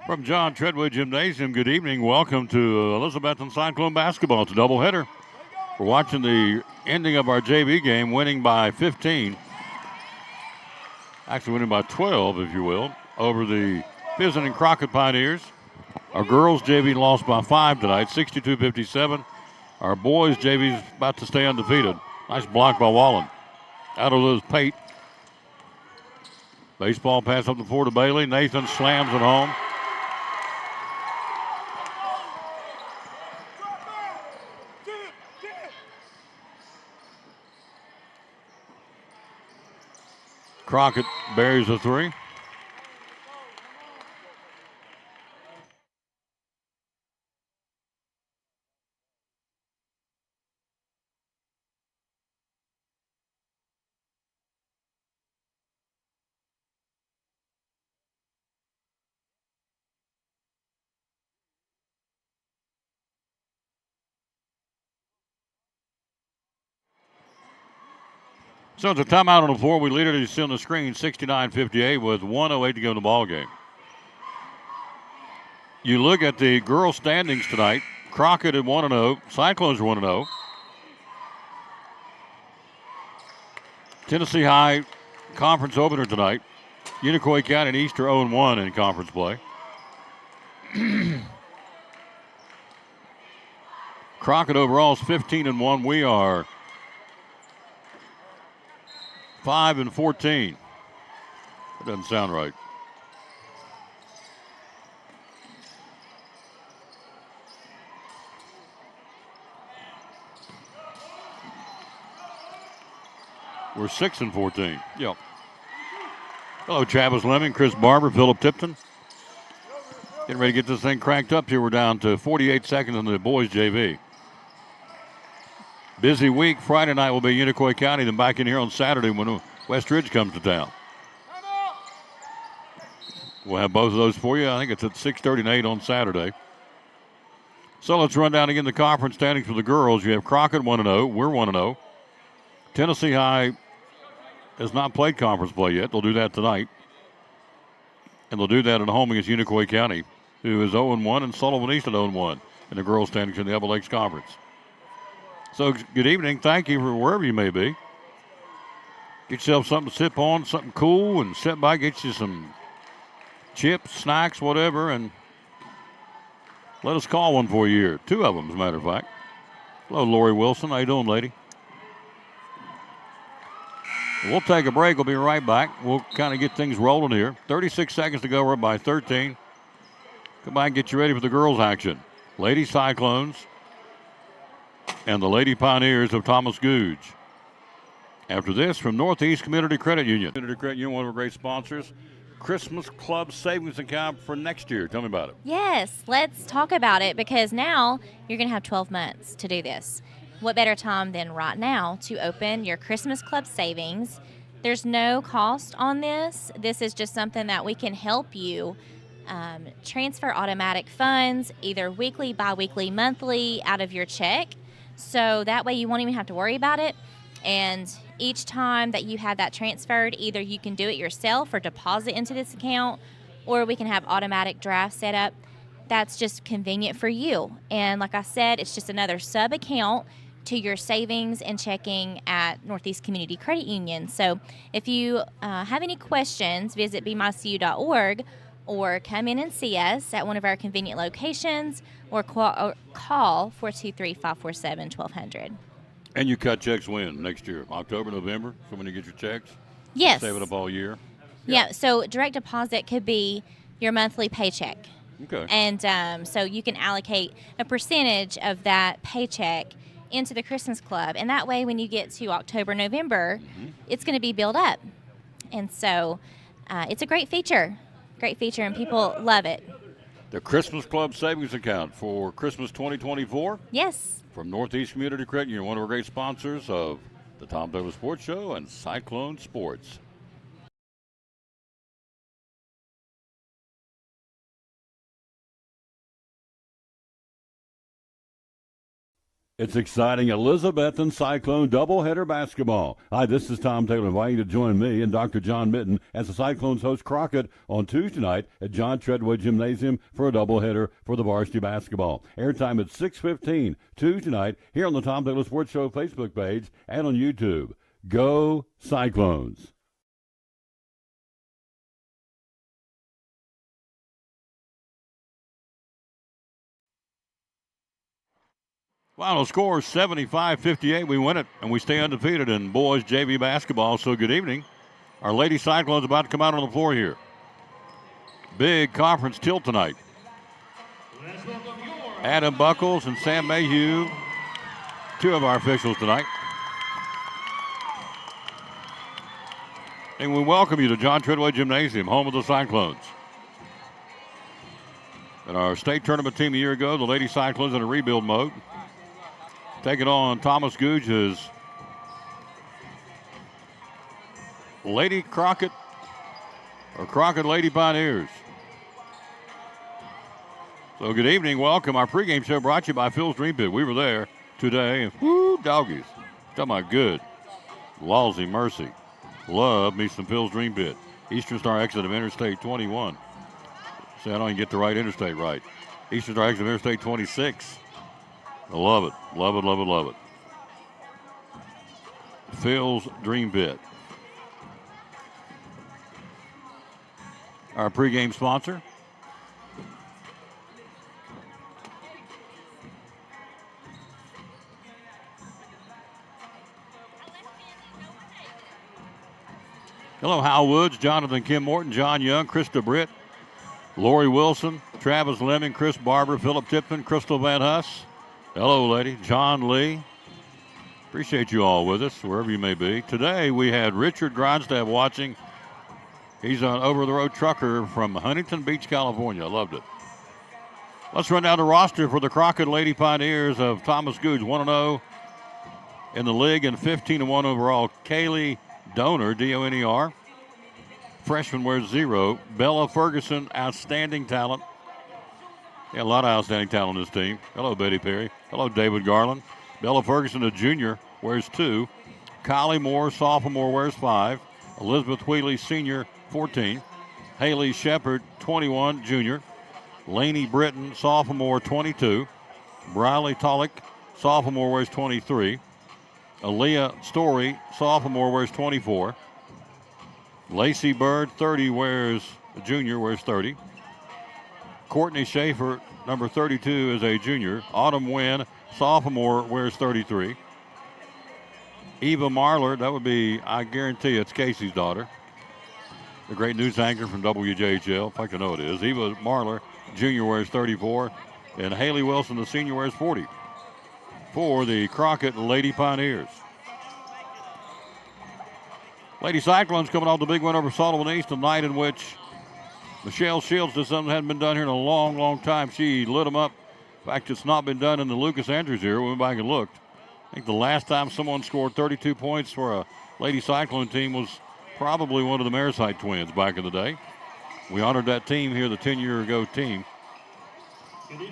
From John Treadway Gymnasium, good evening. Welcome to Elizabethton Cyclone basketball. It's a doubleheader. We're watching the ending of our JV game, winning by 15. Actually winning by 12, if you will, over the visiting Crockett Pioneers. Our girls JV lost by 5 tonight, 62-57. Our boys JV's about to stay undefeated. Nice block by Wallen. Out of those Pate. Baseball pass up the floor to Bailey. Nathan slams it home. Crockett buries a three. So it's a timeout on the floor. We lead it as you see on the screen, 69-58 with 1:08 to go in the ball game. You look at the girls' standings tonight. Crockett at 1-0. Cyclones are 1-0. Tennessee High conference opener tonight. Unicoi County and East are 0-1 in conference play. Crockett overall is 15-1. We are 5-14. That doesn't sound right. We're 6-14. Yep. Hello, Travis Lemming, Chris Barber, Philip Tipton. Getting ready to get this thing cranked up here. We're down to 48 seconds on the boys JV. Busy week. Friday night will be Unicoi County, then back in here on Saturday when West Ridge comes to town. We'll have both of those for you. I think it's at 6:30 and 8 on Saturday. So let's run down again the conference standings for the girls. You have Crockett 1-0. We're 1-0. Tennessee High has not played conference play yet. They'll do that tonight. And they'll do that at home against Unicoi County, who is 0-1, and Sullivan East at 0-1 in the girls' standings in the Upper Lakes Conference. So good evening. Thank you for wherever you may be. Get yourself something to sip on, something cool, and sit by, get you some chips, snacks, whatever, and let us call one for you here. 2 of them, as a matter of fact. Hello, Lori Wilson. How you doing, lady? We'll take a break. We'll be right back. We'll kind of get things rolling here. 36 seconds to go. We're up by 13. Come by and get you ready for the girls' action. Lady Cyclones and the Lady Pioneers of Thomas Gouge. After this, from Northeast Community Credit Union. Community Credit Union, one of our great sponsors. Christmas Club Savings Account for next year. Tell me about it. Yes, let's talk about it because now you're going to have 12 months to do this. What better time than right now to open your Christmas Club savings? There's no cost on this. This is just something that we can help you transfer automatic funds, either weekly, bi-weekly, monthly, out of your check. So that way you won't even have to worry about it. And each time that you have that transferred, either you can do it yourself or deposit into this account, or we can have automatic draft set up. That's just convenient for you. And like I said, it's just another sub-account to your savings and checking at Northeast Community Credit Union. So if you have any questions, visit bmycu.org or come in and see us at one of our convenient locations or call 423-547-1200. And you cut checks when? Next year? October, November? So when you get your checks? Yes. Save it up all year? Yeah, so direct deposit could be your monthly paycheck. Okay. And so you can allocate a percentage of that paycheck into the Christmas Club. And that way, when you get to October, November, it's going to be built up. And so it's a great feature, and people love it. The Christmas Club Savings Account for Christmas 2024? Yes. From Northeast Community Credit Union, one of our great sponsors of the Tom Taylor Sports Show and Cyclone Sports. It's exciting Elizabethton Cyclone doubleheader basketball. Hi, this is Tom Taylor inviting you to join me and Dr. John Mitten as the Cyclones host Crockett on Tuesday night at John Treadway Gymnasium for a doubleheader for the varsity basketball. Airtime at 6:15 Tuesday night here on the Tom Taylor Sports Show Facebook page and on YouTube. Go Cyclones! Final score 75-58. We win it, and we stay undefeated in boys JV basketball. So good evening. Our Lady Cyclones about to come out on the floor here. Big conference tilt tonight. Adam Buckles and Sam Mayhew, two of our officials tonight. And we welcome you to John Treadway Gymnasium, home of the Cyclones. And our state tournament team a year ago, the Lady Cyclones in a rebuild mode. Taking on Thomas Googe's Lady Crockett or Crockett Lady Pioneers. So good evening, welcome. Our pregame show brought to you by Phil's Dream Pit. We were there today, and whoo, doggies. Talking about good. Lousy mercy. Love me some Phil's Dream Pit. Eastern Star exit of Interstate 21. See, I don't even get the right interstate right. Eastern Star exit of Interstate 26. I love it. Love it, love it, love it. Phil's Dream Pit. Our pregame sponsor. Hello, Hal Woods, Jonathan Kim Morton, John Young, Krista Britt, Lori Wilson, Travis Lemming, Chris Barber, Philip Tipton, Crystal Van Huss. Hello, lady. John Lee. Appreciate you all with us, wherever you may be. Today, we had Richard Grindstaff watching. He's an over-the-road trucker from Huntington Beach, California. I loved it. Let's run down the roster for the Crockett Lady Pioneers of Thomas Googe, 1-0 in the league and 15-1 overall. Kaylee Donor, D-O-N-E-R. Freshman wears 0. Bella Ferguson, outstanding talent. Yeah, a lot of outstanding talent on this team. Hello, Betty Perry. Hello, David Garland. Bella Ferguson, a junior, wears 2. Kylie Moore, sophomore, wears 5. Elizabeth Wheatley, senior, 14. Haley Shepard, 21, junior. Laney Britton, sophomore, 22. Briley Tolick, sophomore, wears 23. Aaliyah Story, sophomore, wears 24. Lacey Bird, 30, junior, wears 30. Courtney Schaefer, number 32, is a junior. Autumn Wynn, sophomore, wears 33. Eva Marler, that would be, I guarantee it's Casey's daughter. The great news anchor from WJHL, if I can know it is. Eva Marler, junior, wears 34. And Haley Wilson, the senior, wears 40. For the Crockett Lady Pioneers. Lady Cyclones coming off the big win over Sullivan East, a night in which Michelle Shields did something that hadn't been done here in a long, long time. She lit them up. In fact, it's not been done in the Lucas Andrews era. We went back and looked. I think the last time someone scored 32 points for a Lady Cyclone team was probably one of the Marisite twins back in the day. We honored that team here, the 10-year ago team.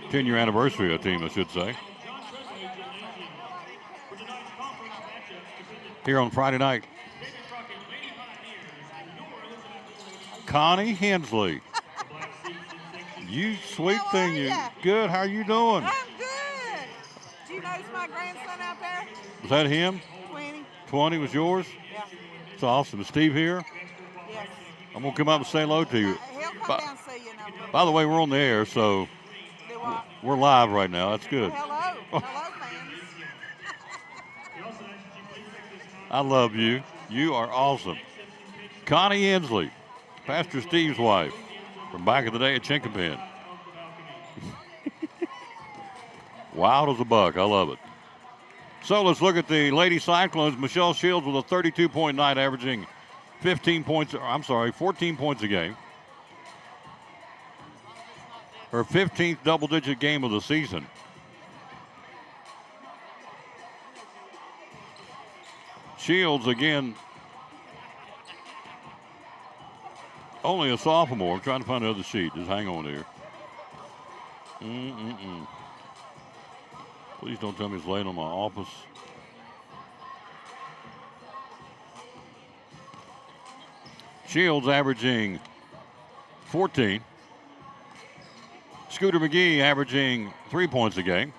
10-year anniversary of the team, I should say. Here on Friday night. Connie Hensley. You sweet thing. You good. How are you doing? I'm good. Do you notice my grandson out there? Was that him? 20. 20 was yours? Yeah. It's awesome. Is Steve here? Yes. I'm going to come up and say hello to you. He'll come down and see you in a little By the way, we're on the air, so Do what? we're live right now. That's good. Hello. Hello, fans. I love you. You are awesome. Connie Hensley, Pastor Steve's wife, from back in the day at Chinquapin. Wild as a buck. I love it. So let's look at the Lady Cyclones. Michelle Shields with a 32-point night, averaging 14 points a game. Her 15th double-digit game of the season. Shields, again, only a sophomore. I'm trying to find another sheet. Just hang on here. Please don't tell me it's laying on my office. Shields averaging 14. Scooter McGee averaging 3 points a game.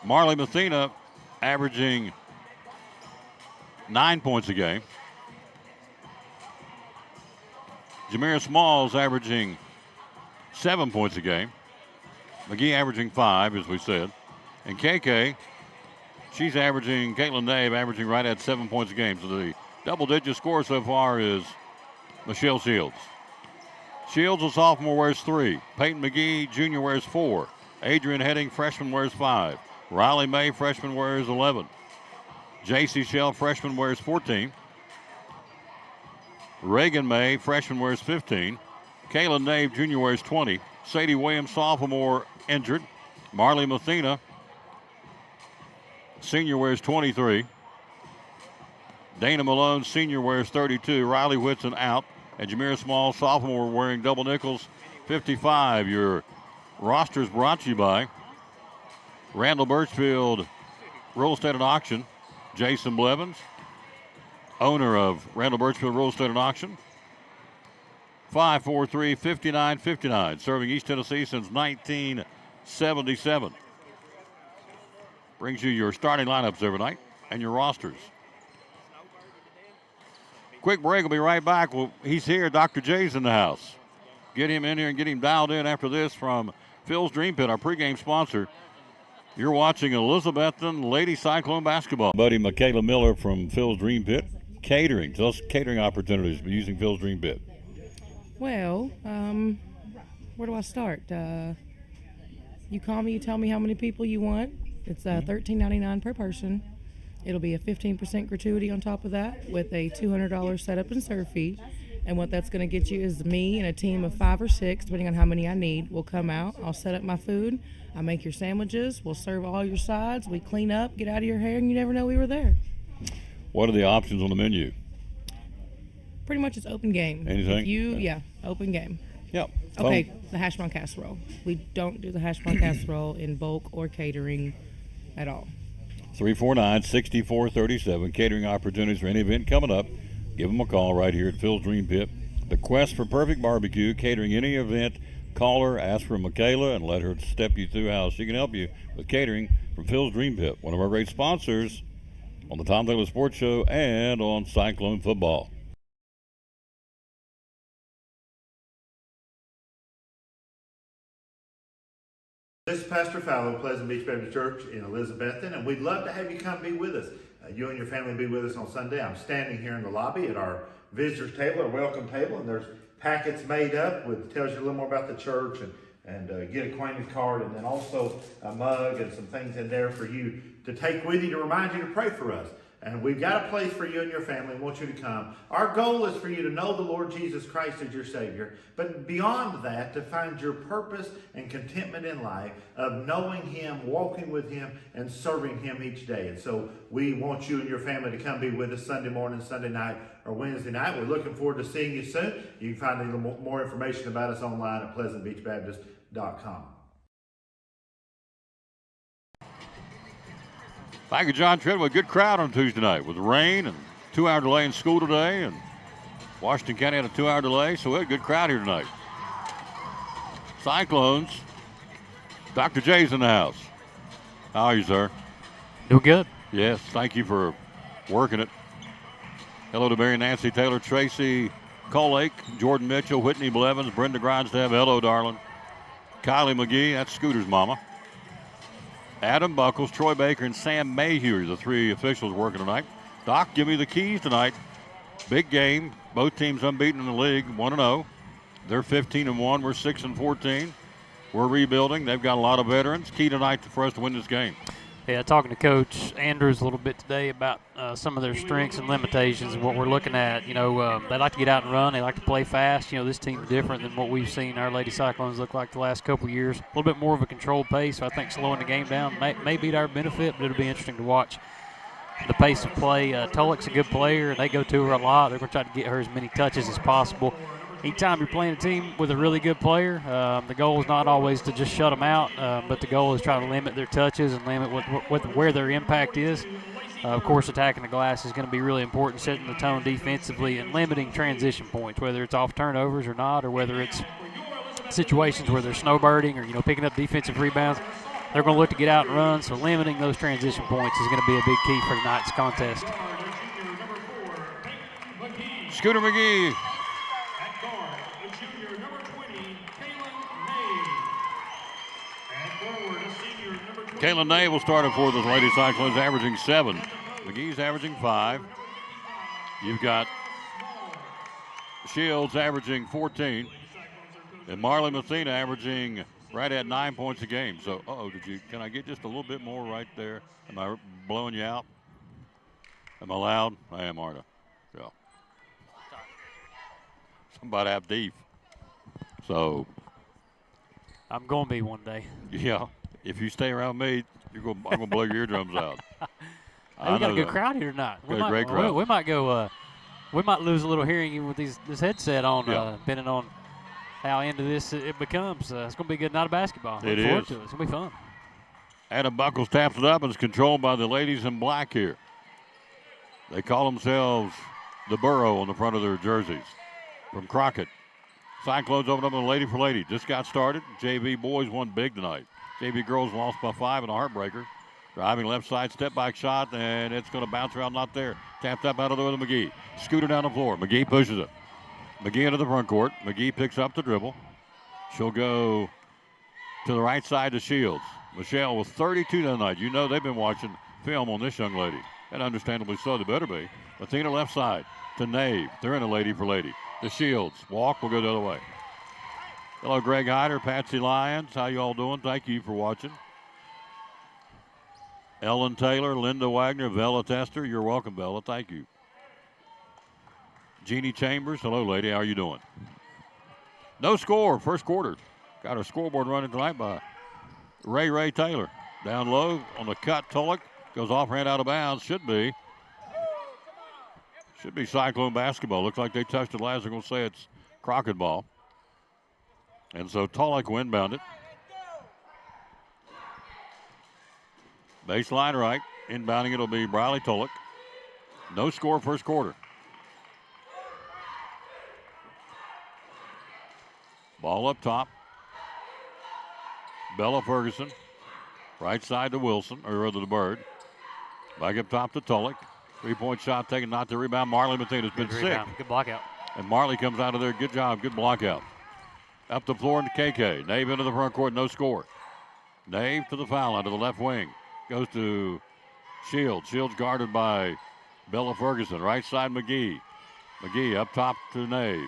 Marley Mathena averaging 9 points a game. Jameer Smalls averaging 7 points a game. McGee averaging 5, as we said. And KK, she's averaging, Caitlin Dave averaging right at 7 points a game. So the double-digit score so far is Michelle Shields. Shields, a sophomore, wears 3. Peyton McGee, junior, wears 4. Adrian Heading, freshman, wears 5. Riley May, freshman, wears 11. J.C. Shell, freshman, wears 14. Reagan May, freshman, wears 15. Kaylin Nave, junior, wears 20. Sadie Williams, sophomore, injured. Marley Mathena, senior, wears 23. Dana Malone, senior, wears 32. Riley Whitson out. And Jameer Small, sophomore, wearing double nickels, 55. Your roster is brought to you by Randall Birchfield Real Estate and Auction. Jason Blevins, owner of Randall Birchfield Real Estate and Auction. 543-5959, serving East Tennessee since 1977. Brings you your starting lineups every night and your rosters. Quick break, we'll be right back. Well, he's here. Dr. J's in the house. Get him in here and get him dialed in after this from Phil's Dream Pit, our pregame sponsor. You're watching Elizabethton Lady Cyclone basketball. Buddy Michaela Miller from Phil's Dream Pit. Catering. Tell us catering opportunities using Phil's Dream Pit. Well, where do I start? You call me, you tell me how many people you want. It's $13.99 per person. It'll be a 15% gratuity on top of that with a $200 setup and serve fee. And what that's going to get you is me and a team of 5 or 6, depending on how many I need, will come out. I'll set up my food. I make your sandwiches. We'll serve all your sides. We clean up, get out of your hair, and you never know we were there. What are the options on the menu? Pretty much it's open game. Anything? Yeah, open game. Yep. Okay, the hash brown casserole. We don't do the hash brown casserole in bulk or catering at all. 349-6437. Catering opportunities for any event coming up. Give them a call right here at Phil's Dream Pit. The quest for perfect barbecue, catering any event. Call her, ask for Michaela, and let her step you through how she can help you with catering from Phil's Dream Pit. One of our great sponsors on the Tom Taylor Sports Show and on Cyclone Football. This is Pastor Fallow, Pleasant Beach Baptist Church in Elizabethton, and we'd love to have you come be with us. You and your family be with us on Sunday. I'm standing here in the lobby at our visitors table, our welcome table, and there's packets made up with tells you a little more about the church and get acquainted card, and then also a mug and some things in there for you to take with you to remind you to pray for us. And we've got a place for you and your family and want you to come. Our goal is for you to know the Lord Jesus Christ as your Savior. But beyond that, to find your purpose and contentment in life of knowing Him, walking with Him, and serving Him each day. And so we want you and your family to come be with us Sunday morning, Sunday night, or Wednesday night. We're looking forward to seeing you soon. You can find a little more information about us online at pleasantbeachbaptist.com. Thank you, John Treadwell. Good crowd on Tuesday night with rain and 2-hour delay in school today, and Washington County had a 2-hour delay, so we had a good crowd here tonight. Cyclones, Dr. J's in the house. How are you, sir? Doing good. Yes, thank you for working it. Hello to Mary Nancy Taylor, Tracy Colake, Jordan Mitchell, Whitney Blevins, Brenda Grindstaff. Hello, darling. Kylie McGee, that's Scooter's mama. Adam Buckles, Troy Baker, and Sam Mayhew are the 3 officials working tonight. Doc, give me the keys tonight. Big game. Both teams unbeaten in the league, 1-0. They're 15-1. We're 6-14. We're rebuilding. They've got a lot of veterans. Key tonight for us to win this game. Yeah, talking to Coach Andrews a little bit today about some of their strengths and limitations and what we're looking at. You know, they like to get out and run. They like to play fast. You know, this team's different than what we've seen our Lady Cyclones look like the last couple of years. A little bit more of a controlled pace, so I think slowing the game down may be to our benefit, but it'll be interesting to watch the pace of play. Tulloch's a good player, and they go to her a lot. They're going to try to get her as many touches as possible. anytime you're playing a team with a really good player, the goal is not always to just shut them out, but the goal is try to limit their touches and limit where their impact is. Of course, attacking the glass is going to be really important, setting the tone defensively and limiting transition points, whether it's off turnovers or not, or whether it's situations where they're snowbirding or, picking up defensive rebounds. They're going to look to get out and run, so limiting those transition points is going to be a big key for tonight's contest. Scooter McGee. Kayla Nave will start it for the Lady Cyclones, averaging 7. McGee's averaging 5. You've got Shields averaging 14. And Marley Mathena averaging right at 9 points a game. So, can I get just a little bit more right there? Am I blowing you out? Am I loud? I am, aren't I? Yeah. Somebody have deep. So. I'm going to be one day. Yeah. If you stay around me, I'm going to blow your eardrums out. Hey, we got a good crowd here tonight. Got a great crowd. We might go. We might lose a little hearing even with this headset on, depending on how into this it becomes. It's going to be a good night of basketball. It is. It's going to be fun. Adam Buckles taps it up and is controlled by the ladies in black here. They call themselves the Burrow on the front of their jerseys. From Crockett. Cyclones open up on the lady for lady. Just got started. JV boys won big tonight. JV girls lost by 5 in a heartbreaker. Driving left side, step back shot, and it's going to bounce around, not there. Tapped up out of the way to McGee. Scooter down the floor. McGee pushes it. McGee into the front court. McGee picks up the dribble. She'll go to the right side to Shields. Michelle with 32 tonight. They've been watching film on this young lady. And understandably so, they better be. Athena left side to Nave. They're in a lady for lady. The Shields. Walk will go the other way. Hello, Greg Hyder, Patsy Lyons. How you all doing? Thank you for watching. Ellen Taylor, Linda Wagner, Bella Tester. You're welcome, Bella. Thank you. Jeannie Chambers. Hello, lady. How are you doing? No score, first quarter. Got our scoreboard running tonight by Ray Taylor. Down low on the cut. Tulloch goes off, ran out of bounds. Should be Cyclone basketball. Looks like they touched it last. They're going to say it's Crockett ball. And so Tulloch will inbound it. Baseline right. Inbounding it'll be Briley Tulloch. No score first quarter. Ball up top. Bella Ferguson. Right side to Wilson, or rather to Bird. Back up top to Tulloch. 3-point shot taken, not the rebound. Marley Mathena's been sick. Good block out. And Marley comes out of there. Good job. Good block out. Up the floor into KK. Nave into the front court. No score. Nave to the foul line to the left wing. Goes to Shields. Shields guarded by Bella Ferguson. Right side McGee. McGee up top to Nave.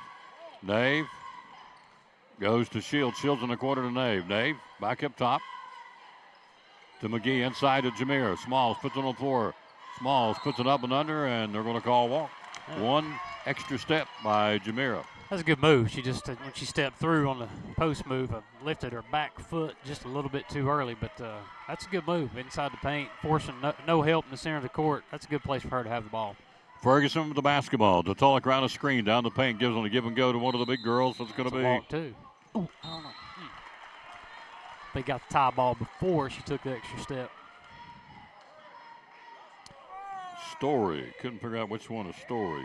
Nave goes to Shields. Shields in the corner to Nave. Nave back up top to McGee. Inside to Jamira. Smalls puts it on the floor. Smalls puts it up and under, and they're going to call a walk. One extra step by Jamira. That's a good move. She just, when she stepped through on the post move, lifted her back foot just a little bit too early, but that's a good move. Inside the paint, forcing no help in the center of the court. That's a good place for her to have the ball. Ferguson with the basketball. To Tulloch around the screen, down the paint, gives them a give and go to one of the big girls. That's going to be. Walk too. Ooh, I don't know. They got the tie ball before she took the extra step. Story. Couldn't figure out which one is Story.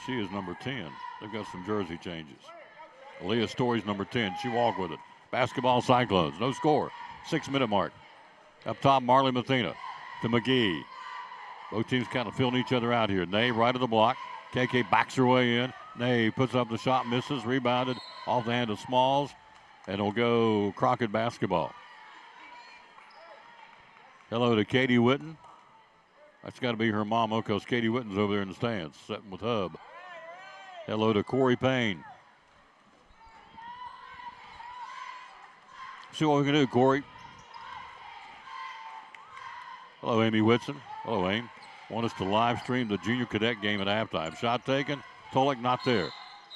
She is number 10. They've got some jersey changes. Aaliyah Story's number 10. She walked with it. Basketball Cyclones. No score. 6-minute mark. Up top, Marley Mathena to McGee. Both teams kind of filling each other out here. Nave right of the block. KK backs her way in. Nave puts up the shot, misses, rebounded off the hand of Smalls, and it'll go Crockett basketball. Hello to Katie Witten. That's got to be her mom, because Katie Witten's over there in the stands, sitting with Hub. Hello to Corey Payne. See what we can do, Corey. Hello, Amy Whitson. Hello, Amy. Want us to live stream the junior cadet game at halftime. Shot taken. Tulloch not there.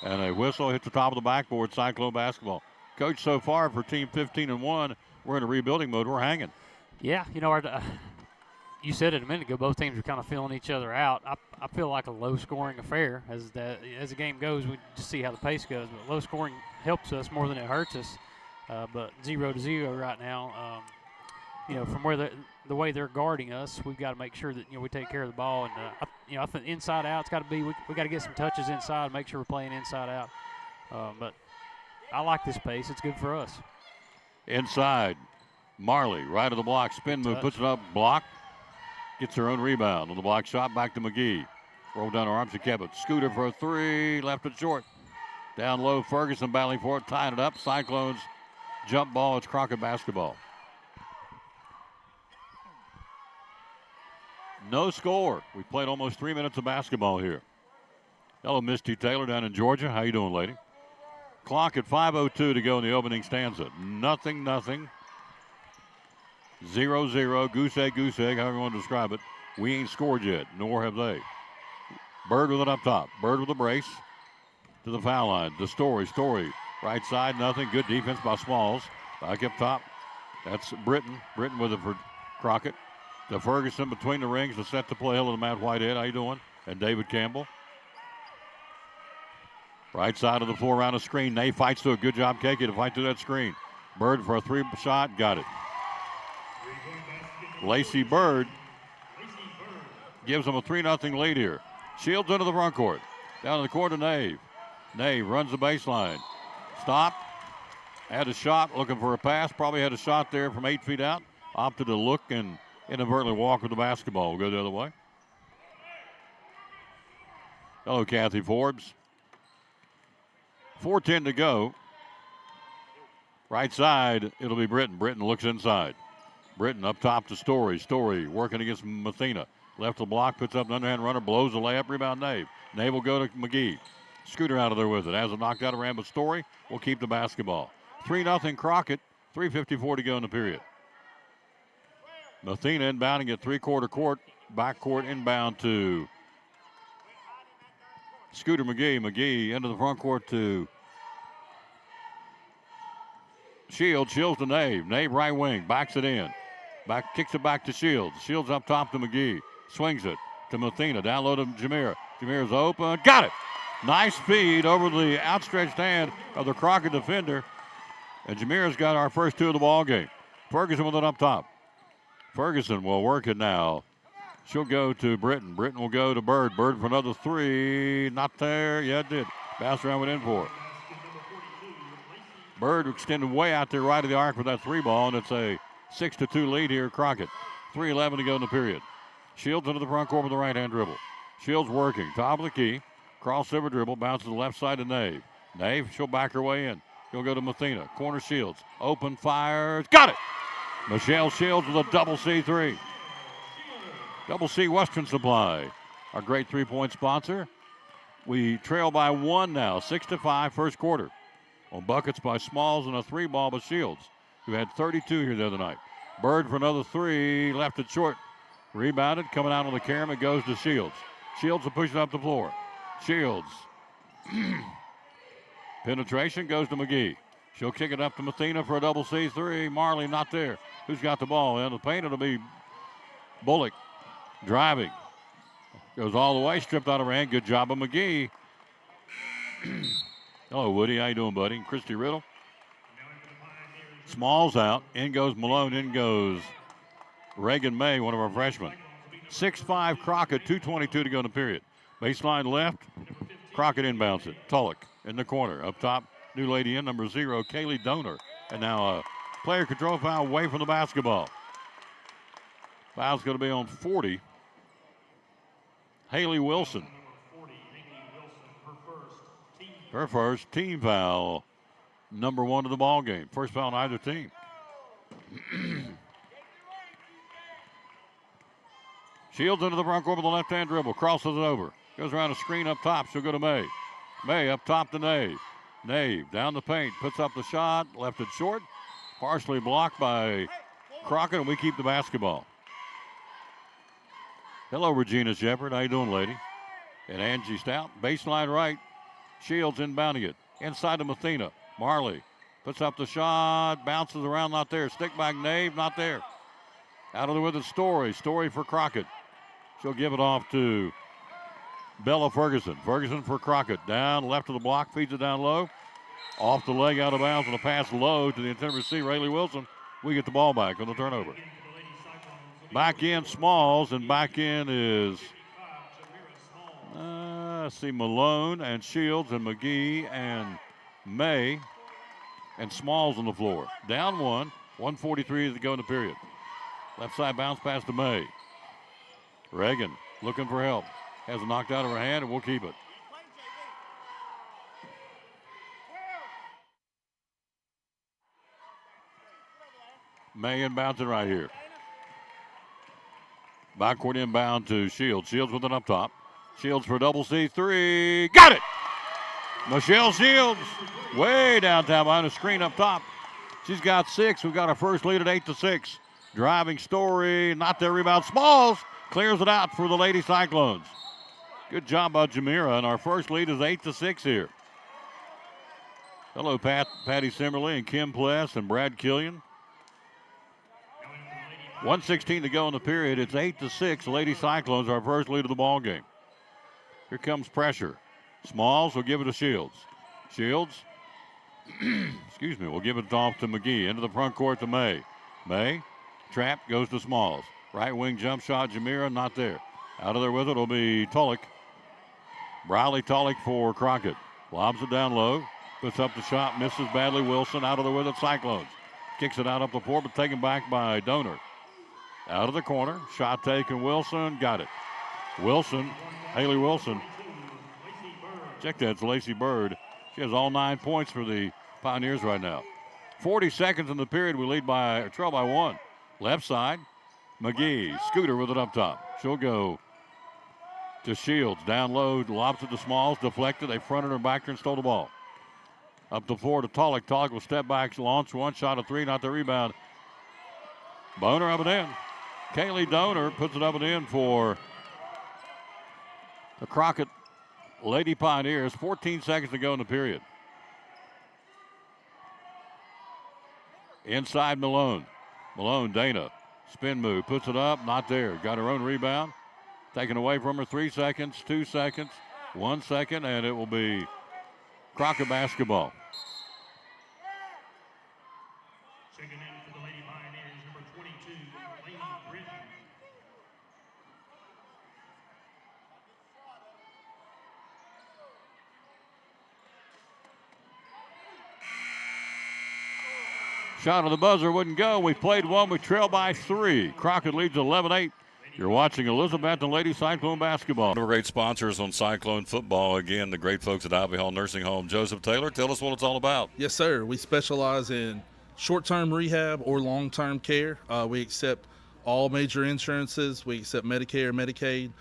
And a whistle hits the top of the backboard. Cyclone basketball. Coach, so far for Team 15-1, we're in a rebuilding mode. We're hanging. Yeah, you said it a minute ago. Both teams are kind of feeling each other out. I feel like a low-scoring affair as the game goes. We just see how the pace goes. But low scoring helps us more than it hurts us. But 0-0 right now. From where the way they're guarding us, we've got to make sure that we take care of the ball. And I think inside out, it's got to be. We got to get some touches inside. Make sure we're playing inside out. But I like this pace. It's good for us. Inside, Marley, right of the block, spin move, puts it up, block, gets her own rebound on the block shot, back to McGee. Rolled down her arms, she kept it. Scooter for a three, left it short. Down low, Ferguson battling for it, tying it up. Cyclones jump ball, it's Crockett basketball. No score. We played almost 3 minutes of basketball here. Hello, Misty Taylor down in Georgia. How you doing, lady? Clock at 5:02 to go in the opening stanza. 0-0. 0-0. Goose egg, however you want to describe it. We ain't scored yet, nor have they. Bird with it up top. Bird with a brace to the foul line. To Story. Right side, nothing. Good defense by Smalls. Back up top. That's Britton. Britton with it for Crockett. To Ferguson between the rings to set the play. Hello to Matt Whitehead. How you doing? And David Campbell. Right side of the floor around a screen. Ney fights through a good job, Keiki, to fight through that screen. Bird for a three shot. Got it. Lacey Bird gives them a 3-0 lead here. Shields into the front court. Down in the court to Nave. Nave runs the baseline. Stop. Had a shot, looking for a pass. Probably had a shot there from 8 feet out. Opted to look and inadvertently walk with the basketball. We'll go the other way. Hello, Kathy Forbes. 4:10 to go. Right side, it'll be Britton. Britton looks inside. Britton up top to Story. Story working against Mathena. Left the block, puts up an underhand runner, blows the layup, rebound Nave. Nave will go to McGee. Scooter out of there with it. Has a knocked out around, but Story will keep the basketball. 3-0 Crockett. 3:54 to go in the period. Mathena inbounding at three-quarter court. Backcourt inbound to Scooter McGee. McGee into the front court to Shields. Shields to Nave. Nave right wing. Backs it in. Kicks it back to Shields. Shields up top to McGee. Swings it to Mathena. Down low to Jameer. Jameer's open. Got it. Nice feed over the outstretched hand of the Crockett defender. And Jameer's got our first two of the ball game. Ferguson with it up top. Ferguson will work it now. She'll go to Britton. Britton will go to Bird. Bird for another three. Not there. Yeah, it did. Bounce around went in for it. Bird extended way out there right of the arc with that three ball, and it's a 6-2 lead here, Crockett. 3:11 to go in the period. Shields into the front court with the right-hand dribble. Shields working. Top of the key. Crossover dribble. Bounces to the left side to Nave. Nave, she'll back her way in. He'll go to Mathena. Corner Shields. Open, fires. Got it! Michelle Shields with a double C3. Double C Western Supply, our great three-point sponsor. We trail by one now, 6-5 first quarter. On buckets by Smalls and a three ball by Shields, who had 32 here the other night. Bird for another three, left it short. Rebounded, coming out on the carom, it goes to Shields. Shields will push it up the floor. Shields. Penetration goes to McGee. She'll kick it up to Mathena for a double C3. Marley not there. Who's got the ball? In the paint, it'll be Bullock. Driving. Goes all the way, stripped out of her hand. Good job of McGee. Hello, Woody. How you doing, buddy? Christy Riddle. Smalls out. In goes Malone. In goes Reagan May, one of our freshmen. 6-5 Crockett, 2:22 to go in the period. Baseline left. Crockett inbounds it. Tulloch in the corner. Up top, new lady in, number 0, Kaylee Donor. And now a player control foul away from the basketball. Foul's going to be on 40. Haley Wilson. Her first team foul. Number 1 of the ball game. First foul on either team. Shields into the front court with the left-hand dribble. Crosses it over. Goes around a screen up top. She'll go to May. May up top to Nave. Nave down the paint. Puts up the shot. Left it short. Partially blocked by Crockett, and we keep the basketball. Hello, Regina Shepard. How you doing, lady? And Angie Stout. Baseline right. Shields inbounding it. Inside to Mathena. Marley puts up the shot. Bounces around. Not there. Stick back Nave. Not there. Out of there with it, Story. Story for Crockett. She'll give it off to Bella Ferguson. Ferguson for Crockett. Down left of the block, feeds it down low. Off the leg, out of bounds, and a pass low to the intended receiver, Rayleigh Wilson. We get the ball back on the turnover. Back in Smalls, and back in is, let's see, Malone and Shields and McGee and May and Smalls on the floor. Down 1:43 to go in the period. Left side bounce pass to May. Reagan looking for help. Has it knocked out of her hand, and we'll keep it. May inbounds it right here. Backcourt inbound to Shields. Shields with it up top. Shields for double C3. Got it! Michelle Shields way downtown behind the screen up top. She's got 6. We've got our first lead at 8-6. Driving Story, not there, rebound. Smalls clears it out for the Lady Cyclones. Good job by Jamira, and our first lead is 8-6 here. Hello, Patty Simmerly and Kim Pless and Brad Killian. 1:16 to go in the period. It's 8-6. Lady Cyclones, our first lead of the ball game. Here comes pressure. Smalls will give it to Shields. Shields, excuse me, will give it off to McGee. Into the front court to May. May, trap, goes to Smalls. Right wing jump shot, Jamira, not there. Out of there with it will be Tulloch. Briley Tulloch for Crockett. Lobs it down low. Puts up the shot, misses badly. Wilson out of there with it, Cyclones. Kicks it out up the floor, but taken back by Donor. Out of the corner, shot taken, Wilson, got it. Wilson, Haley Wilson. Check that, it's Lacey Bird. She has all 9 points for the Pioneers right now. 40 seconds in the period, we trail by 1. Left side, McGee, Scooter with it up top. She'll go to Shields, down low, lobs it to Smalls, deflected, they fronted her back and stole the ball. Up the floor to Tulloch. Tulloch will step back, launch one shot of 3, not the rebound. Boner up and in. Kaylee Donor puts it up and in for the Crockett Lady Pioneers. 14 seconds to go in the period. Inside Malone. Malone, Dana. Spin move, puts it up, not there. Got her own rebound. Taken away from her. 3 seconds, 2 seconds, 1 second, and it will be Crockett basketball. Checking in for the Lady Pioneers, number 22, Lady Britton. Shot on the buzzer wouldn't go. We played one. We trail by 3. Crockett leads 11-8. You're watching Elizabethton Lady Cyclone basketball. One of our great sponsors on Cyclone football. Again, the great folks at Ivy Hall Nursing Home. Joseph Taylor, tell us what it's all about. Yes, sir. We specialize in short-term rehab or long-term care. We accept all major insurances. We accept Medicare, Medicaid.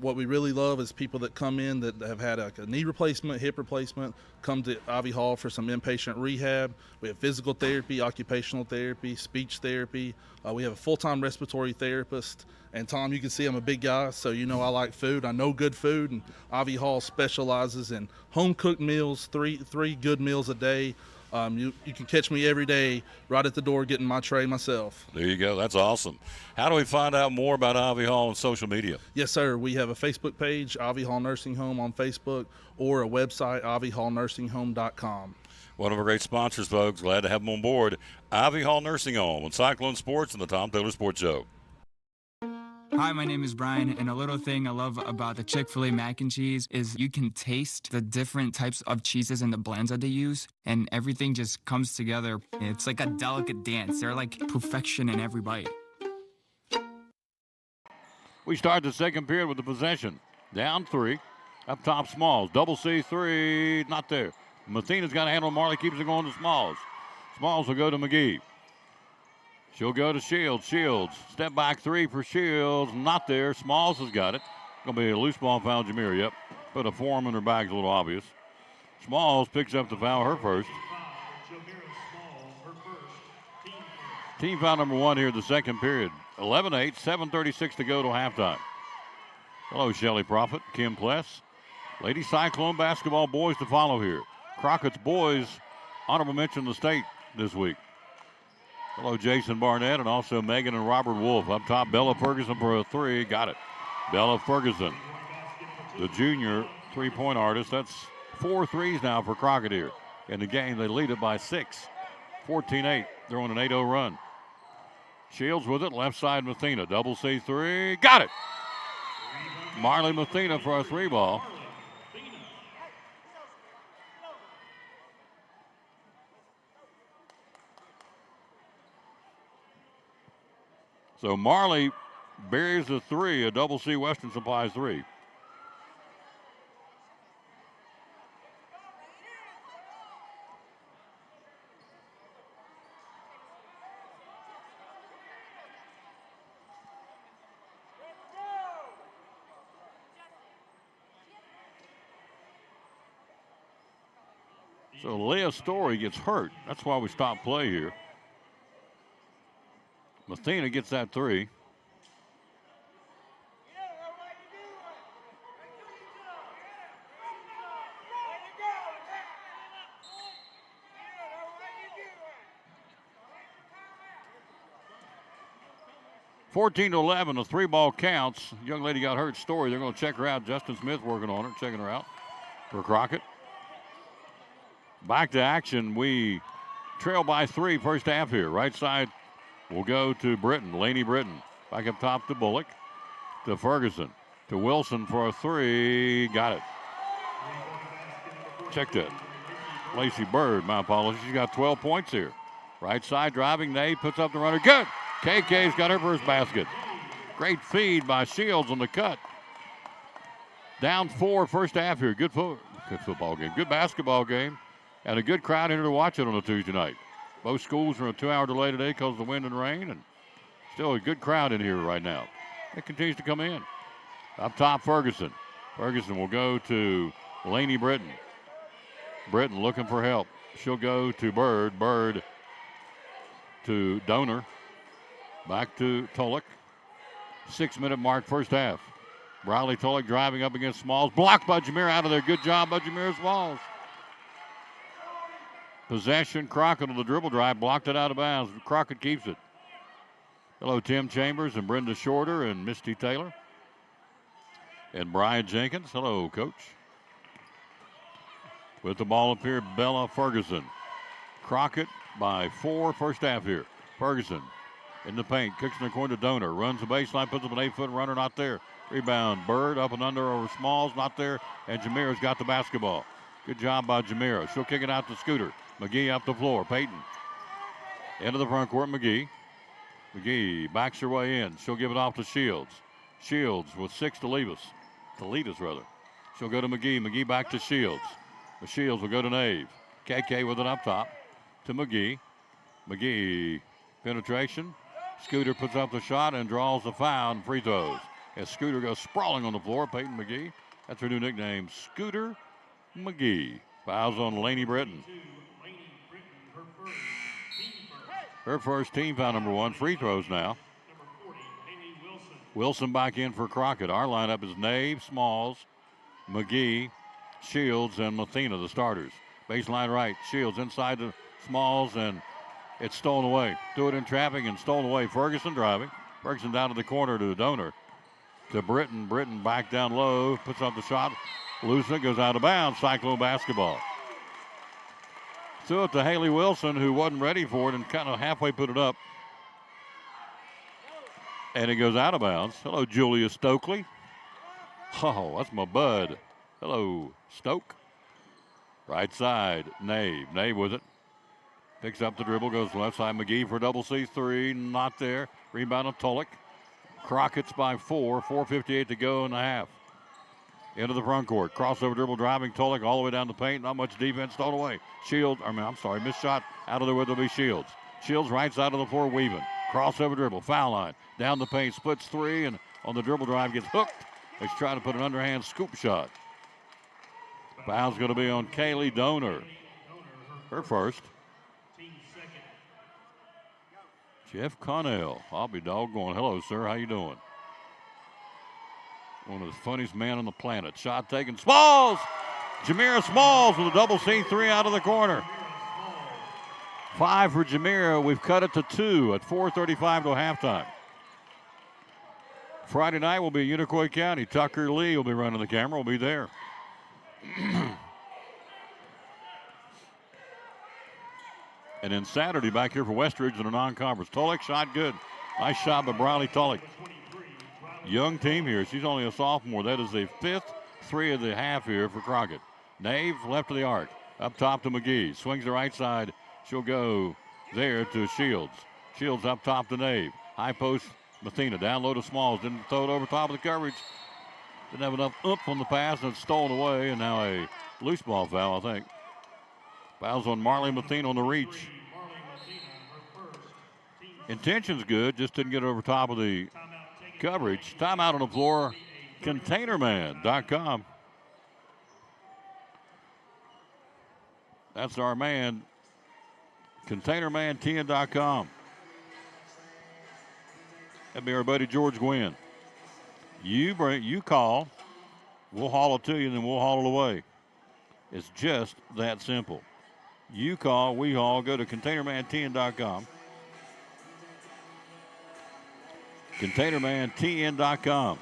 What we really love is people that come in that have had a knee replacement, hip replacement, come to Ivy Hall for some inpatient rehab. We have physical therapy, occupational therapy, speech therapy. We have a full-time respiratory therapist. And Tom, you can see I'm a big guy, so you know I like food. I know good food, and Ivy Hall specializes in home-cooked meals, three good meals a day. You can catch me every day right at the door getting my tray myself. There you go. That's awesome. How do we find out more about Ivy Hall on social media? Yes, sir. We have a Facebook page, Ivy Hall Nursing Home on Facebook, or a website, ivyhallnursing.com. One of our great sponsors, folks. Glad to have them on board. Ivy Hall Nursing Home on Cyclone Sports and the Tom Taylor Sports Show. Hi, my name is Brian, and a little thing I love about the Chick-fil-A mac and cheese is you can taste the different types of cheeses and the blends that they use, and everything just comes together. It's like a delicate dance. They're like perfection in every bite. We start the second period with the possession. Down 3. Up top, Smalls. Double C3, not there. Mathena's got a handle. Marley keeps it going to Smalls. Smalls will go to McGee. She'll go to Shields. Shields, step back 3 for Shields. Not there. Smalls has got it. Going to be a loose ball foul, Jamir. Yep. Put a forearm in her back is a little obvious. Smalls picks up the foul, her first. Team foul number 1 here in the second period. 11-8, 7:36 to go to halftime. Hello, Shelly Prophet, Kim Pless. Lady Cyclone basketball boys to follow here. Crockett's boys, honorable mention of the state this week. Hello, Jason Barnett, and also Megan and Robert Wolf. Up top, Bella Ferguson for a three. Got it. Bella Ferguson, the junior three-point artist. That's 4 threes now for Crockett here. In the game, they lead it by 6. 14-8. They're on an 8-0 run. Shields with it. Left side, Mathena. Double C3. Got it. Marley Mathena for a three ball. So Marley buries the three, a double C Western Supplies three. So Leah Story gets hurt. That's why we stopped play here. Mathena gets that three. Fourteen to 11, the three ball counts. Young lady got hurt. Story. They're going to check her out. Justin Smith working on her, checking her out for Crockett. Back to action. We trail by 3 first half here. Right side will go to Britton, Laney Britton. Back up top to Bullock, to Ferguson, to Wilson for a three. Got it. Checked it. Lacey Bird, my apologies. She's got 12 points here. Right side driving. Nate puts up the runner. Good. KK's got her first basket. Great feed by Shields on the cut. Down 4 first half here. Good football game. Good basketball game. And a good crowd here to watch it on a Tuesday night. Both schools are a 2-hour delay today because of the wind and rain. And still a good crowd in here right now. It continues to come in. Up top, Ferguson. Ferguson will go to Laney Britton. Britton looking for help. She'll go to Bird. Bird to Donor. Back to Tullock. 6-minute mark first half. Briley Tullock driving up against Smalls. Blocked by Jameer out of there. Good job by Jameer Smalls. Possession. Crockett on the dribble drive. Blocked it out of bounds. Crockett keeps it. Hello, Tim Chambers and Brenda Shorter and Misty Taylor. And Brian Jenkins. Hello, Coach. With the ball up here, Bella Ferguson. Crockett by 4 first half here. Ferguson in the paint. Kicks in the corner to Donor. Runs the baseline. Puts up an 8-foot runner. Not there. Rebound. Bird up and under over Smalls. Not there. And Jameera's got the basketball. Good job by Jameera. She'll kick it out to Scooter. McGee up the floor. Peyton. Into the front court. McGee. McGee backs her way in. She'll give it off to Shields. Shields with 6 to lead us. She'll go to McGee. McGee back to Shields. The Shields will go to Nave. KK with it up top to McGee. McGee penetration. Scooter puts up the shot and draws the foul and free throws. As Scooter goes sprawling on the floor, Peyton McGee. That's her new nickname, Scooter McGee. Fouls on Laney Britton. Her first team foul, number 1. Free throws now. Wilson back in for Crockett. Our lineup is Nave, Smalls, McGee, Shields, and Mathena, the starters. Baseline right. Shields inside the Smalls, and it's stolen away. Threw it in traffic and stolen away. Ferguson driving. Ferguson down to the corner to the Donor. To Britton. Britton back down low. Puts up the shot. Loose it. Goes out of bounds. Cyclone basketball. Threw it to Haley Wilson, who wasn't ready for it and kind of halfway put it up. And it goes out of bounds. Hello, Julia Stokely. Oh, that's my bud. Hello, Stoke. Right side, Nave. Nave with it. Picks up the dribble, goes left side. McGee for double C3. Not there. Rebound of Tullock. Crockett's by 4. 4:58 to go in the half. Into the front court. Crossover dribble driving Tullock all the way down the paint. Not much defense. Stolen away. Missed shot. Out of there will be Shields. Shields right side of the floor weaving. Crossover dribble. Foul line. Down the paint. Splits 3 and on the dribble drive gets hooked. He's trying to put an underhand scoop shot. Foul's going to be on Kaylee Donor. Her first. Jeff Connell. I'll be doggone. Hello, sir. How you doing? One of the funniest men on the planet. Shot taken. Smalls! Jameera Smalls with a double C3 out of the corner. 5 for Jamira. We've cut it to 2 at 4:35 to halftime. Friday night will be Unicoi County. Tucker Lee will be running the camera. Will be there. And then Saturday back here for Westridge in a non-conference. Tulloch shot good. Nice shot by Briley Tulloch. Young team here. She's only a sophomore. That is the 5th 3 of the half here for Crockett. Nave left of the arc. Up top to McGee. Swings the right side. She'll go there to Shields. Shields up top to Nave. High post Mathena. Down low to Smalls. Didn't throw it over top of the coverage. Didn't have enough oomph on the pass, and it's stolen away. And now a loose ball foul, I think. Fouls on Marley Mathena on the reach. Intention's good, just didn't get over top of the coverage. Timeout on the floor, containerman.com. That's our man, containermantn.com. That'd be our buddy George Gwynn. You call, we'll haul it to you, and then we'll haul it away. It's just that simple. You call, we haul. Go to containermantn.com. containermantn.com.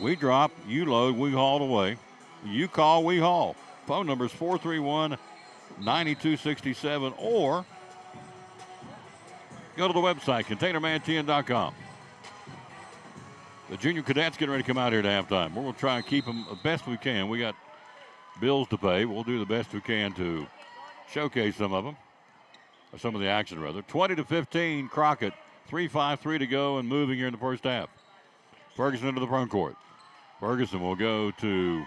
We drop, you load, we haul away. You call, we haul. Phone number is 431-9267, or go to the website, containermantn.com. The junior cadets getting ready to come out here at halftime. We're going to try and keep them the best we can. We got bills to pay. We'll do the best we can to showcase some of them, or some of the action rather. 20-15, Crockett. 3:53 to go and moving here in the first half. Ferguson into the front court. Ferguson will go to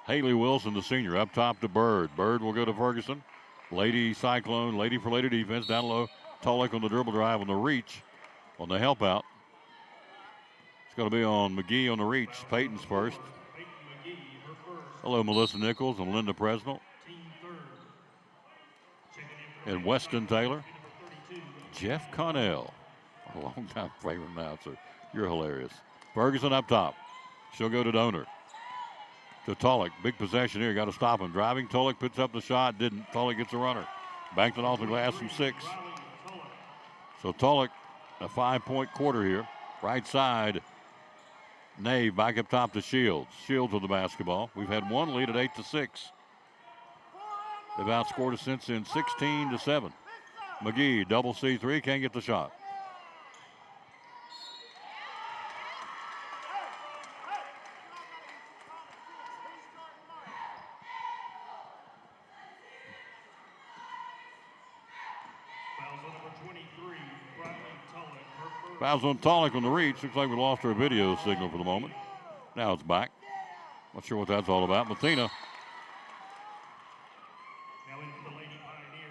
Haley Wilson, the senior, up top to Bird. Bird will go to Ferguson. Lady Cyclone, lady for lady defense. Down low, Tulloch on the dribble drive on the reach, on the help out. It's going to be on McGee on the reach. Peyton's first. Hello, Melissa Nichols and Linda Presnell. And Weston Taylor. Jeff Connell, a long-time favorite announcer. You're hilarious. Ferguson up top. She'll go to Donor. To Tulloch. Big possession here. Got to stop him. Driving. Tulloch puts up the shot. Didn't. Tulloch gets a runner. Banked it off the glass from 6. So Tulloch, a 5-point quarter here. Right side. Nave back up top to Shields. Shields with the basketball. We've had one lead at 8-6. They've outscored us since in 16-7. McGee, double C3, can't get the shot. Fouls on Tulloch on the reach. Looks like we lost our video signal for the moment. Now it's back. Not sure what that's all about. Mathena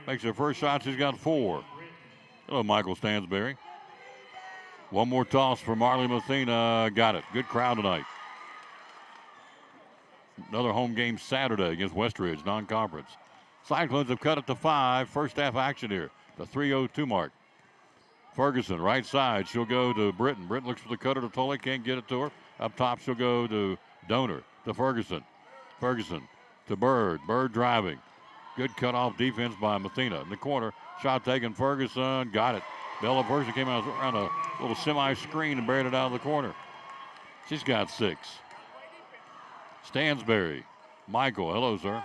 makes her first shot. She's got 4. Hello, Michael Stansberry. One more toss for Marley Mathena. Got it. Good crowd tonight. Another home game Saturday against Westridge, non-conference. Cyclones have cut it to 5. First half action here. The 3:02 mark. Ferguson, right side. She'll go to Britton. Britton looks for the cutter to Tulloch. Can't get it to her. Up top, she'll go to Donor. To Ferguson. Ferguson to Bird. Bird driving. Good cutoff defense by Mathena. In the corner, shot taken. Ferguson got it. Bella Ferguson came out around a little semi-screen and buried it out of the corner. She's got 6. Stansberry. Michael, hello, sir.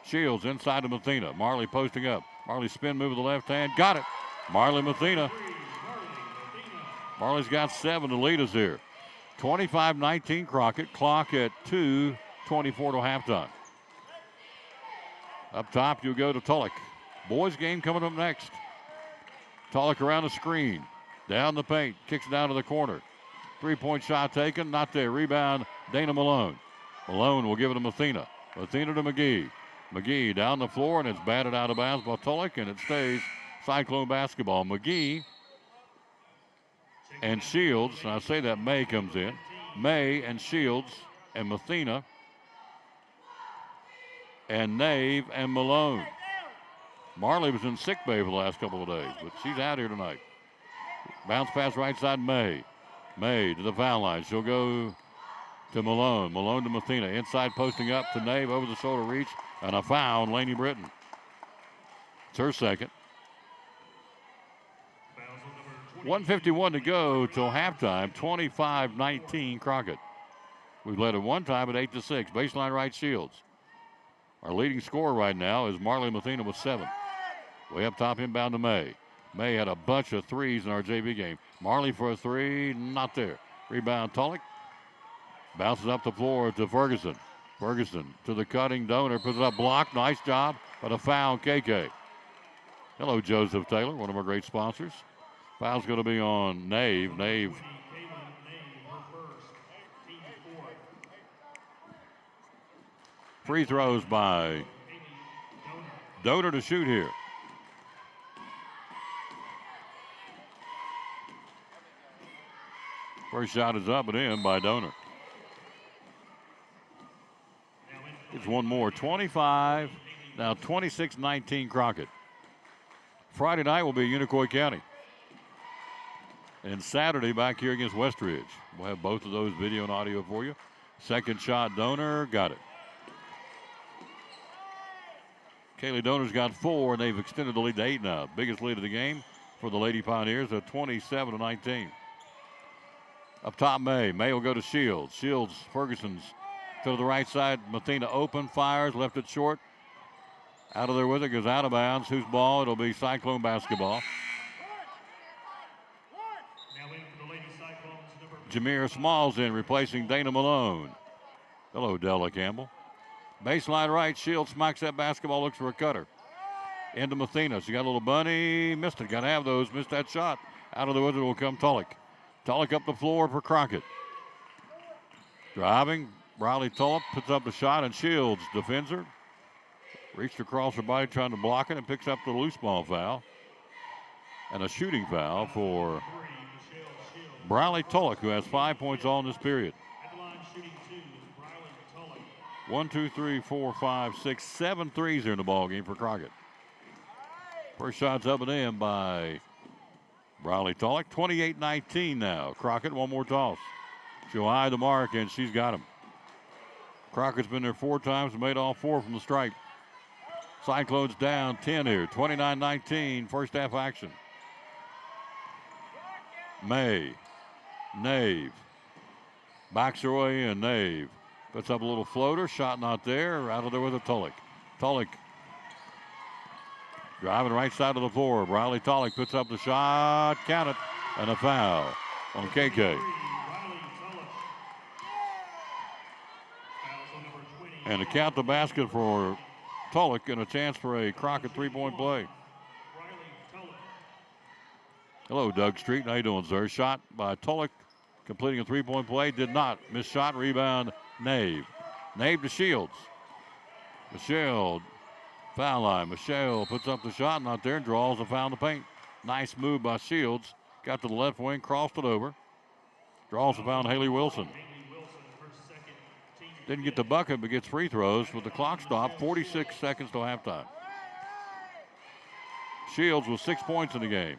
Shields inside to Mathena. Marley posting up. Marley spin move with the left hand. Got it. Marley Mathena. Marley's got 7 to lead us here. 25-19 Crockett. Clock at 2:24 to halftime. Up top, you go to Tulloch. Boys game coming up next. Tulloch around the screen. Down the paint. Kicks it down to the corner. 3-point shot taken. Not there. Rebound, Dana Malone. Malone will give it to Mathena. Mathena to McGee. McGee down the floor, and it's batted out of bounds by Tulloch, and it stays Cyclone basketball. McGee and Shields. And I say that May comes in. May and Shields and Mathena and Nave and Malone. Marley was in sick bay for the last couple of days, but she's out here tonight. Bounce pass right side, May. May to the foul line. She'll go to Malone. Malone to Mathena. Inside posting up to Nave, over the shoulder reach, and a foul on Laney Britton. It's her second. 1:51 to go till halftime. 25-19 Crockett. We've led at one time at 8-6. Baseline right, Shields. Our leading scorer right now is Marley Mathena with 7. Way up top, inbound to May. May had a bunch of threes in our JV game. Marley for a 3, not there. Rebound, Tulloch. Bounces up the floor to Ferguson. Ferguson to the cutting Donor, puts it up, blocked. Nice job, but a foul, KK. Hello, Joseph Taylor, one of our great sponsors. Foul's going to be on Nave. Nave. Free throws by Donor to shoot here. First shot is up and in by Donor. It's one more. 25, now 26-19 Crockett. Friday night will be Unicoi County. And Saturday back here against Westridge. We'll have both of those video and audio for you. Second shot, Donor, got it. Kaylee Donor's got 4, and they've extended the lead to 8 now. Biggest lead of the game for the Lady Pioneers at 27-19. Up top, May. May will go to Shields. Shields, Ferguson's to the right side. Mathena open, fires, left it short. Out of there with it, goes out of bounds. Whose ball? It'll be Cyclone basketball. Jameer Smalls in, replacing Dana Malone. Hello, Della Campbell. Baseline right, Shields smacks that basketball, looks for a cutter. Into Mathena. She got a little bunny, missed it. Got to have those, missed that shot. Out of the woods will come Tulloch. Tulloch up the floor for Crockett. Driving, Riley Tulloch puts up the shot, and Shields defends her. Reached across her body trying to block it and picks up the loose ball foul. And a shooting foul for Briley Tulloch, who has 5 points all in this period. 1, 2, 3, 4, 5, 6, 7 threes here in the ball game for Crockett. First shot's up and in by Briley Tulloch. 28-19 now. Crockett, one more toss. She'll eye the mark, and she's got him. Crockett's been there 4 times and made all 4 from the stripe. Cyclones down 10 here. 29-19, first half action. May. Nave. Backs her way in. Nave. Puts up a little floater. Shot not there. Out of there with a Tulloch. Tulloch driving right side of the floor. Riley Tulloch puts up the shot. Count it. And a foul on KK. And to count the basket for Tulloch and a chance for a Crockett three-point play. Hello, Doug Street. How you doing, sir? Shot by Tulloch, completing a three-point play. Did not. Missed shot. Rebound, Nave. Nave to Shields. Michelle, foul line. Michelle puts up the shot. Not there. Draws a foul in the paint. Nice move by Shields. Got to the left wing. Crossed it over. Draws a foul on Haley Wilson. Didn't get the bucket, but gets free throws with the clock stopped. 46 seconds till halftime. Shields with 6 points in the game.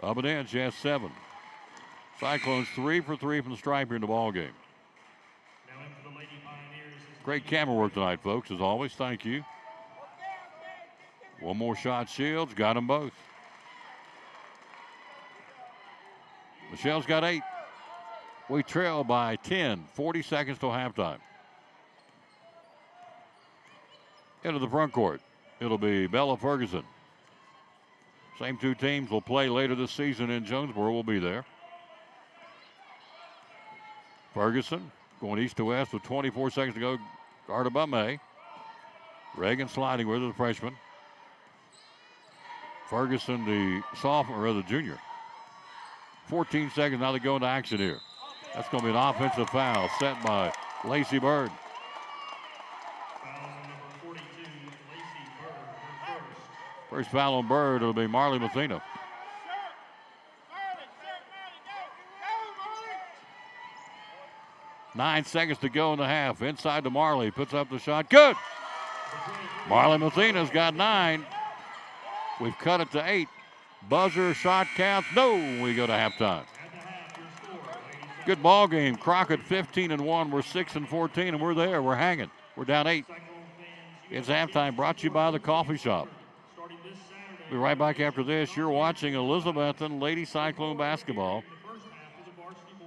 Up and in, she has 7. Cyclones 3 for 3 from the stripe here in the ball game. Great camera work tonight, folks, as always. Thank you. One more shot, Shields. Got them both. Michelle's got 8. We trail by 10. 40 seconds till halftime. Into the front court. It'll be Bella Ferguson. Same 2 teams will play later this season in Jonesboro. Will be there. Ferguson going east to west with 24 seconds to go. Guarded by May. Reagan sliding with her, the freshman. Ferguson, the sophomore, or the junior. 14 seconds now to go into action here. That's going to be an offensive foul set by Lacey Bird. First foul on Bird, it'll be Marley Mathena. Nine seconds to go in the half. Inside to Marley, puts up the shot. Good! Marley Mathena's got 9. We've cut it to 8. Buzzer, shot counts. No, we go to halftime. Good ball game. Crockett 15-1. We're 6-14, and we're there. We're hanging. We're down 8. It's halftime, brought to you by the Coffee Shop. We'll be right back after this. You're watching Elizabethton Lady Cyclone basketball.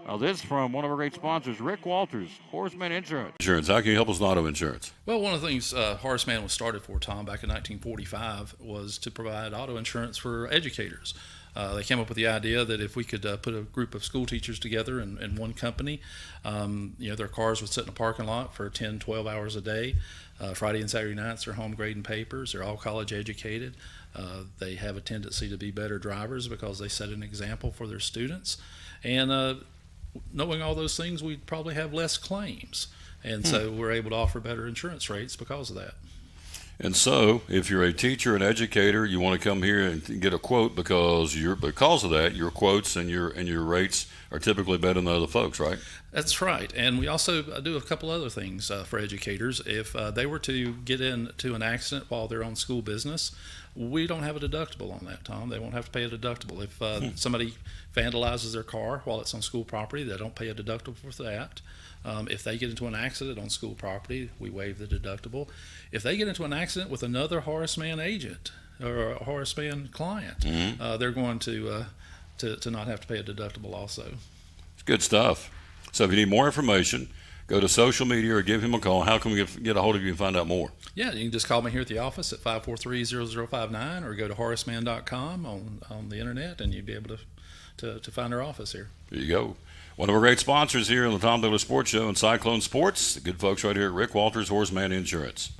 Now this from one of our great sponsors, Rick Walters, Horseman Insurance. How can you help us with auto insurance? Well, one of the things Horseman was started for, Tom, back in 1945 was to provide auto insurance for educators. They came up with the idea that if we could put a group of school teachers together in one company, their cars would sit in a parking lot for 10, 12 hours a day. Friday and Saturday nights, they're home grading papers. They're all college educated. They have a tendency to be better drivers because they set an example for their students. And knowing all those things, we'd probably have less claims. And so we're able to offer better insurance rates because of that. And so, if you're a teacher, an educator, you want to come here and get a quote because of that, your quotes and your rates are typically better than other folks, right? That's right. And we also do a couple other things for educators. If they were to get into an accident while they're on school business, we don't have a deductible on that, Tom. They won't have to pay a deductible. If somebody vandalizes their car while it's on school property, they don't pay a deductible for that. If they get into an accident on school property, we waive the deductible. If they get into an accident with another Horace Mann agent or a Horace Mann client, they're going to not have to pay a deductible also. It's good stuff. So if you need more information, go to social media or give him a call. How can we get a hold of you and find out more? Yeah, you can just call me here at the office at 543-0059 or go to horaceman.com on the internet, and you'd be able to find our office here. There you go. One of our great sponsors here on the Tom Douglas Sports Show and Cyclone Sports, the good folks right here at Rick Walters, Horseman Insurance.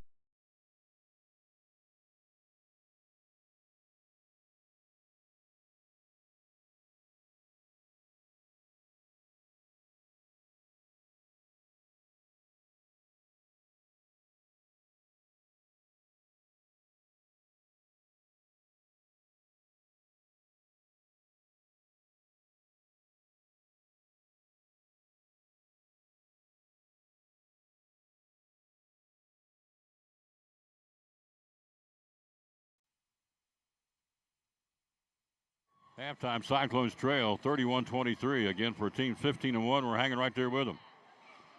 Halftime, Cyclones trail 31-23. Again, for a team 15-1, we're hanging right there with them.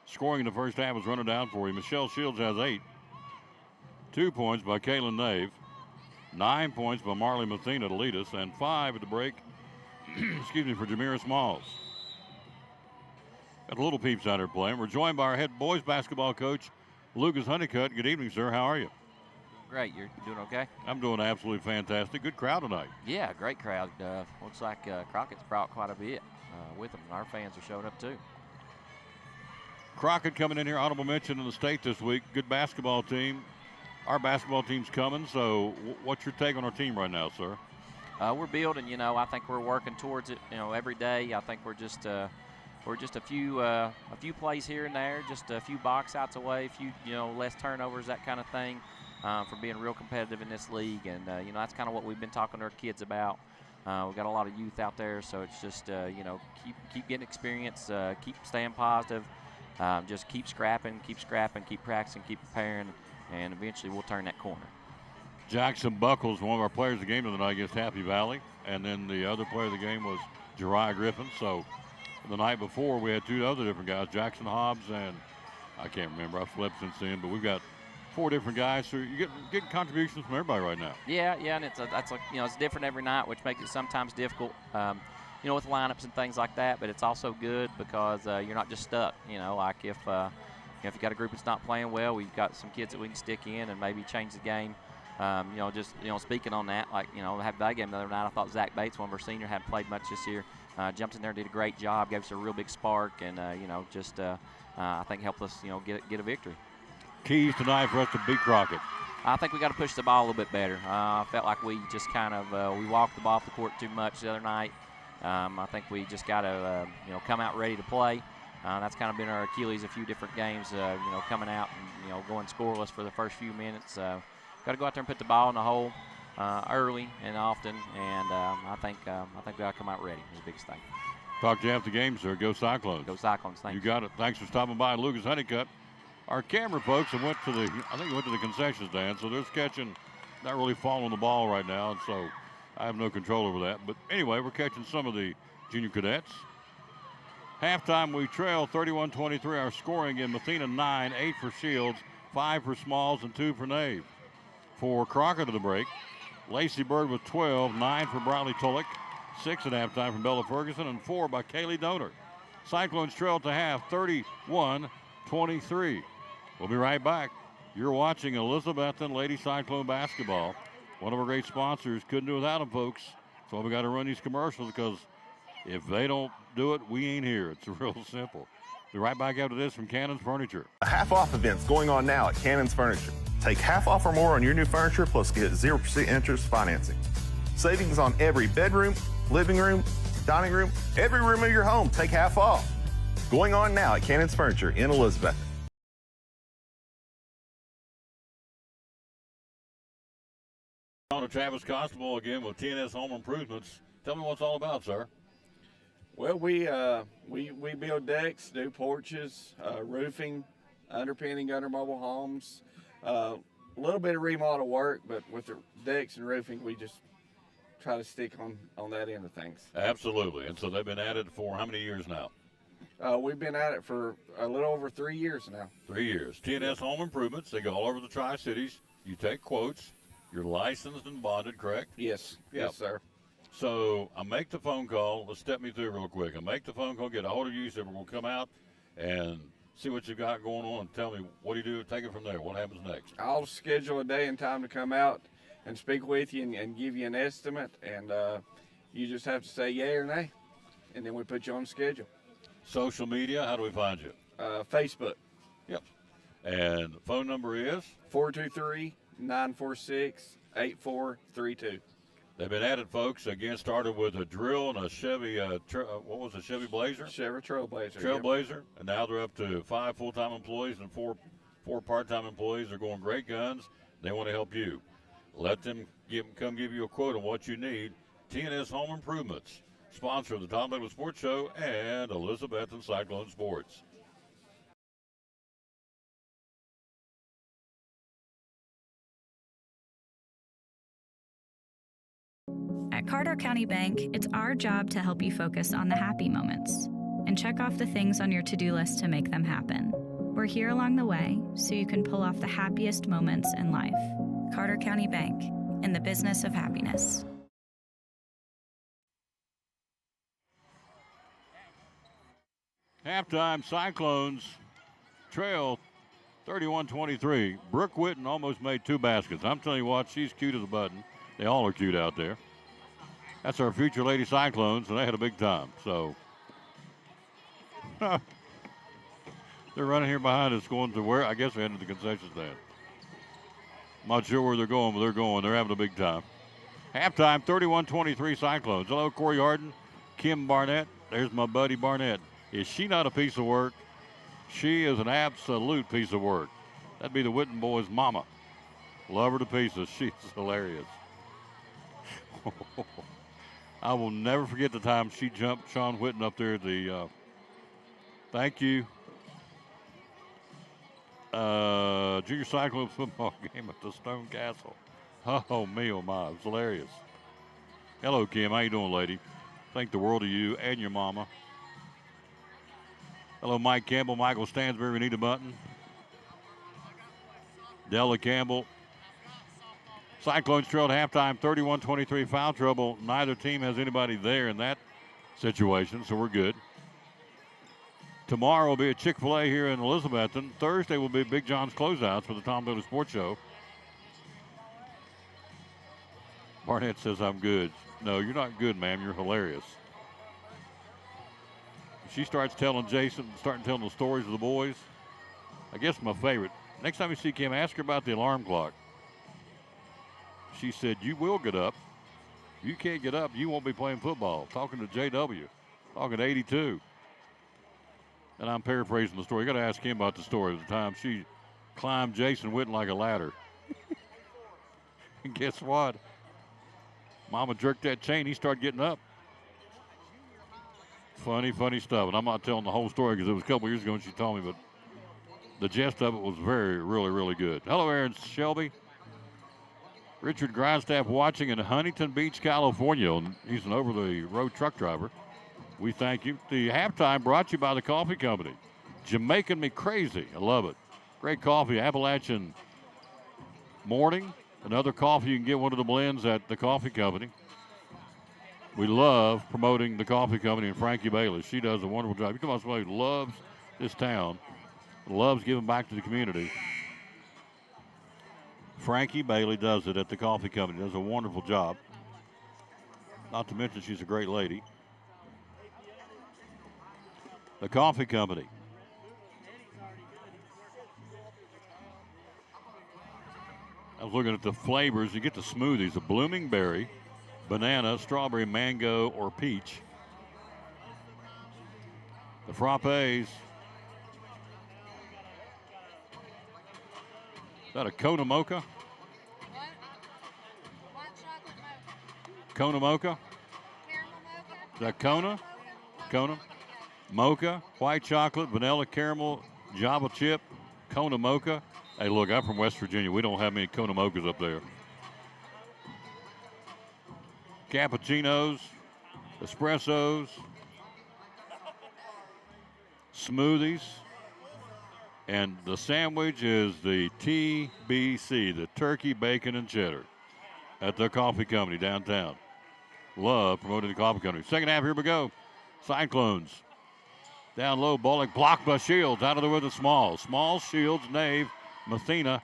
Scoring in the first half was running down for you. Michelle Shields has 8. 2 points by Kaylin Nave. 9 points by Marley Mathena to lead us. And 5 at the break, for Jamira Smalls. Got the Little Peeps out there playing. We're joined by our head boys basketball coach, Lucas Honeycutt. Good evening, sir. How are you? Great. You're doing okay? I'm doing absolutely fantastic. Good crowd tonight. Yeah, great crowd. Looks like Crockett's brought quite a bit with them. Our fans are showing up too. Crockett coming in here, honorable mention in the state this week. Good basketball team. Our basketball team's coming, so what's your take on our team right now, sir? We're building, I think we're working towards it, every day. I think we're just a few plays here and there, just a few box outs away, a few, less turnovers, that kind of thing. For being real competitive in this league, and that's kind of what we've been talking to our kids about. We've got a lot of youth out there, so it's just keep getting experience, keep staying positive, just keep scrapping, keep practicing, keep preparing, and eventually we'll turn that corner. Jackson Buckles, one of our players of the game tonight against Happy Valley, and then the other player of the game was Jariah Griffin. So the night before we had 2 other different guys, Jackson Hobbs and I can't remember. I've slept since then, but we've got 4 different guys, so you're getting contributions from everybody right now. Yeah, and it's different every night, which makes it sometimes difficult, with lineups and things like that. But it's also good because you're not just stuck. Like if you got a group that's not playing well, we've got some kids that we can stick in and maybe change the game. Speaking on that, have that game the other night. I thought Zach Bates, one of our seniors, hadn't played much this year. Jumped in there, did a great job, gave us a real big spark, and I think helped us get a victory. Keys tonight for us to beat Crockett? I think we got to push the ball a little bit better. I felt like we just kind of we walked the ball off the court too much the other night. I think we just got to come out ready to play. That's kind of been our Achilles a few different games. Coming out and going scoreless for the first few minutes. Got to go out there and put the ball in the hole early and often. And I think we got to come out ready. Is the biggest thing. Talk to you after the game, sir. Go Cyclones. Go Cyclones. Thank you. You got it. Thanks for stopping by, Lucas Honeycutt. Our camera folks went to the concession stand, so they're catching, not really following the ball right now, and so I have no control over that. But anyway, we're catching some of the junior cadets. Halftime, we trail 31-23. Our scoring in Mathena 9, 8 for Shields, 5 for Smalls, and 2 for Nave. For Crockett to the break, Lacey Bird with 12, 9 for Bradley Tullock, 6 at halftime from Bella Ferguson, and 4 by Kaylee Donor. Cyclones trail at the half, 31-23. We'll be right back. You're watching Elizabethton Lady Cyclone basketball. One of our great sponsors. Couldn't do without them, folks. That's why we got to run these commercials, because if they don't do it, we ain't here. It's real simple. Be right back after this from Cannon's Furniture. A half-off event's going on now at Cannon's Furniture. Take half off or more on your new furniture, plus get 0% interest financing. Savings on every bedroom, living room, dining room, every room of your home. Take half off. Going on now at Cannon's Furniture in Elizabeth. On to Travis Constable again with TNS Home Improvements. Tell me what it's all about, sir. Well, we build decks, do porches, roofing, underpinning under mobile homes, a little bit of remodel work, but with the decks and roofing, we just try to stick on that end of things. Absolutely. And so they've been at it for how many years now? We've been at it for a little over 3 years now. 3 years. TNS Home Improvements. They go all over the Tri-Cities. You take quotes. You're licensed and bonded, correct? Yes. Yep. Yes, sir. So I make the phone call. Let's step me through real quick. I make the phone call, get a hold of you, say we're going to come out and see what you got going on, and tell me what do you do, take it from there. What happens next? I'll schedule a day and time to come out and speak with you and give you an estimate, and you just have to say yay or nay, and then we put you on the schedule. Social media, how do we find you? Facebook. Yep. And the phone number is? 423-946-8432. They've been at it, folks. Again, started with a drill and a Chevy, what was it, Chevy Blazer? Chevy Trailblazer. Trailblazer. Yep. And now they're up to 5 full-time employees and four part-time employees. They're going great guns. They want to help you. Let them come give you a quote on what you need. TNS Home Improvements, sponsor of the Tom Douglas Sports Show and Elizabethton Cyclone Sports. At Carter County Bank, it's our job to help you focus on the happy moments and check off the things on your to-do list to make them happen. We're here along the way so you can pull off the happiest moments in life. Carter County Bank, in the business of happiness. Halftime, Cyclones trail 31-23. Brooke Witten almost made 2 baskets. I'm telling you what, she's cute as a button. They all are cute out there. That's our future Lady Cyclones, and they had a big time. So they're running here behind us going to where? I guess they're heading to the concession stand. I'm not sure where they're going, but they're going. They're having a big time. Halftime, 31-23 Cyclones. Hello, Corey Harden, Kim Barnett. There's my buddy Barnett. Is she not a piece of work? She is an absolute piece of work. That'd be the Witten boys' mama. Love her to pieces. She's hilarious. I will never forget the time she jumped Sean Witten up there at the, thank you, Junior Cyclone football game at the Stone Castle. Oh, me, oh, my. It was hilarious. Hello, Kim. How you doing, lady? Think the world of you and your mama. Hello, Mike Campbell, Michael Stansbury, Anita Button. Della Campbell. Cyclones trailed halftime 31-23, foul trouble. Neither team has anybody there in that situation, so we're good. Tomorrow will be a Chick-fil-A here in Elizabethton. Thursday will be Big John's closeouts for the Tom Douglas Sports Show. Barnett says I'm good. No, you're not good, ma'am. You're hilarious. She starts telling Jason, telling the stories of the boys. I guess my favorite. Next time you see Kim, ask her about the alarm clock. She said, you will get up. You can't get up, you won't be playing football. Talking to JW, talking to 82. And I'm paraphrasing the story. You got to ask him about the story of the time she climbed Jason Witten like a ladder. And guess what? Mama jerked that chain, he started getting up. Funny, funny stuff. And I'm not telling the whole story because it was a couple years ago when she told me, but the gist of it was really, really good. Hello, Aaron Shelby. Richard Grindstaff watching in Huntington Beach, California. He's an over-the-road truck driver. We thank you. The halftime brought to you by the coffee company. Jamaican Me Crazy. I love it. Great coffee, Appalachian morning, Another coffee, you can get one of the blends at the coffee company. We love promoting the coffee company and Frankie Bailey. She does a wonderful job. You come on, somebody who loves this town, loves giving back to the community. Frankie Bailey does it at the coffee company. Does a wonderful job. Not to mention she's a great lady. The coffee company. I was looking at the flavors. You get the smoothies, a blooming berry, banana, strawberry, mango, or peach. The frappes. Is that a Kona mocha? Kona mocha? Is that Kona? Kona? Mocha, white chocolate, vanilla, caramel, Java chip, Kona mocha. Hey, look, I'm from West Virginia. We don't have many Kona mochas up there. Cappuccinos, espressos, smoothies, and the sandwich is the TBC, the turkey, bacon, and cheddar at the coffee company downtown. Love promoting the coffee company. Second half, here we go. Cyclones. Down low, Bullock blocked by Shields. Out of the way with Smalls. Smalls, Shields, Nave, Mathena,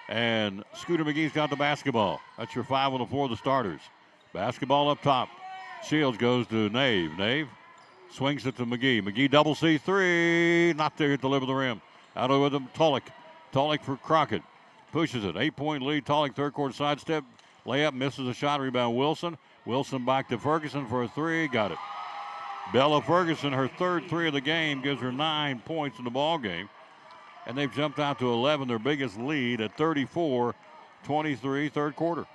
and Scooter McGee's got the basketball. That's your 5 on the floor of the starters. Basketball up top. Shields goes to Nave. Nave swings it to McGee. McGee double C3. Not there at the lip of the rim. Out of with him, Tulloch. Tulloch for Crockett. Pushes it. 8-point lead. Tulloch third quarter sidestep. Layup, misses a shot. Rebound Wilson. Wilson back to Ferguson for a 3. Got it. Bella Ferguson, her third 3 of the game, gives her 9 points in the ball game. And they've jumped out to 11, their biggest lead at 34-23, third quarter.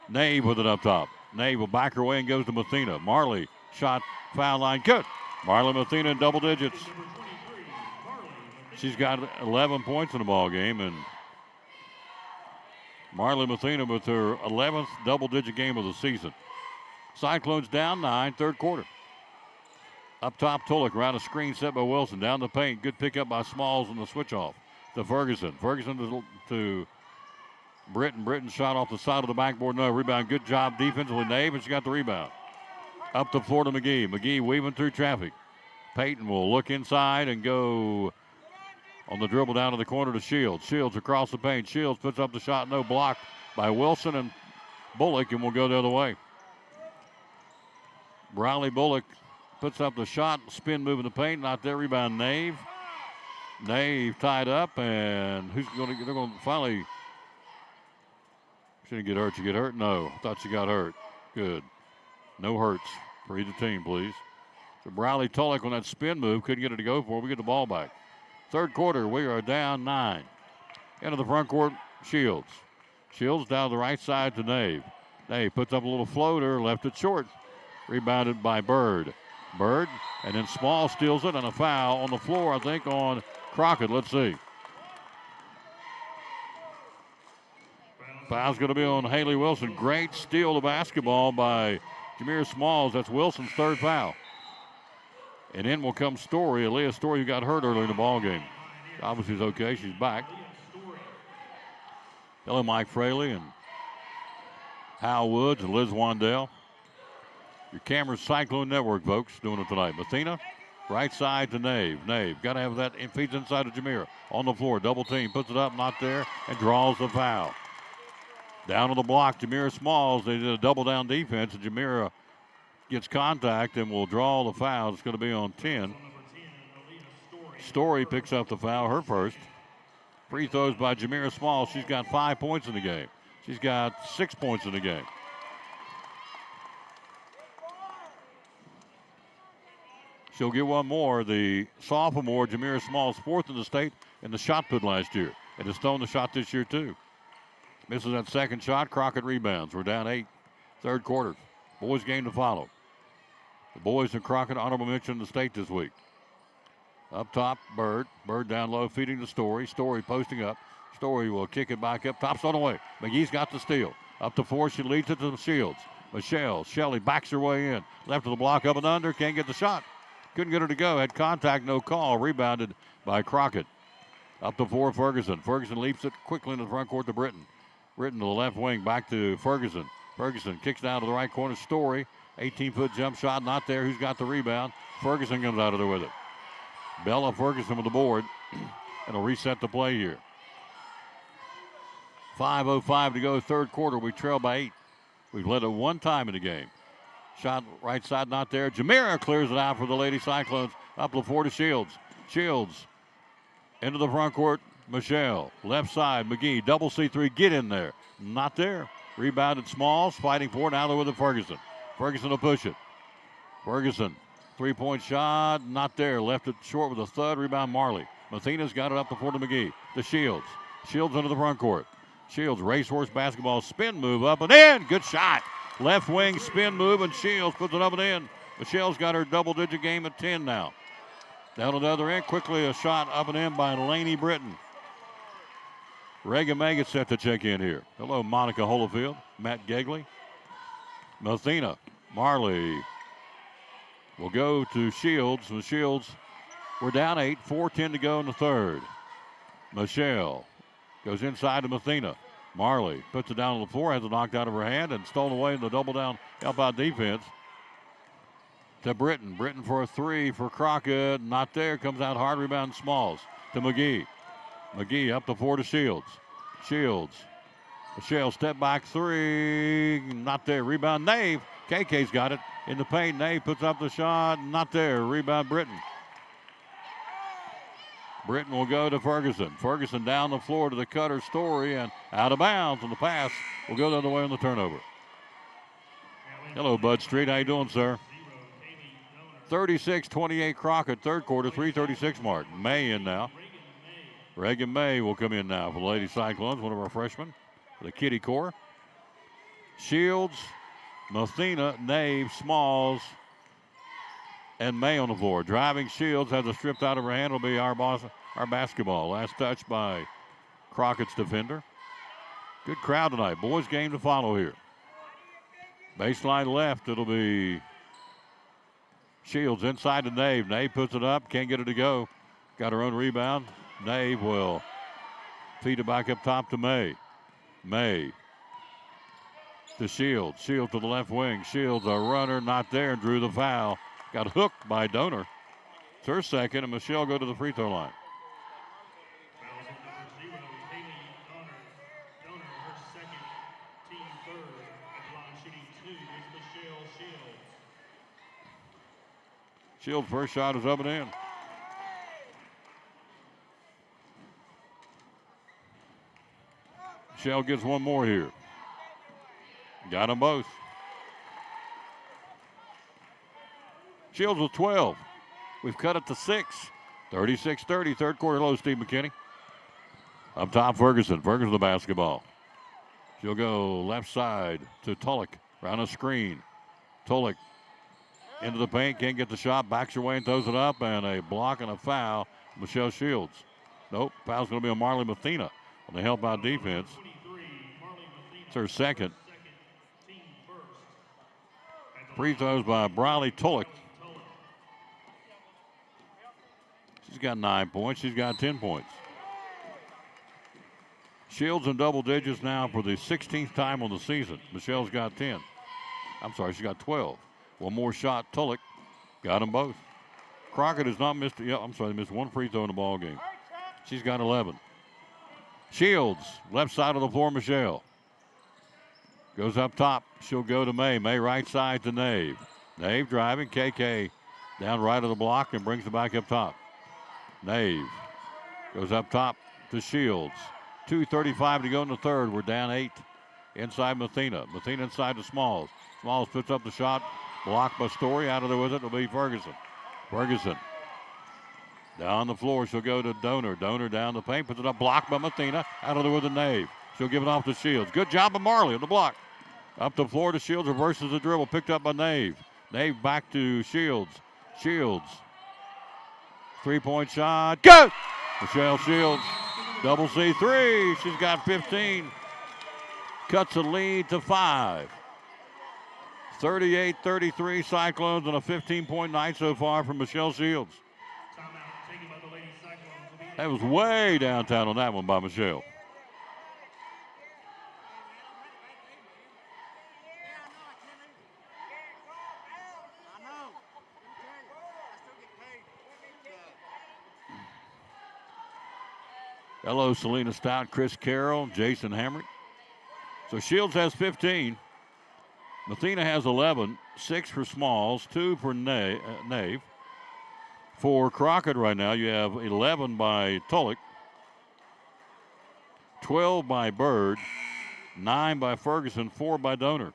Nave with it up top. Nave will back her way and goes to Mathena. Marley, shot, foul line, good. Marley Mathena in double digits. She's got 11 points in the ball game, and Marley Mathena with her 11th double-digit game of the season. Cyclones down 9, third quarter. Up top, Tulloch around a screen set by Wilson. Down the paint. Good pickup by Smalls on the switch off to Ferguson. Ferguson to Britton. Britton shot off the side of the backboard. No rebound. Good job defensively, Nave, and she got the rebound. Up the floor to McGee. McGee weaving through traffic. Payton will look inside and go on the dribble down to the corner to Shields. Shields across the paint. Shields puts up the shot. No, blocked by Wilson and Bullock, and will go the other way. Briley Bullock puts up the shot, spin move in the paint, not there. Rebound Nave. Nave tied up, and they're going to finally. Shouldn't get hurt. You get hurt? No, I thought she got hurt. Good. No hurts for either team, please. So Briley Tulloch on that spin move, couldn't get it to go for. We get the ball back. Third quarter, we are down 9. Into the front court, Shields. Shields down the right side to Nave. Nave puts up a little floater, left it short. Rebounded by Bird. Bird, and then Small steals it, and a foul on the floor, I think, on Crockett. Let's see. Foul's going to be on Haley Wilson. Great steal of basketball by Jameer Smalls. That's Wilson's third foul. And in will come Story, Aaliyah Story, who got hurt early in the ball game. Obviously, she's okay. She's back. Hello, Mike Fraley and Hal Woods and Liz Wandell. Your Cameron Cyclone Network, folks, doing it tonight. Mathena, right side to Nave. Nave, got to have that. Feeds inside of Jamira. On the floor, double team, puts it up, not there, and draws the foul. Down on the block, Jamira Smalls. They did a double down defense, and Jamira gets contact and will draw the foul. It's going to be on 10. Story picks up the foul, her first. Free throws by Jamira Smalls. She's got 5 points in the game. She's got 6 points in the game. She'll get one more. The sophomore, Jamira Smalls, fourth in the state in the shot put last year. And has stolen the shot this year, too. Misses that second shot. Crockett rebounds. We're down 8, third quarter. Boys game to follow. The boys and Crockett honorable mention in the state this week. Up top, Bird. Bird down low, feeding to Story. Story posting up. Story will kick it back up. Top's on the way. McGee's got the steal. Up to 4, she leads it to Shields. Michelle, Shelley backs her way in. Left of the block, up and under. Can't get the shot. Couldn't get her to go. Had contact, no call. Rebounded by Crockett. Up to 4, Ferguson. Ferguson leaps it quickly into the front court to Britton. Britton to the left wing, back to Ferguson. Ferguson kicks down to the right corner. Story, 18-foot jump shot, not there. Who's got the rebound? Ferguson comes out of there with it. Bella Ferguson with the board. And will reset the play here. 5:05 to go, third quarter. We trail by 8. We've led it one time in the game. Shot right side, not there. Jamira clears it out for the Lady Cyclones. Up the floor to Shields. Shields into the front court. Michelle, left side. McGee, double C3, get in there. Not there. Rebounded Smalls, fighting for it. Now they're with it, Ferguson. Ferguson will push it. Ferguson, three-point shot, not there. Left it short with a thud. Rebound Marley. Mathena's got it up the floor to McGee. To Shields. Shields into the front court. Shields, racehorse basketball, spin move up and in. Good shot. Left wing spin move, and Shields puts it up and in. Michelle's got her double-digit game at 10 now. Down to the other end, quickly a shot up and in by Laney Britton. Reagan May gets set to check in here. Hello, Monica Holofield, Matt Gegley. Mathena, Marley will go to Shields. And Shields, we're down 8, 4:10 to go in the third. Michelle goes inside to Mathena. Marley puts it down on the floor, has it knocked out of her hand, and stolen away in the double down help out defense. To Britton. Britton for a 3 for Crockett. Not there. Comes out hard. Rebound Smalls. To McGee. McGee up the floor to Shields. Shields. Michelle step back 3. Not there. Rebound Nave. KK's got it in the paint. Nave puts up the shot. Not there. Rebound Britton. Britton will go to Ferguson. Ferguson down the floor to the cutter Story and out of bounds on the pass. Will go the other way on the turnover. Hello, Bud Street. How you doing, sir? 36-28 Crockett, third quarter, 3:36 mark. May in now. Reagan May will come in now for the Lady Cyclones, one of our freshmen, for the Kitty Corps. Shields, Mathena, Nave, Smalls, and May on the floor. Driving Shields, has it stripped out of her hand. Will be our basketball. Last touch by Crockett's defender. Good crowd tonight. Boys game to follow here. Baseline left, it'll be Shields inside to Nave. Nave puts it up, can't get it to go. Got her own rebound. Nave will feed it back up top to May. May to Shields. Shields to the left wing. Shields, a runner, not there, and drew the foul. Got hooked by Donor. It's her second, and Michelle go to the free throw line. Shields' first shot is up and in. Michelle gets one more here. Got them both. Shields with 12. We've cut it to 6. 36-30, third quarter low, Steve McKinney. Up top, Ferguson. Ferguson the basketball. She'll go left side to Tulloch. Around a screen. Tulloch into the paint, can't get the shot, backs her way and throws it up, and a block and a foul. Michelle Shields. Nope, foul's going to be on Marley Mathena on the help out defense. It's her second. Free throws by Briley Tulloch. She's got 9 points. She's got 10 points. Shields in double digits now for the 16th time on the season. Michelle's got 10. I'm sorry, she's got 12. One more shot, Tulloch. Got them both. Crockett has not missed, they missed one free throw in the ball game. She's got 11. Shields, left side of the floor, Michelle. Goes up top. She'll go to May. May right side to Nave. Nave driving. KK down right of the block and brings it back up top. Nave goes up top to Shields. 2:35 to go in the third. We're down 8. Inside Mathena. Mathena inside to Smalls. Smalls puts up the shot. Blocked by Story. Out of there with it will be Ferguson. Ferguson down the floor. She'll go to Donor. Donor down the paint. Puts it up. Blocked by Mathena. Out of there with a Nave. She'll give it off to Shields. Good job by Marley on the block. Up the floor to Shields. Reverses the dribble. Picked up by Nave. Nave back to Shields. Shields. 3-point shot. Good! Michelle Shields. Double C3. She's got 15. Cuts the lead to 5. 38-33 Cyclones, and a 15-point night so far from Michelle Shields. Timeout taken by the Lady Cyclones will be That was way downtown on that one by Michelle. Hello, Selena Stout, Chris Carroll, Jason Hamrick. So Shields has 15. Mathena has 11, 6 for Smalls, 2 for Nave. For Crockett right now, you have 11 by Tulloch, 12 by Bird, 9 by Ferguson, 4 by Donor.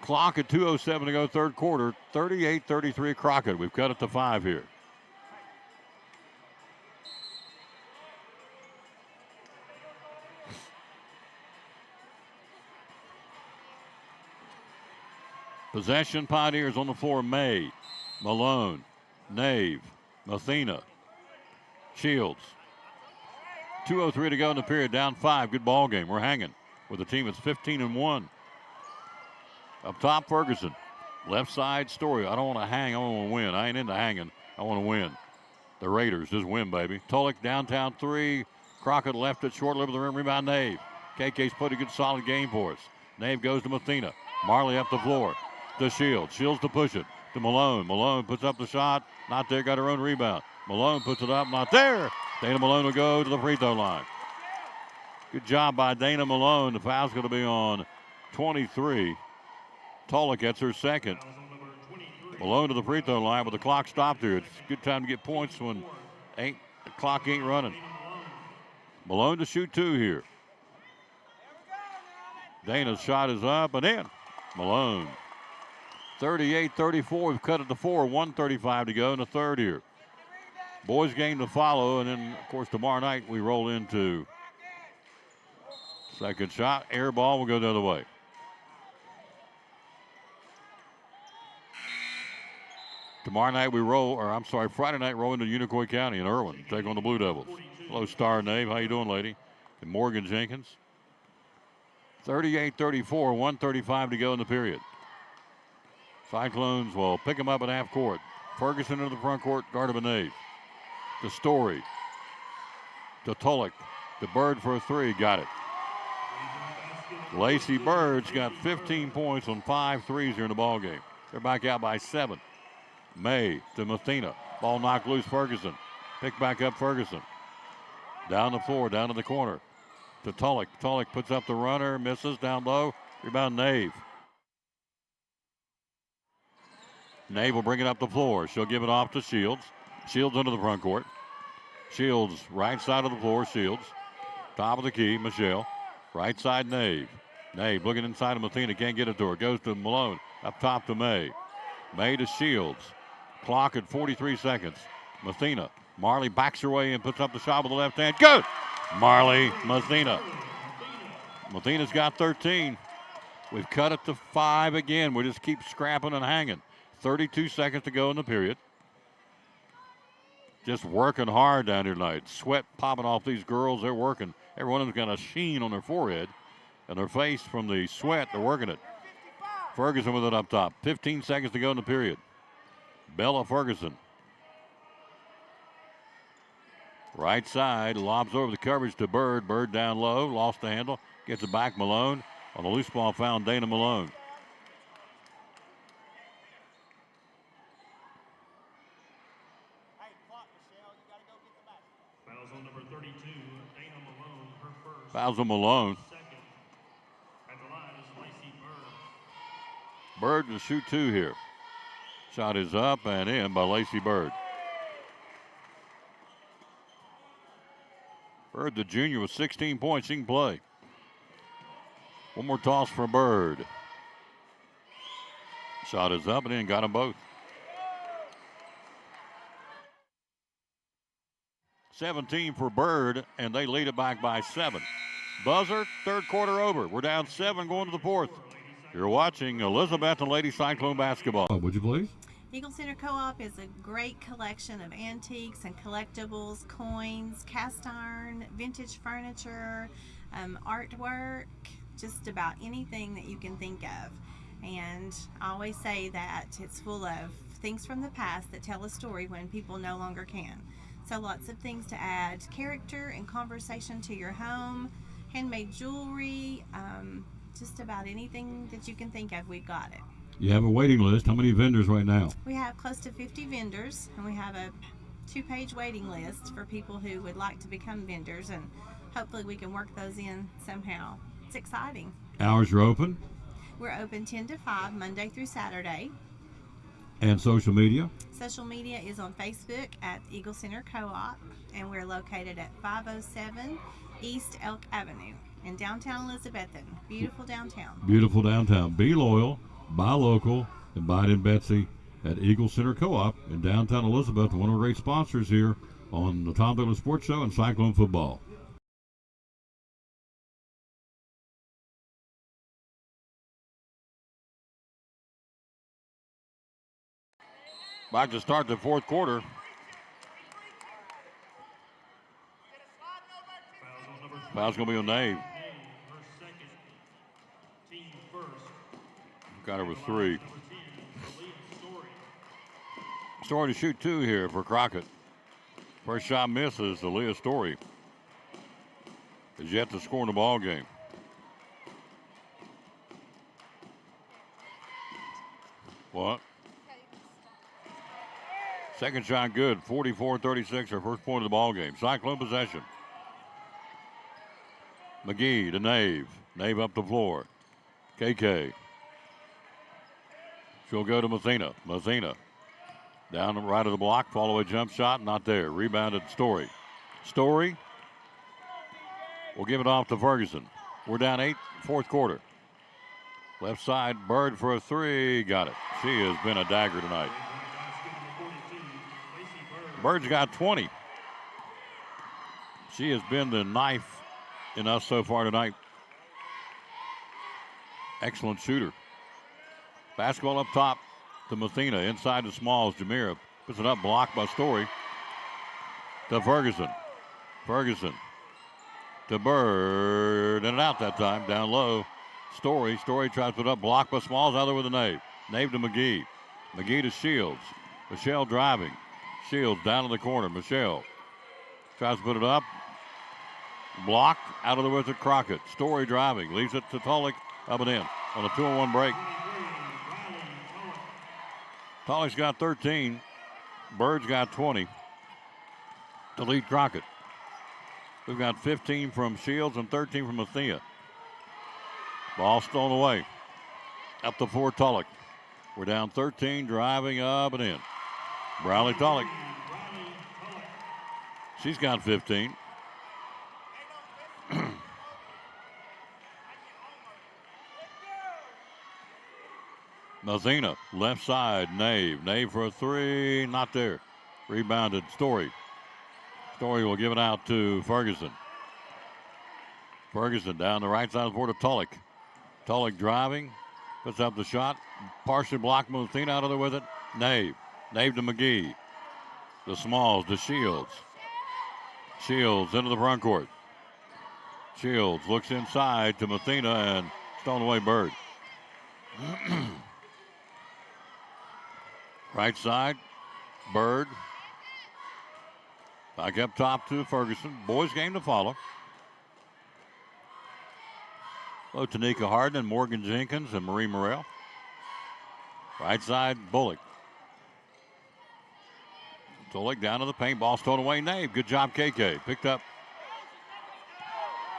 Clock at 2:07 to go, third quarter, 38-33 Crockett. We've cut it to 5 here. Possession, Pioneers on the floor. May, Malone, Nave, Mathena, Shields. 2:03 to go in the period, down 5. Good ball game. We're hanging with a team that's 15-1. Up top, Ferguson. Left side, Story. I don't want to hang. I want to win. I ain't into hanging. I want to win. The Raiders just win, baby. Tulloch downtown 3. Crockett left it short, living the rim. Rebound, Nave. KK's put a good solid game for us. Nave goes to Mathena. Marley up the floor to Shields. Shields to push it to Malone. Malone puts up the shot. Not there. Got her own rebound. Malone puts it up. Not there. Dana Malone will go to the free throw line. Good job by Dana Malone. The foul's going to be on 23. Tulloch gets her second. Malone to the free throw line, but the clock stopped here. It's a good time to get points when the clock ain't running. Malone to shoot 2 here. Dana's shot is up and in. Malone. 38-34. We've cut it to 4. 1:35 to go in the third here. Boys game to follow, and then, of course, tomorrow night we roll into second shot. Air ball will go the other way. Tomorrow night we Friday night roll into Unicoi County in Irwin, take on the Blue Devils. Hello, Star Nave. How you doing, lady? And Morgan Jenkins. 38-34, 1:35 to go in the period. Cyclones will pick them up at half court. Ferguson into the front court, guarded by Nave. To Story. To Tulloch. To Bird for a 3, got it. Lacey Bird's got 15 points on 5 threes here in the ball game. They're back out by 7. May to Mathena. Ball knocked loose, Ferguson. Pick back up, Ferguson. Down the floor, down to the corner. To Tulloch. Tulloch puts up the runner, misses, down low. Rebound, Nave. Nave will bring it up the floor. She'll give it off to Shields. Shields into the front court. Shields, right side of the floor, Shields. Top of the key, Michelle. Right side, Nave. Nave looking inside of Mathena, can't get it to her. Goes to Malone, up top to May. May to Shields. Clock at 43 seconds. Mathena. Marley backs her way and puts up the shot with the left hand. Good! Marley, Mathena. Mathena's got 13. We've cut it to 5 again. We just keep scrapping and hanging. 32 seconds to go in the period. Just working hard down here tonight. Sweat popping off these girls. They're working. Every one of them's got a sheen on their forehead and their face from the sweat. They're working it. Ferguson with it up top. 15 seconds to go in the period. Bella Ferguson. Right side, lobs over the coverage to Bird. Bird down low, lost the handle. Gets it back, Malone. On the loose ball, found Dana Malone. Fouls on number 32, Dana Malone, her first. Fouls on Malone. Second. At the line is Lacey Bird. Bird to shoot 2 here. Shot is up and in by Lacey Bird. Bird, the junior, with 16 points. She can play. One more toss for Bird. Shot is up and in. Got them both. 17 for Bird, and they lead it back by 7. Buzzer, third quarter over. We're down 7 going to the fourth. You're watching Elizabethton Lady Cyclone basketball. Would you please? Eagle Center Co-op is a great collection of antiques and collectibles, coins, cast iron, vintage furniture, artwork, just about anything that you can think of. And I always say that it's full of things from the past that tell a story when people no longer can. So lots of things to add character and conversation to your home, handmade jewelry, just about anything that you can think of, we've got it. You have a waiting list. How many vendors right now? We have close to 50 vendors, and we have a 2-page waiting list for people who would like to become vendors, and hopefully we can work those in somehow. It's exciting. Hours are open. We're open 10 to 5, Monday through Saturday. And social media? Social media is on Facebook at Eagle Center Co-op, and we're located at 507 East Elk Avenue in downtown Elizabethton. Beautiful downtown. Beautiful downtown. Be loyal, buy local, and buy it in Betsy at Eagle Center Co-op in downtown Elizabeth. One of the great sponsors here on the Tom Douglas Sports Show and Cyclone Football. Back to start the fourth quarter. Foul's going to be on Nave. Got her with 3. Story to shoot 2 here for Crockett. First shot misses. Aaliyah Story is yet to score in the ball game. What? Second shot good. 44-36, her first point of the ball game. Cyclone possession. McGee to Nave. Nave up the floor. KK. She'll go to Mathena. Mathena down the right of the block. Follow away jump shot. Not there. Rebounded Story. Story will give it off to Ferguson. We're down 8, fourth quarter. Left side, Bird for a 3. Got it. She has been a dagger tonight. Bird's got 20. She has been the knife in us so far tonight. Excellent shooter. Basketball up top to Mathena. Inside the Smalls. Jamira puts it up, blocked by Story. To Ferguson. Ferguson to Bird. In and out that time. Down low. Story. Story tries to put it up, blocked by Smalls. Out there with the Nave. Nave to McGee. McGee to Shields. Michelle driving. Shields down in the corner. Michelle tries to put it up. Blocked. Out of the with it Crockett. Story driving. Leaves it to Tulloch. Up and in on a 2-on-1 break. Tulloch's got 13. Bird's got 20 to lead Crockett. We've got 15 from Shields and 13 from Athea. Ball stolen away. Up the floor, Tulloch. We're down 13, driving up and in. Bradley Tulloch. She's got 15. Mathena, left side, Nave. Nave for a 3, not there. Rebounded, Story. Story will give it out to Ferguson. Ferguson down the right side of the floor to Tulloch. Tulloch driving, puts up the shot. Partially blocked, Mathena out of there with it. Nave. Nave to McGee. The Smalls to Shields. Shields into the front court. Shields looks inside to Mathena and stolen away Bird. Right side, Bird. Back up top to Ferguson. Boys game to follow. Hello, Tanika Harden, Morgan Jenkins, and Marie Morrell. Right side, Bullock. Bullock down to the paint. Ball stolen away. Nave. Good job, KK. Picked up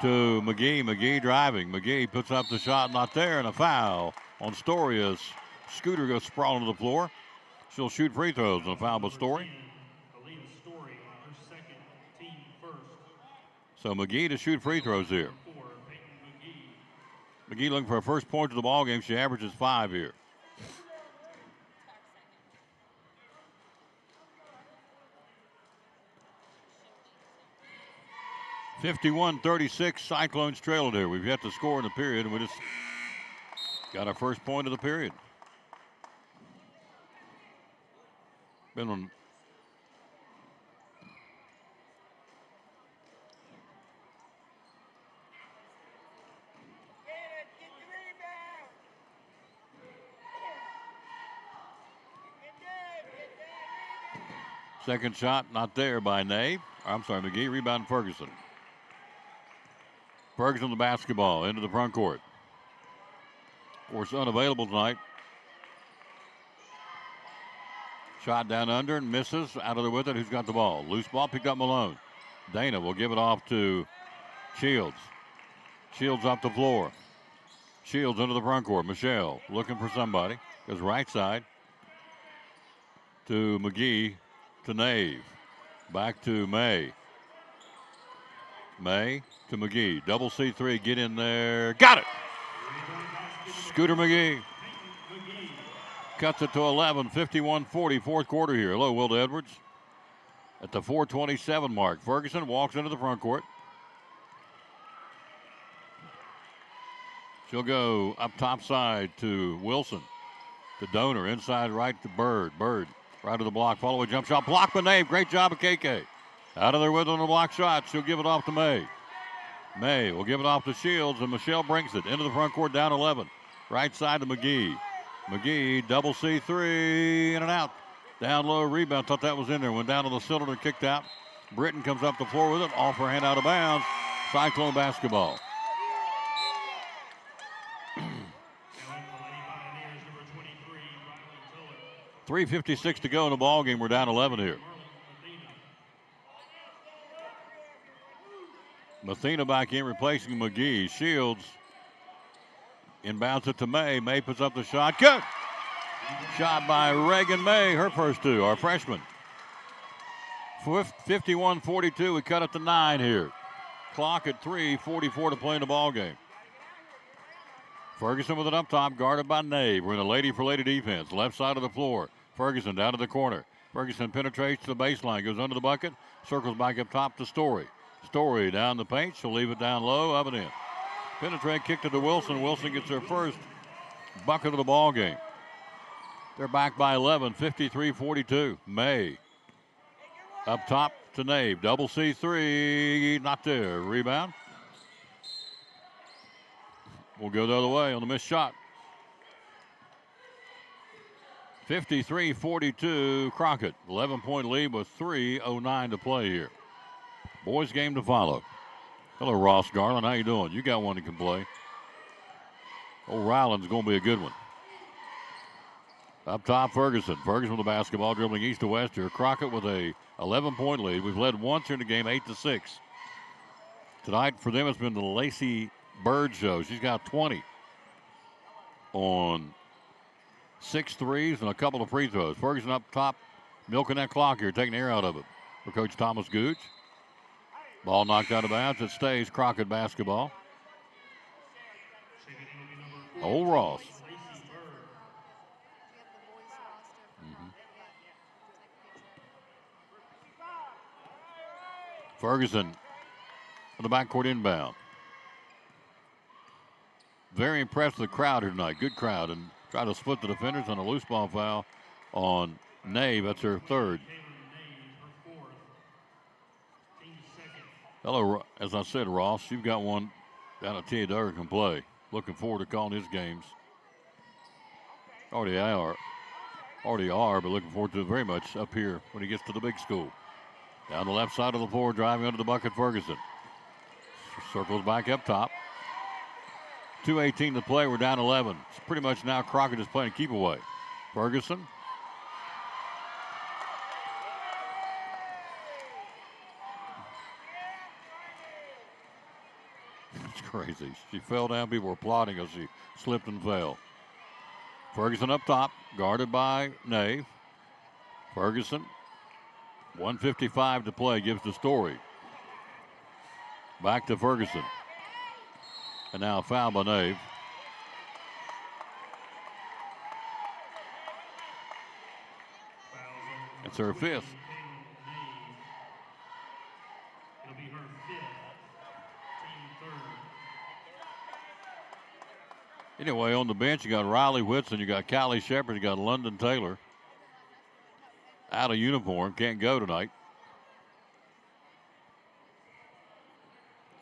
to McGee. McGee driving. McGee puts up the shot. Not there. And a foul on Story as Scooter goes sprawling to the floor. She'll shoot free throws and a foul by Story. So McGee to shoot free throws here. McGee looking for her first point of the ball game. She averages 5 here. (51-36) Cyclones trail it here. We've yet to score in the period, and we just got our first point of the period. Been on. Second shot not there by McGee. Rebound Ferguson. Ferguson the basketball into the front court. Of course, unavailable tonight. Shot down under and misses. Out of there with it. Who's got the ball? Loose ball picked up Malone. Dana will give it off to Shields. Shields up the floor. Shields into the front court. Michelle looking for somebody. Goes right side to McGee to Nave. Back to May. May to McGee. Double C3. Get in there. Got it. Scooter McGee. Cuts it to 11. 51-40. Fourth quarter here. Hello, Will Edwards. At the 4:27 mark. Ferguson walks into the front court. She'll go up top side to Wilson. To Donor. Inside right to Bird. Bird right to the block. Follow a jump shot. Blocked by Nave. Great job of KK. Out of there with on the block shot. She'll give it off to May. May will give it off to Shields, and Michelle brings it into the front court, down 11. Right side to McGee. McGee, double C3, in and out. Down low, rebound. Thought that was in there. Went down to the cylinder, kicked out. Britton comes up the floor with it. Off her hand, out of bounds. Cyclone basketball. 3:56 to go in the ball game. We're down 11 here. Mathena back in, replacing McGee. Shields inbounds it to May. May puts up the shot. Good. Shot by Reagan May. Her first two, our freshman. 51-42. We cut it to 9 here. Clock at 3:44 to play in the ball game. Ferguson with it up top, guarded by Nave. We're in a lady-for-lady defense. Left side of the floor. Ferguson down to the corner. Ferguson penetrates to the baseline, goes under the bucket, circles back up top to Story. Story down the paint. She'll leave it down low, up and in. Penetrate, kicked it to Wilson. Wilson gets her first bucket of the ball game. They're back by 11, 53-42. May up top to Nave. Double C3, not there. Rebound. We'll go the other way on the missed shot. 53-42, Crockett. 11-point lead with 3:09 to play here. Boys game to follow. Hello, Ross Garland. How you doing? You got one that can play. O'Reilly's going to be a good one. Up top, Ferguson. Ferguson with the basketball, dribbling east to west here. Crockett with a 11-point lead. We've led once here in the game, 8-6. Tonight for them, it's been the Lacey Bird show. She's got 20 on 6 threes and a couple of free throws. Ferguson up top, milking that clock here, taking the air out of it for Coach Thomas Gooch. Ball knocked out of bounds. It stays Crockett basketball. Old Ross. Ferguson on the backcourt inbound. Very impressed with the crowd here tonight. Good crowd. And try to split the defenders on a loose ball foul on Nave. That's her third. Hello, as I said, Ross, you've got one down at Theodore can play. Looking forward to calling his games. Already are, but looking forward to it very much up here when he gets to the big school. Down the left side of the floor, driving under the bucket, Ferguson. Circles back up top. 2:18 to play, we're down 11. It's pretty much now Crockett is playing keep away. Ferguson. It's crazy. She fell down. People were applauding as she slipped and fell. Ferguson up top, guarded by Nave. Ferguson, 1:55 to play, gives the Story. Back to Ferguson. And now a foul by Nave. It's her fifth. It'll be her fifth, team third. Anyway, on the bench, you got Riley Whitson, you got Callie Shepard, you got London Taylor. Out of uniform, can't go tonight.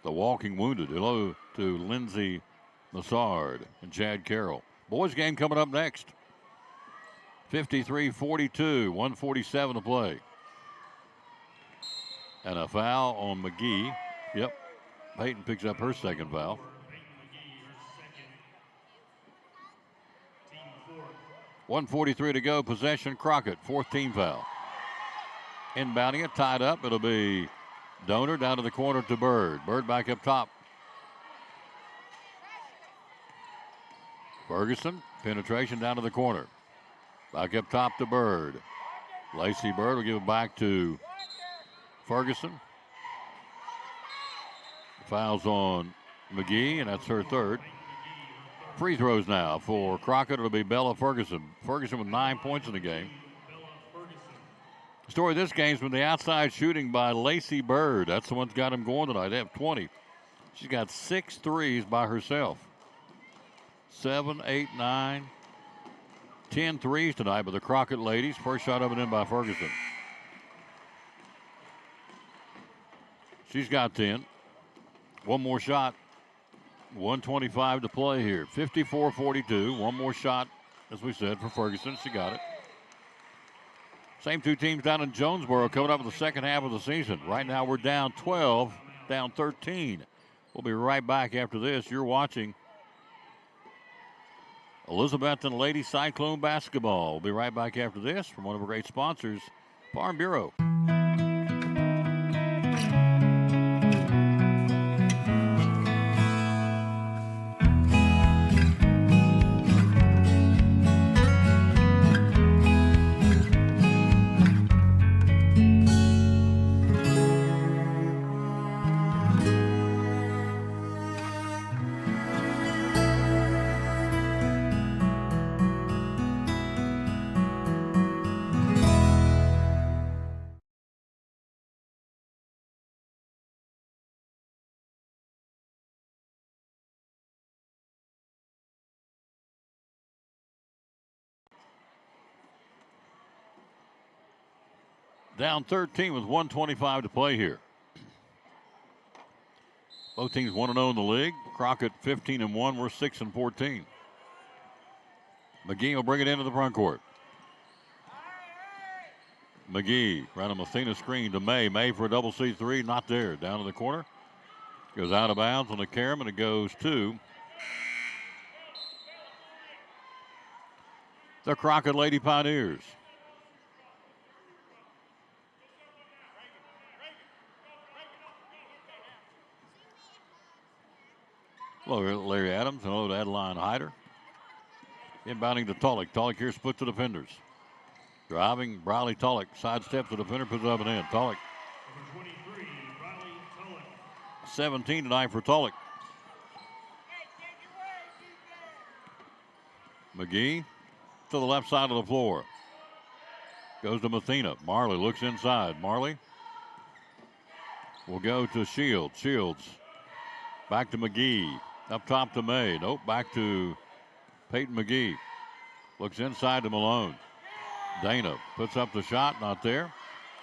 The walking wounded. Hello to Lindsey Massard and Chad Carroll. Boys game coming up next. 53-42, 1:47 to play. And a foul on McGee. Yep. Peyton picks up her second foul. 1:43 to go. Possession, Crockett. Fourth team foul. Inbounding it, tied up. It'll be Donor down to the corner to Bird. Bird back up top. Ferguson, penetration down to the corner. Back up top to Bird. Lacey Bird will give it back to Ferguson. Fouls on McGee, and that's her third. Free throws now for Crockett. It'll be Bella Ferguson. Ferguson with 9 points in the game. The story of this game has been the outside shooting by Lacey Bird. That's the one that's got him going tonight. They have 20. She's got 6 threes by herself. 7, 8, 9, 10 threes tonight by the Crockett ladies. First shot of it in by Ferguson. She's got 10. One more shot. 1:25 to play here. 54-42. One more shot, as we said, for Ferguson. She got it. Same two teams down in Jonesboro coming up in the second half of the season. Right now we're down 12, down 13. We'll be right back after this. You're watching Elizabethton Lady Cyclone Basketball. We'll be right back after this from one of our great sponsors, Farm Bureau. Down 13 with 1:25 to play here. Both teams 1-0 in the league. Crockett 15-1. We're 6-14. McGee will bring it into the front court. McGee around a Mathena screen to May. May for a double C3. Not there. Down to the corner. Goes out of bounds on the carom, and it goes to the Crockett Lady Pioneers. Hello, Larry Adams. Hello to Adeline Hyder. Inbounding to Tullock. Tullock here splits the defenders. Driving, Briley Tullock sidesteps the defender, puts it up and in. Tullock. 17 tonight for Tullock. McGee to the left side of the floor. Goes to Mathena. Marley looks inside. Marley will go to Shields. Shields back to McGee. Up top to May. Nope, back to Peyton McGee. Looks inside to Malone. Dana puts up the shot, not there.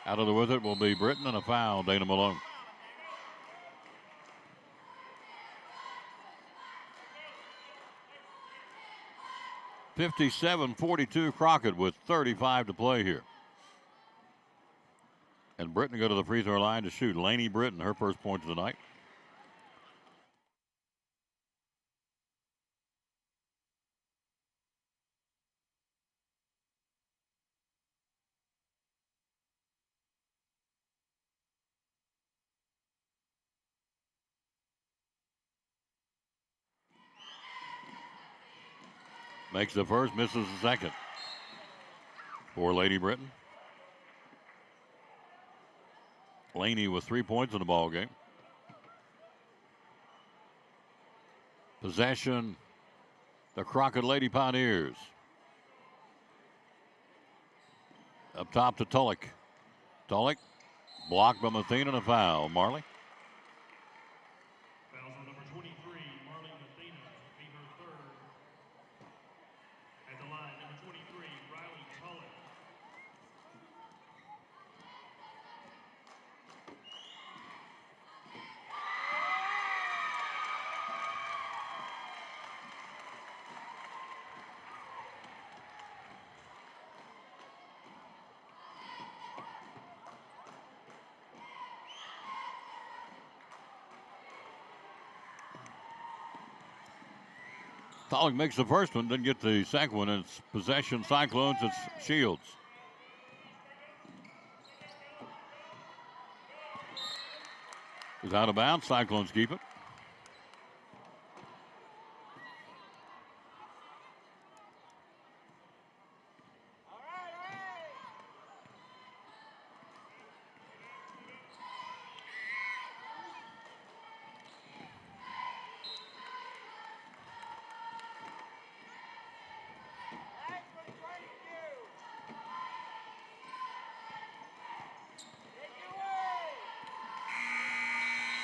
Out of the with it will be Britton, and a foul, Dana Malone. (57-42) Crockett with 35 to play here. And Britton go to the free throw line to shoot. Laney Britton, her first point of the night. Makes the first, misses the second. For Lady Britton. Laney with 3 points in the ball game. Possession, the Crockett Lady Pioneers. Up top to Tullock. Tullock blocked by Mathena, and a foul. Marley. Fouls on number 23, Marley Mathena, be her third. At the line, number 23, Riley Tullock. Tollick makes the first one, didn't get the second one. It's possession Cyclones. It's Shields. Is out of bounds. Cyclones keep it.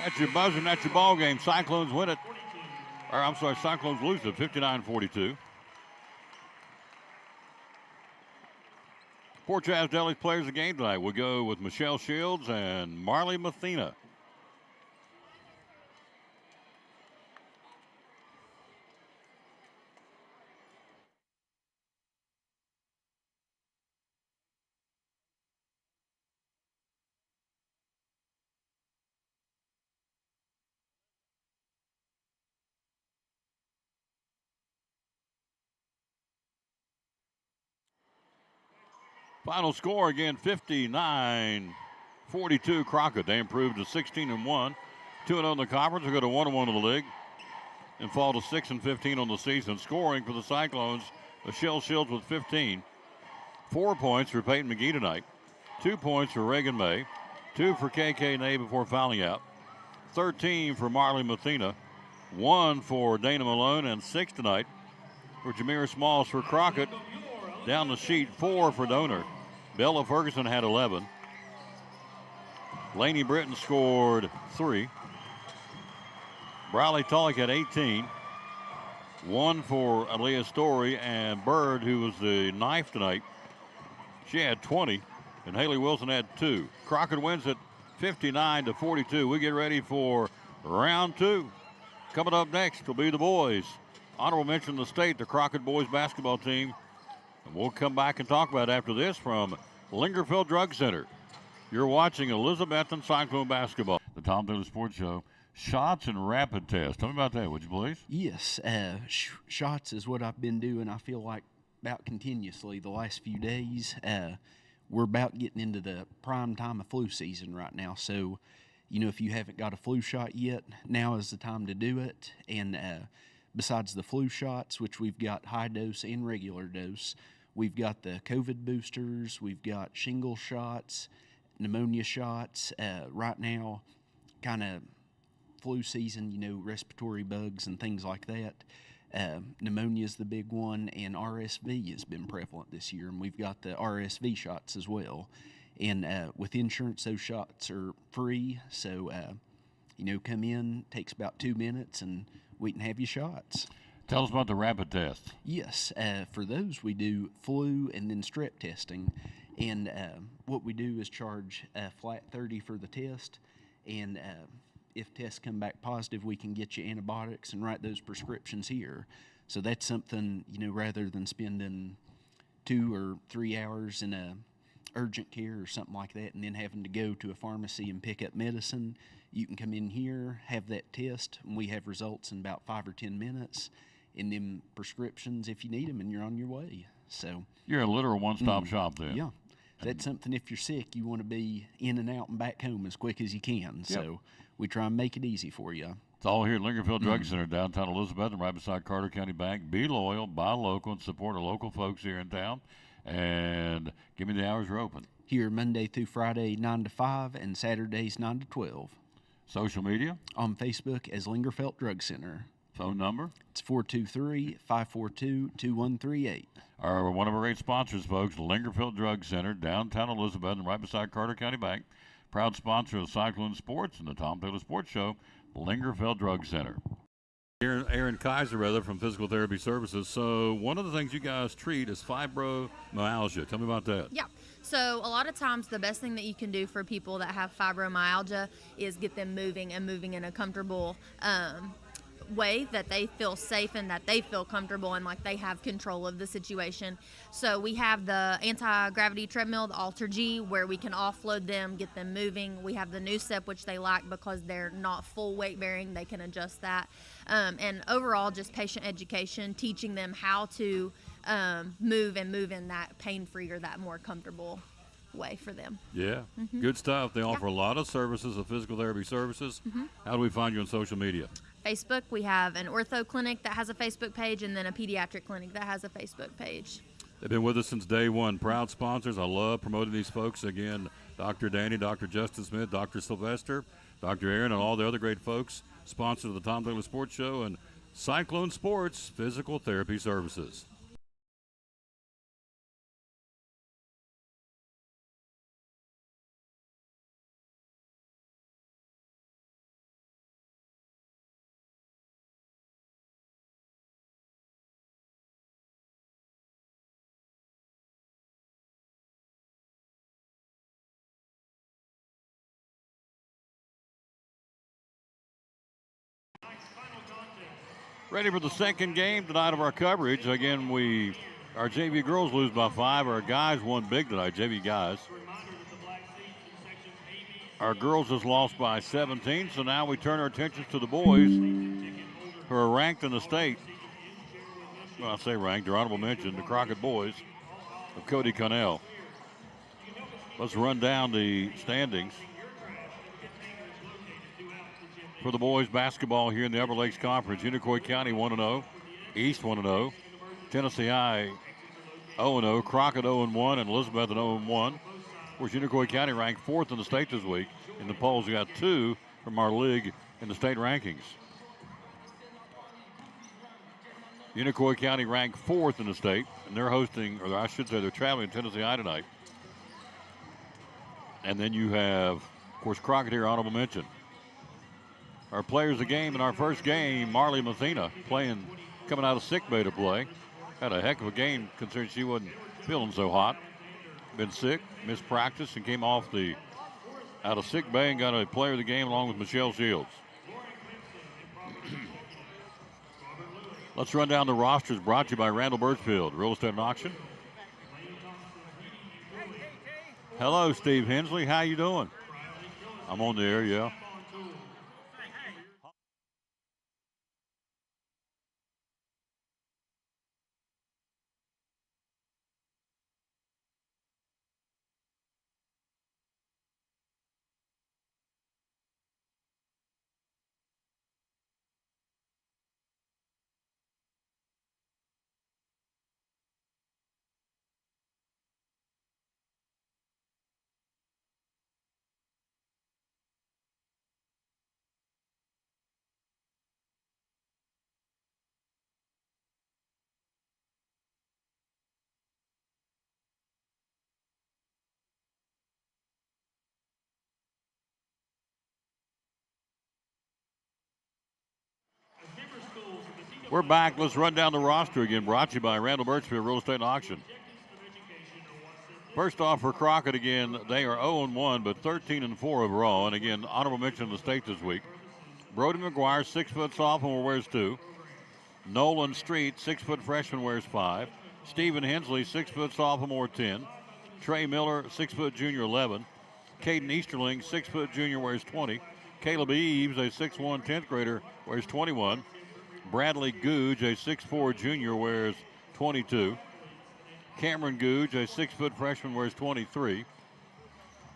That's your buzzer, and that's your ball game. Cyclones win it. Or I'm sorry, Cyclones lose it 59-42. Port Charles Deli's players of the game tonight. We'll go with Michelle Shields and Marley Mathena. Final score again, 59-42 Crockett. They improved to 16-1. 2-0 in the conference. They go to 1-1 in the league and fall to 6-15 on the season. Scoring for the Cyclones, Michelle Shields with 15. 4 points for Peyton McGee tonight. 2 points for Reagan May. 2 for KK Nay before fouling out. 13 for Marley Mathena. 1 for Dana Malone, and 6 tonight for Jameer Smalls for Crockett. Down the sheet, 4 for Donor. Bella Ferguson had 11. Laney Britton scored 3. Briley Tollick had 18. 1 for Aaliyah Story, and Bird, who was the knife tonight, she had 20, and Haley Wilson had 2. Crockett wins it 59-42. We get ready for round 2. Coming up next will be the boys. Honorable mention the state, the Crockett boys basketball team. And we'll come back and talk about it after this from Lingerfeld Drug Center. You're watching Elizabethton Cyclone basketball. The Tom Taylor Sports Show. Shots and rapid test. Tell me about that, would you please? Yes, shots is what I've been doing, I feel like, about continuously the last few days. We're about getting into the prime time of flu season right now. So, you know, if you haven't got a flu shot yet, now is the time to do it. And besides the flu shots, which we've got high dose and regular dose, we've got the COVID boosters, we've got shingle shots, pneumonia shots. Right now, kind of flu season, you know, respiratory bugs and things like that. Pneumonia is the big one, and RSV has been prevalent this year, and we've got the RSV shots as well. And with insurance, those shots are free, so, you know, come in, takes about 2 minutes, and we can have your shots. Tell us about the rapid test. Yes, for those we do flu and then strep testing, and what we do is charge flat $30 for the test, and if tests come back positive, we can get you antibiotics and write those prescriptions here. So that's something, you know, rather than spending 2 or 3 hours in a urgent care or something like that and then having to go to a pharmacy and pick up medicine, you can come in here, have that test, and we have results in about 5 or 10 minutes, and then prescriptions if you need them, and you're on your way. So you're a literal one-stop shop then. Yeah. That's something, if you're sick, you want to be in and out and back home as quick as you can. Yep. So we try and make it easy for you. It's all here at Lingerfeld Drug Center, downtown Elizabeth, and right beside Carter County Bank. Be loyal, buy local, and support our local folks here in town. And give me the hours we're open. Here Monday through Friday, 9 to 5, and Saturdays, 9 to 12. Social media? On Facebook as Lingerfeld Drug Center. Phone number? It's 423-542-2138. One of our great sponsors, folks, Lingerfeld Drug Center, downtown Elizabeth, and right beside Carter County Bank. Proud sponsor of Cyclone Sports and the Tom Taylor Sports Show, Lingerfeld Drug Center. Aaron Kaiser, from Physical Therapy Services. So one of the things you guys treat is fibromyalgia. Tell me about that. Yeah. So a lot of times the best thing that you can do for people that have fibromyalgia is get them moving and moving in a comfortable way that they feel safe and that they feel comfortable and like they have control of the situation. So we have the anti-gravity treadmill, the Alter G, where we can offload them, get them moving. We have the new step, which they like because they're not full weight bearing. They can adjust that. And overall, just patient education, teaching them how to move in that pain-free or that more comfortable way for them. Yeah, good stuff. They offer a lot of services, of physical therapy services. How do we find you on social media? Facebook, we have an ortho clinic that has a Facebook page, and then a pediatric clinic that has a Facebook page. They've been with us since day one. Proud sponsors. I love promoting these folks. Again, Dr. Danny, Dr. Justin Smith, Dr. Sylvester, Dr. Aaron, and all the other great folks. Sponsors of the Tom Douglas Sports Show and Cyclone Sports Physical Therapy Services. Ready for the second game tonight of our coverage. Again, our JV girls lose by 5. Our guys won big tonight, JV guys. Our girls has lost by 17, so now we turn our attentions to the boys who are ranked in the state. Well, I say ranked, they're honorable mention, the Crockett boys of Cody Connell. Let's run down the standings for the boys basketball here in the Upper Lakes Conference. Unicoi County 1-0, East 1-0, Tennessee High 0-0, Crockett 0-1, and Elizabeth 0-1. Of course, Unicoi County ranked 4th in the state this week. In the polls, we got 2 from our league in the state rankings. Unicoi County ranked 4th in the state, and they're hosting, or I should say they're traveling to Tennessee High tonight. And then you have, of course, Crockett here, honorable mention. Our players of the game in our first game, Marley Mathena, coming out of sick bay to play. Had a heck of a game considering she wasn't feeling so hot. Been sick, missed practice, and came out of sick bay and got a player of the game along with Michelle Shields. Let's run down the rosters brought to you by Randall Birchfield, Real Estate and Auction. Hello, Steve Hensley. How you doing? I'm on the air, yeah. We're back. Let's run down the roster again. Brought to you by Randall Birchfield Real Estate and Auction. First off, for Crockett again, they are 0-1, but 13-4 overall. And again, honorable mention of the state this week. Brody McGuire, 6-foot sophomore, wears 2. Nolan Street, 6-foot freshman, wears 5. Stephen Hensley, 6-foot sophomore, 10. Trey Miller, 6-foot junior, 11. Caden Easterling, 6-foot junior, wears 20. Caleb Eves, a 6'1", 10th grader, wears 21. Bradley Googe, a 6'4" junior, wears 22. Cameron Googe, a 6-foot freshman, wears 23.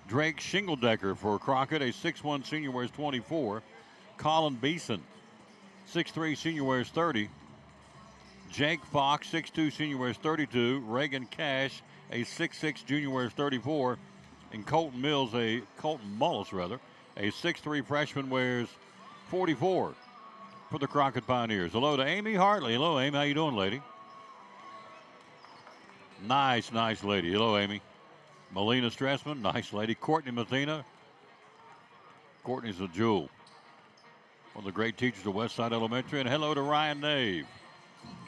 Drake Shingledecker for Crockett, a 6'1" senior, wears 24. Colin Beeson, 6'3" senior, wears 30. Jake Fox, 6'2" senior, wears 32. Reagan Cash, a 6'6" junior, wears 34. And Colton Mullis, a 6'3" freshman, wears 44 for the Crockett Pioneers. Hello to Amy Hartley. Hello, Amy. How you doing, lady? Nice lady. Hello, Amy. Melina Stressman, nice lady. Courtney Mathena. Courtney's a jewel. One of the great teachers at Westside Elementary. And hello to Ryan Nave.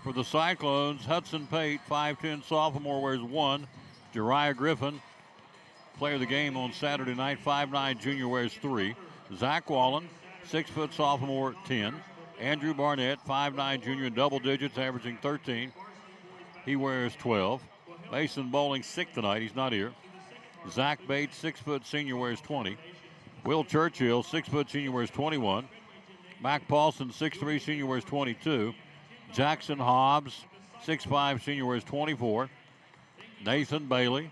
For the Cyclones, Hudson Pate, 5'10" sophomore, wears 1. Jariah Griffin, player of the game on Saturday night, 5'9" junior, wears 3. Zach Wallen, 6-foot sophomore, 10. Andrew Barnett, 5'9" junior in double digits, averaging 13. He wears 12. Mason Bowling, sick tonight. He's not here. Zach Bates, 6' senior, wears 20. Will Churchill, 6' senior, wears 21. Mac Paulson, 6'3" senior, wears 22. Jackson Hobbs, 6'5" senior, wears 24. Nathan Bailey,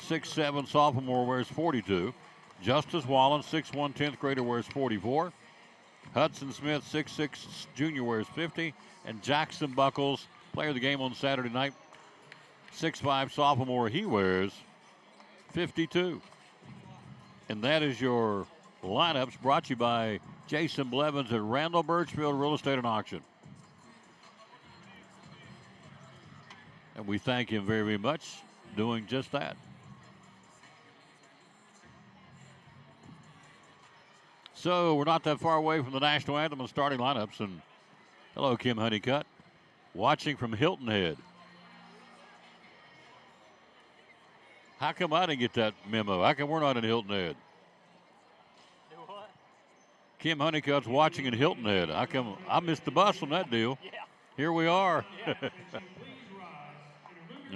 6'7" sophomore, wears 42. Justice Wallen, 6'1" 10th grader, wears 44. Hudson Smith, 6'6" junior, wears 50. And Jackson Buckles, player of the game on Saturday night, 6'5" sophomore, he wears 52. And that is your lineups brought to you by Jason Blevins at Randall Birchfield Real Estate and Auction. And we thank him very, very much doing just that. So we're not that far away from the national anthem and starting lineups. And hello, Kim Honeycutt, watching from Hilton Head. How come I didn't get that memo? How come we're not in Hilton Head? Kim Honeycutt's watching in Hilton Head. How come I missed the bus on that deal? Yeah. Here we are.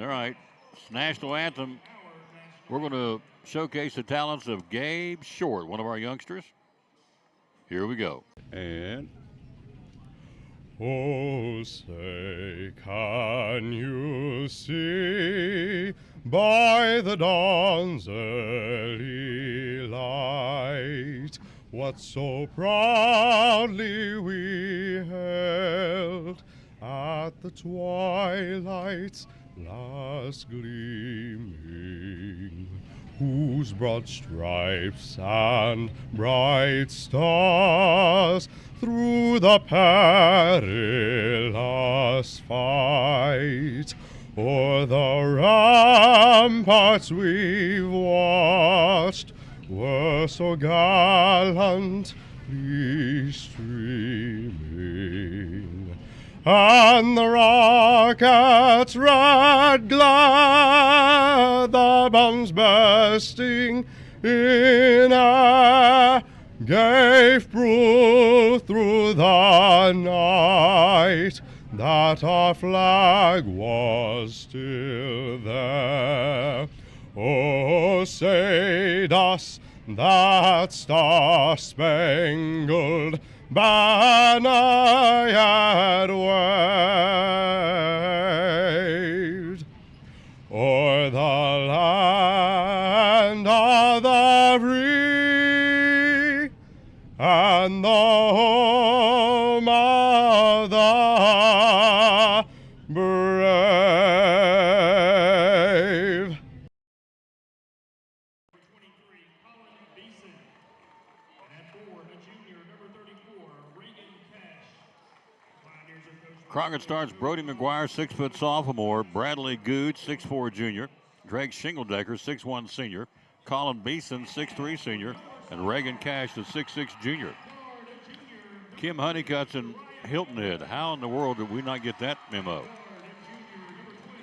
All right. It's national anthem. We're going to showcase the talents of Gabe Short, one of our youngsters. Here we go. And oh, say, can you see by the dawn's early light what so proudly we held at the twilight's last gleaming, whose broad stripes and bright stars through the perilous fight o'er the ramparts we've watched were so gallantly streaming, and the rockets' red glare, the bombs bursting in air, gave proof through the night that our flag was still there. Oh, say does that star-spangled banner yet waved o'er the land of the free and the home of the brave? Crockett starts Brody McGuire, 6' sophomore. Bradley Gooch, 6'4" junior. Drake Shingledecker, 6'1" senior. Colin Beeson, 6'3" senior. And Reagan Cash, the 6'6" junior. Kim Honeycutt's in Hilton Head. How in the world did we not get that memo?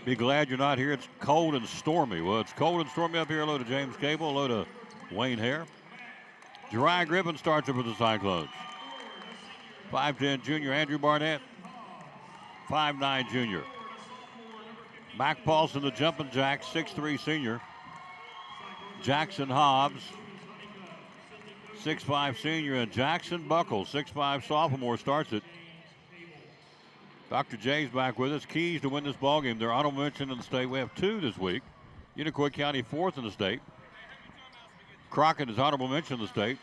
Be glad you're not here. It's cold and stormy. Well, it's cold and stormy up here. Hello to James Cable. Hello to Wayne Hare. Jeriah Griffin starts it for the Cyclones. 5'10" junior Andrew Barnett. 5'9" junior. Mac Paulson, the jumping jack, 6'3" senior. Jackson Hobbs, 6'5" senior, and Jackson Buckles, 6'5" sophomore, starts it. Dr. J's back with us. Keys to win this ballgame. They're honorable mention in the state. We have 2 this week. Unicoi County 4th in the state. Crockett is honorable mention in the state.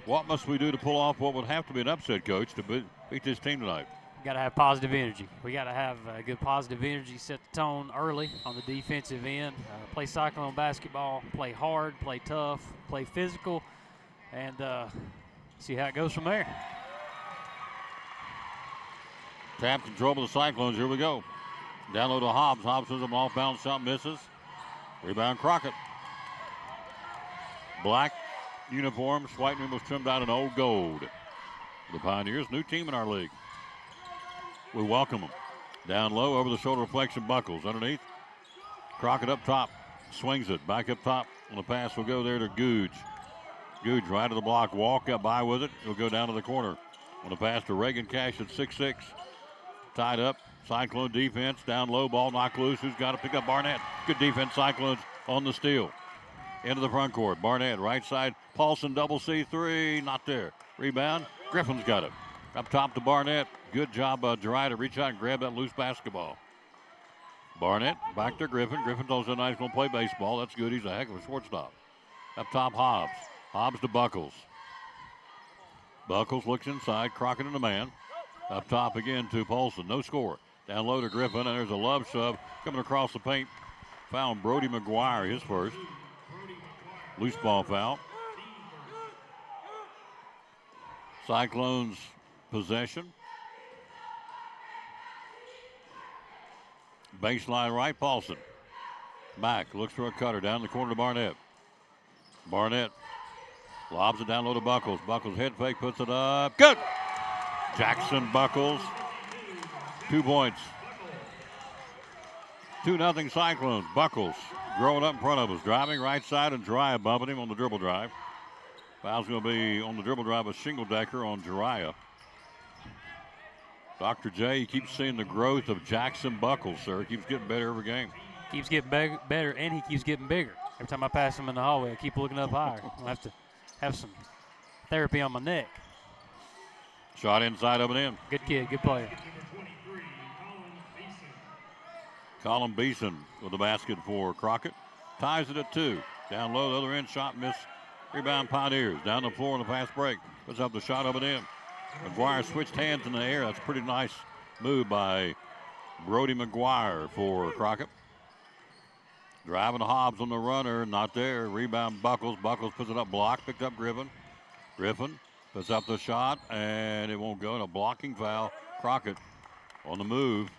What must we do to pull off what would have to be an upset, Coach, to beat this team tonight? Got to have positive energy. We got to have good positive energy, set the tone early on the defensive end, play Cyclone basketball, play hard, play tough, play physical, and see how it goes from there. Tap control of the Cyclones. Here we go. Down low to Hobbs. Hobbs has an off-balance shot, misses. Rebound Crockett. Black uniform. White room was trimmed out in old gold. The Pioneers, new team in our league. We welcome them. Down low, over the shoulder reflection, Buckles. Underneath, Crockett up top, swings it. Back up top on the pass will go there to Googe. Googe right of the block, walk up by with it. He'll go down to the corner. On the pass to Reagan Cash at 6'6". Tied up. Cyclone defense. Down low. Ball knocked loose. Who's got to pick up? Barnett. Good defense. Cyclones on the steal. Into the front court. Barnett. Right side. Paulson double C3. Not there. Rebound. Griffin's got it. Up top to Barnett. Good job by Jeriah to reach out and grab that loose basketball. Barnett back to Griffin. Griffin's also nice. Going to play baseball. That's good. He's a heck of a shortstop. Up top, Hobbs. Hobbs to Buckles. Buckles looks inside. Crockett in the man. Up top again to Paulson. No score. Down low to Griffin. And there's a love shove coming across the paint. Found Brody McGuire, his first. Loose ball foul. Cyclones possession. Baseline right, Paulson. Back, looks for a cutter. Down the corner to Barnett. Barnett lobs it down low to Buckles. Buckles head fake, puts it up. Good! Jackson Buckles. 2 points. 2-0 Cyclones. Buckles growing up in front of us. Driving right side and Jeriah bumping him on the dribble drive. Foul's going to be on the dribble drive, a shingle decker on Jeriah. Dr. J, you keep seeing the growth of Jackson Buckles, sir. Keeps getting better every game. Keeps getting better, and he keeps getting bigger. Every time I pass him in the hallway, I keep looking up higher. I'll have to have some therapy on my neck. Shot inside of and in. Good kid, good player. Colin Beeson with the basket for Crockett. Ties it at 2. Down low, the other end, shot miss. Rebound Pioneers. Down the floor in the fast break. Puts up the shot of it in. McGuire switched hands in the air. That's a pretty nice move by Brody McGuire for Crockett. Driving Hobbs on the runner. Not there. Rebound Buckles. Buckles puts it up block. Picked up Griffin. Griffin puts up the shot, and it won't go. And a blocking foul. Crockett on the move.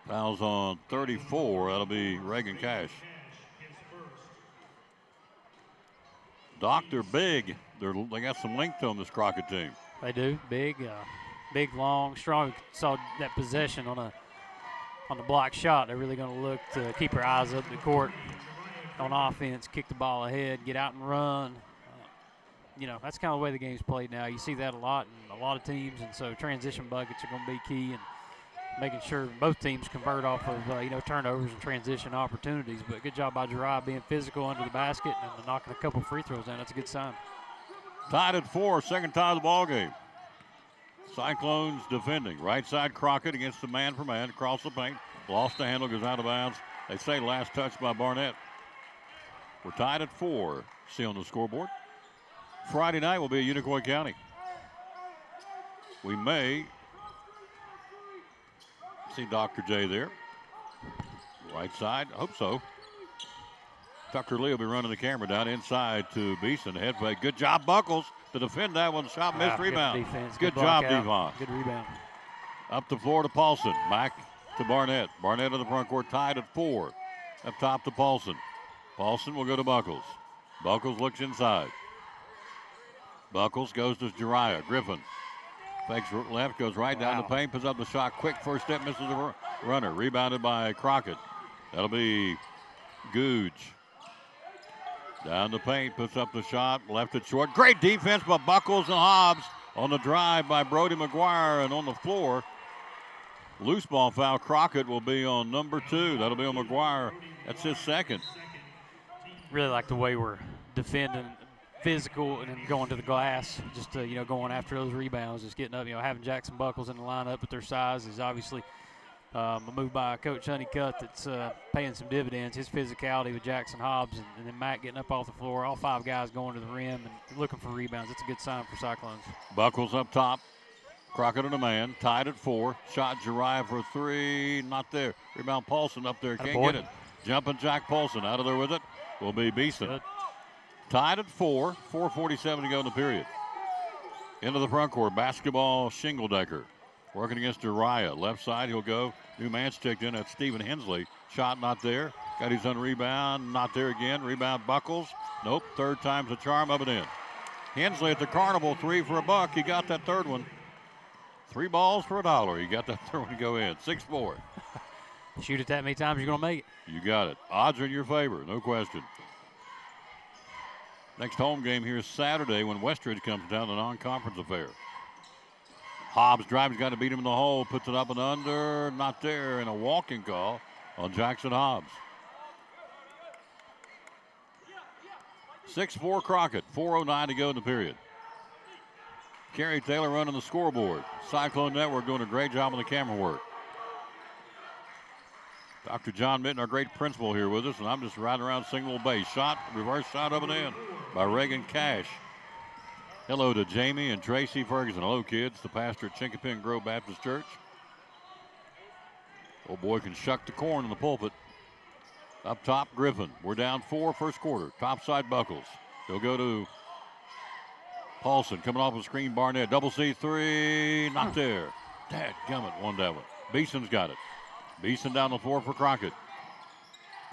Fouls on 34. That'll be Reagan Cash. Dr. Big. They got some length on this Crockett team. They do. Big, long, strong. Saw that possession on the block shot. They're really going to look to keep their eyes up the court on offense, kick the ball ahead, get out and run. That's kind of the way the game's played now. You see that a lot in a lot of teams, and so transition buckets are going to be key, and making sure both teams convert off of turnovers and transition opportunities. But good job by Jeriah being physical under the basket and knocking a couple free throws down. That's a good sign. Tied at 4, second tie of the ball game. Cyclones defending. Right side Crockett against the man for man. Across the paint. Lost the handle, goes out of bounds. They say last touch by Barnett. We're tied at 4. See on the scoreboard. Friday night will be at Unicoi County. We may see Dr. J there. Right side, I hope so. Tucker Lee will be running the camera down inside to Beeson. Head fake. Good job, Buckles, to defend that one. Shot missed, rebound. Good job, defense. Devon. Good rebound. Up the floor to Paulson. Back to Barnett. Barnett in the front court, tied at 4. Up top to Paulson. Paulson will go to Buckles. Buckles looks inside. Buckles goes to Jeriah. Griffin fakes left, goes right down the paint, puts up the shot. Quick first step, misses the runner. Rebounded by Crockett. That'll be Googe. Down the paint, puts up the shot, left it short. Great defense by Buckles and Hobbs on the drive by Brody McGuire, and on the floor. Loose ball foul. Crockett will be on number 2. That'll be on McGuire. That's his second. Really like the way we're defending, physical, and then going to the glass. Just going after those rebounds, just getting up. Having Jackson Buckles in the lineup at their size is obviously a move by Coach Honeycutt that's paying some dividends. His physicality with Jackson Hobbs and then Matt getting up off the floor. All 5 guys going to the rim and looking for rebounds. That's a good sign for Cyclones. Buckles up top. Crockett and a man. Tied at 4. Shot Jeriah for 3. Not there. Rebound Paulson up there. Can't get it. Jumping Jack Paulson out of there with it will be Beeson. Good. Tied at 4. 4:47 to go in the period. Into the front court. Basketball shingle decker. Working against Jeriah. Left side, he'll go. New man's checked in. That's Stephen Hensley. Shot not there. Got his own rebound. Not there again. Rebound Buckles. Nope. Third time's the charm of it in. Hensley at the carnival. 3 for $1. He got that third one. 3 balls for $1. He got that third one to go in. 6-4. Shoot it that many times, you're going to make it. You got it. Odds are in your favor. No question. Next home game here is Saturday when Westridge comes down, the non-conference affair. Hobbs drives, got to beat him in the hole, puts it up and under, not there, and a walking call on Jackson Hobbs. 6-4 Crockett, 4:09 to go in the period. Kerry Taylor running the scoreboard. Cyclone Network doing a great job on the camera work. Dr. John Mitten, our great principal, here with us, and I'm just riding around single base. Shot, reverse shot up and in by Reagan Cash. Hello to Jamie and Tracy Ferguson. Hello, kids. The pastor at Chinkapin Grove Baptist Church. Old boy can shuck the corn in the pulpit. Up top, Griffin. We're down 4 first quarter. Top side, Buckles. He'll go to Paulson. Coming off the screen, Barnett. Double C3. Not there. Dadgummit, won that one. Beeson's got it. Beeson down the floor for Crockett.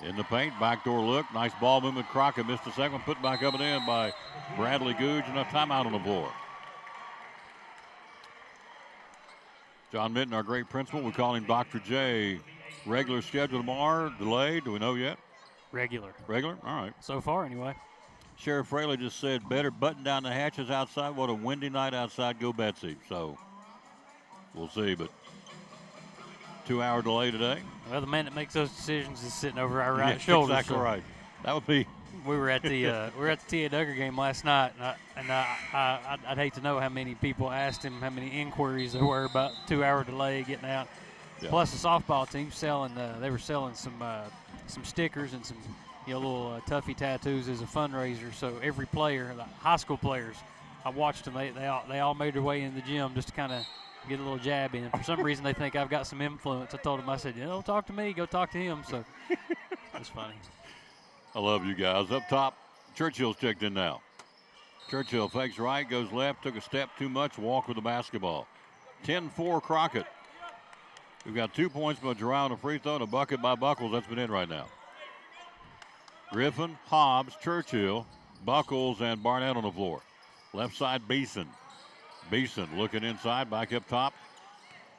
In the paint, backdoor look. Nice ball movement. Crockett missed the second one. Put back up and in by Bradley Googe, and a timeout on the floor. John Mitten, our great principal. We call him Dr. J. Regular schedule tomorrow. Delayed. Do we know yet? Regular. Regular? All right. So far, anyway. Sheriff Fraley just said, better button down the hatches outside. What a windy night outside. Go Betsy. So we'll see, but 2-hour delay today. Well, the man that makes those decisions is sitting over our right shoulder. Exactly so right. That would be. We were at the Tia Duggar game last night, and I'd hate to know how many people asked him how many inquiries there were about 2-hour delay getting out. Yeah. Plus, the softball team selling. They were selling some stickers and some little Tuffy tattoos as a fundraiser. So every player, the high school players, I watched them. They all made their way in the gym just to kind of get a little jab in. For some reason, they think I've got some influence. I told them, I said, don't talk to me, go talk to him. So it's funny. I love you guys. Up top, Churchill's checked in now. Churchill fakes right, goes left, took a step too much, walk with the basketball. 10-4 Crockett. We've got 2 points by Gerard on a free throw and a bucket by Buckles. That's been in right now. Griffin, Hobbs, Churchill, Buckles, and Barnett on the floor. Left side, Beeson. Beeson looking inside, back up top.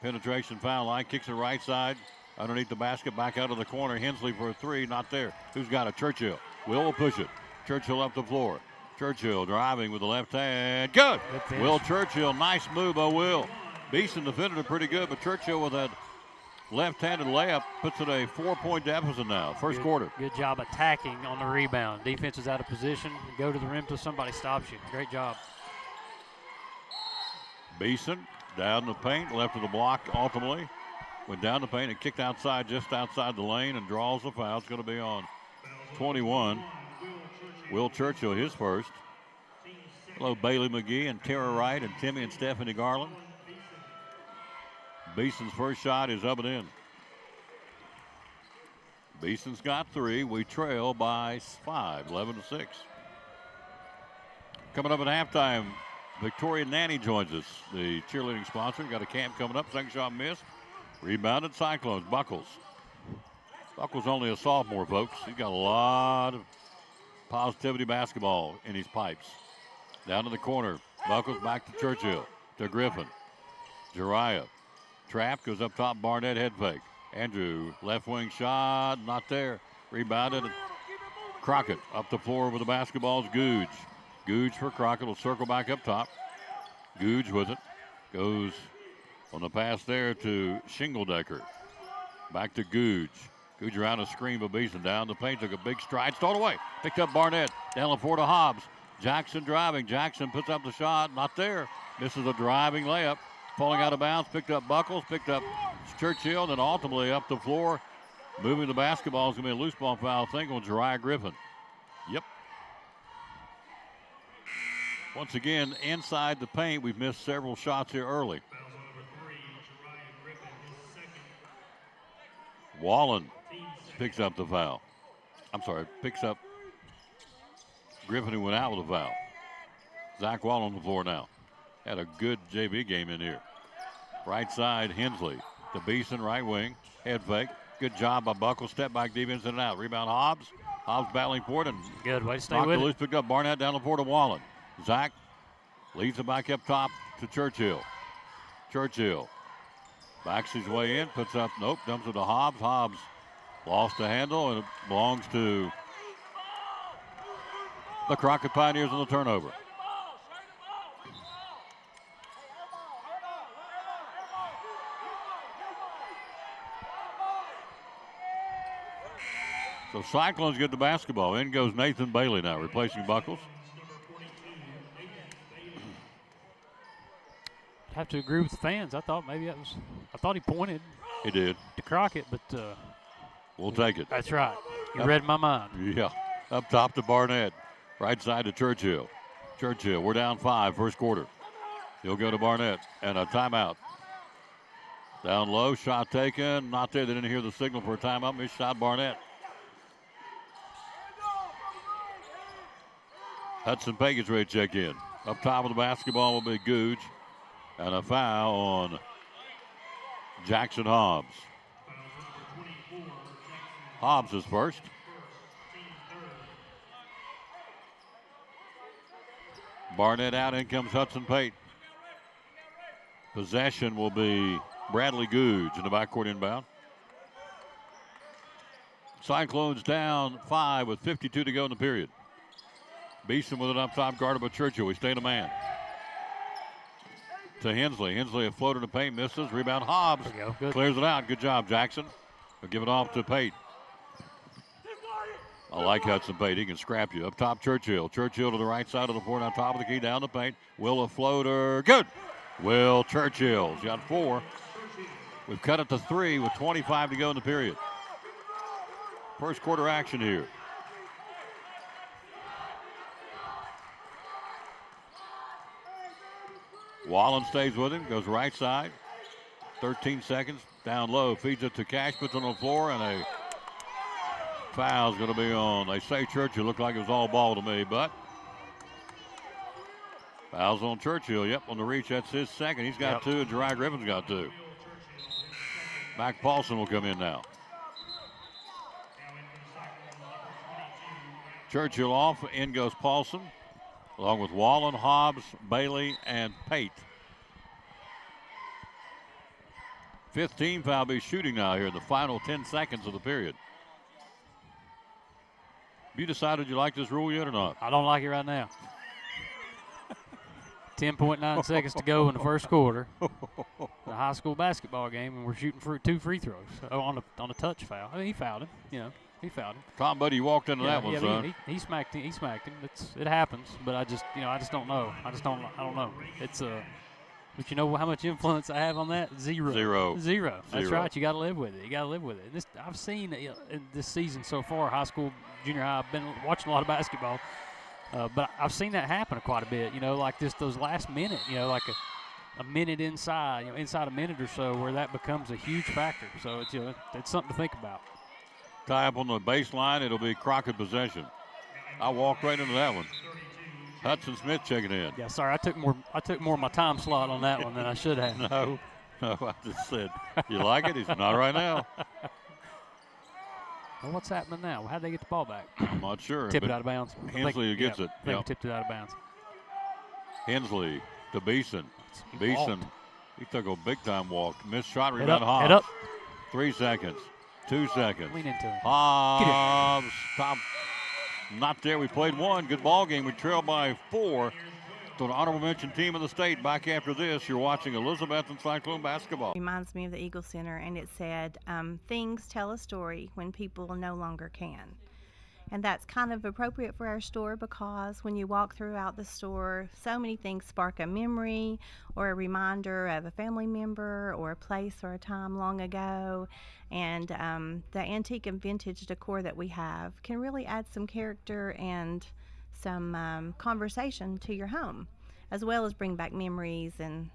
Penetration foul line, kicks it right side. Underneath the basket, back out of the corner. Hensley for a three, not there. Who's got it? Churchill. Will push it. Churchill up the floor. Churchill driving with the left hand. Good. Will Churchill, nice move by Will. Beeson defended it pretty good, but Churchill with that left-handed layup puts it a 4-point deficit now, first quarter. Good job attacking on the rebound. Defense is out of position. Go to the rim till somebody stops you. Great job. Beeson down the paint, left of the block ultimately. Went down the paint and kicked outside, just outside the lane, and draws the foul. It's going to be on 21. Will Churchill, his first. Hello, Bailey McGee and Tara Wright and Timmy and Stephanie Garland. Beeson's first shot is up and in. Beeson's got 3. We trail by 5, 11-6. Coming up at halftime, Victoria Nanny joins us, the cheerleading sponsor. Got a camp coming up. Second shot missed. Rebounded Cyclones. Buckles. Buckles only a sophomore, folks. He's got a lot of positivity basketball in his pipes. Down to the corner. Buckles back to Churchill. To Griffin. Jariah. Trap goes up top. Barnett head fake. Andrew left wing shot. Not there. Rebounded. Crockett up the floor with the basketball is Googe. Googe for Crockett will circle back up top. Googe with it. Goes on the pass there to Shingledecker. Back to Googe. Googe around a screen by Beeson. Down the paint. Took a big stride. Stole away. Picked up Barnett. Down the floor to Hobbs. Jackson driving. Jackson puts up the shot. Not there. Misses a driving layup. Falling out of bounds. Picked up Buckles. Picked up Churchill. Then ultimately up the floor. Moving the basketball is going to be a loose ball foul, I think, on Jariah Griffin. Yep. Once again, inside the paint, we've missed several shots here early. Wallen picks up the foul. I'm sorry, picks up Griffin, who went out with a foul. Zach Wallen on the floor now. Had a good JV game in here. Right side, Hensley to Beeson, right wing. Head fake. Good job by Buckles. Step back defense in and out. Rebound Hobbs. Hobbs battling for it. And good way to stay with it. Loose, picked up Barnett down the floor to Wallen. Zach leads it back up top to Churchill. Churchill backs his way in, puts up, nope, dumps it to Hobbs. Hobbs lost the handle, and it belongs to The Crockett Pioneers on the turnover. So Cyclones get the basketball. In goes Nathan Bailey now, replacing Buckles. Have to agree with the fans. I thought he pointed. He did. To Crockett, but we'll take it. That's right. You read my mind. Yeah. Up top to Barnett. Right side to Churchill. Churchill, we're down 5, first quarter. He'll go to Barnett, and a timeout. Down low, shot taken. Not there. They didn't hear the signal for a timeout. Missed shot, Barnett. Hudson Pay gets ready to check in. Up top of the basketball will be Googe. And a foul on Jackson Hobbs. Hobbs is first. Barnett out, in comes Hudson Pate. Possession will be Bradley Googe in the backcourt inbound. Cyclones down 5 with 52 to go in the period. Beeson with it up top, guarded by Churchill. We stay in a man. To Hensley. Hensley a floater to paint, misses. Rebound Hobbs. Clears it out. Good job, Jackson. We'll give it off to Pate. I like Hudson Pate. He can scrap you. Up top, Churchill. Churchill to the right side of the floor. On top of the key, down the paint. Will a floater. Good. Will Churchill. He's got 4. We've cut it to 3 with 25 to go in the period. First quarter action here. Wallen stays with him, goes right side. 13 seconds, down low, feeds it to Cash, puts it on the floor, and a foul's going to be on. They say Churchill, looked like it was all ball to me, but foul's on Churchill. Yep, on the reach, that's his second. He's got 2, and Jeriah Griffin's got 2. Mac Paulson will come in now. Churchill off, in goes Paulson, along with Wallen, Hobbs, Bailey, and Pate. 15 foul be shooting now here in the final 10 seconds of the period. Have you decided you like this rule yet or not? I don't like it right now. 10.9 seconds to go in the first quarter. The high school basketball game, and we're shooting for 2 free throws on a touch foul. I mean, he fouled him, He fouled him. Tom Buddy walked into that one, son. He smacked him. It happens, but I just don't know. I don't know. It's but you know how much influence I have on that? Zero. That's right. You got to live with it. I've seen in this season so far, high school, junior high. I've been watching a lot of basketball, but I've seen that happen quite a bit. Like those last minute. Like a minute inside. Inside a minute or so, where that becomes a huge factor. So it's something to think about. Tie up on the baseline, it'll be Crockett possession. I walked right into that one. Hudson Smith checking in. Yeah, sorry, I took more of my time slot on that one than I should have. No, I just said, you like it? He's not right now. Well, what's happening now? How'd they get the ball back? I'm not sure. Tip it out of bounds. Hensley gets it. I think tipped it out of bounds. Hensley to Beeson. Beeson, he took a big-time walk. Missed shot, Head rebound up, Hobbs. head up. 3 seconds. 2 seconds. Lean into it. Hobbs, top, not there. We played 1. Good ball game. We trailed by 4. So an honorable mention team of the state. Back after this, you're watching Elizabethton Cyclone basketball. Reminds me of the Eagle Center, and it said, things tell a story when people no longer can. And that's kind of appropriate for our store, because when you walk throughout the store, so many things spark a memory or a reminder of a family member or a place or a time long ago. And the antique and vintage decor that we have can really add some character and some conversation to your home, as well as bring back memories and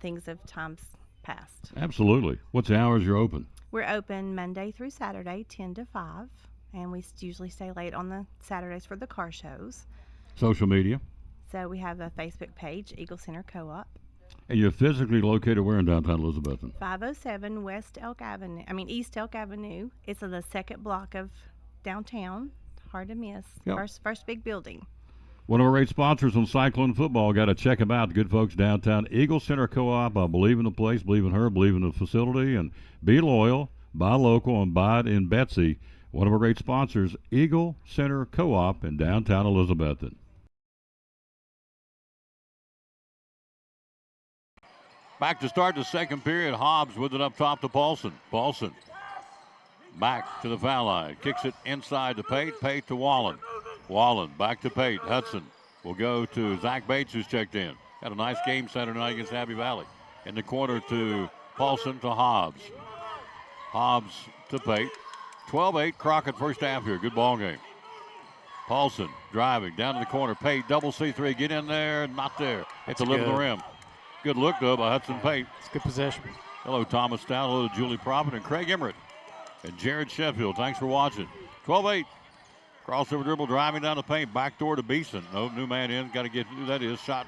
things of times past. Absolutely. What's the hours you're open? We're open Monday through Saturday, 10 to 5. And we usually stay late on the Saturdays for the car shows. Social media? So we have a Facebook page, Eagle Center Co-op. And you're physically located where in downtown Elizabethton? 507 East Elk Avenue. It's in the second block of downtown. Hard to miss. Yep. First big building. One of our great sponsors on Cyclone football. Got to check them out. The good folks downtown. Eagle Center Co-op. I believe in the place, believe in her, believe in the facility. And be loyal, buy local, and buy it in Betsy. One of our great sponsors, Eagle Center Co-op in downtown Elizabethton. Back to start the second period. Hobbs with it up top to Paulson. Paulson back to the foul line. Kicks it inside to Pate. Pate to Wallen. Wallen back to Pate. Hudson will go to Zach Bates, who's checked in. Had a nice game Saturday night against Abbey Valley. In the corner to Paulson to Hobbs. Hobbs to Pate. 12-8 Crockett first half here. Good ball game. Paulson driving down to the corner. Pate double C3. Get in there. Not there. Hits the lip of the rim. Good look, though, by Hudson Pate. It's good possession. Hello, Thomas Stout. Hello to Julie Prophet and Craig Emmerich and Jared Sheffield. Thanks for watching. 12-8. Crossover dribble driving down the paint. Back door to Beeson. No, new man in. Got to get who that is. Shot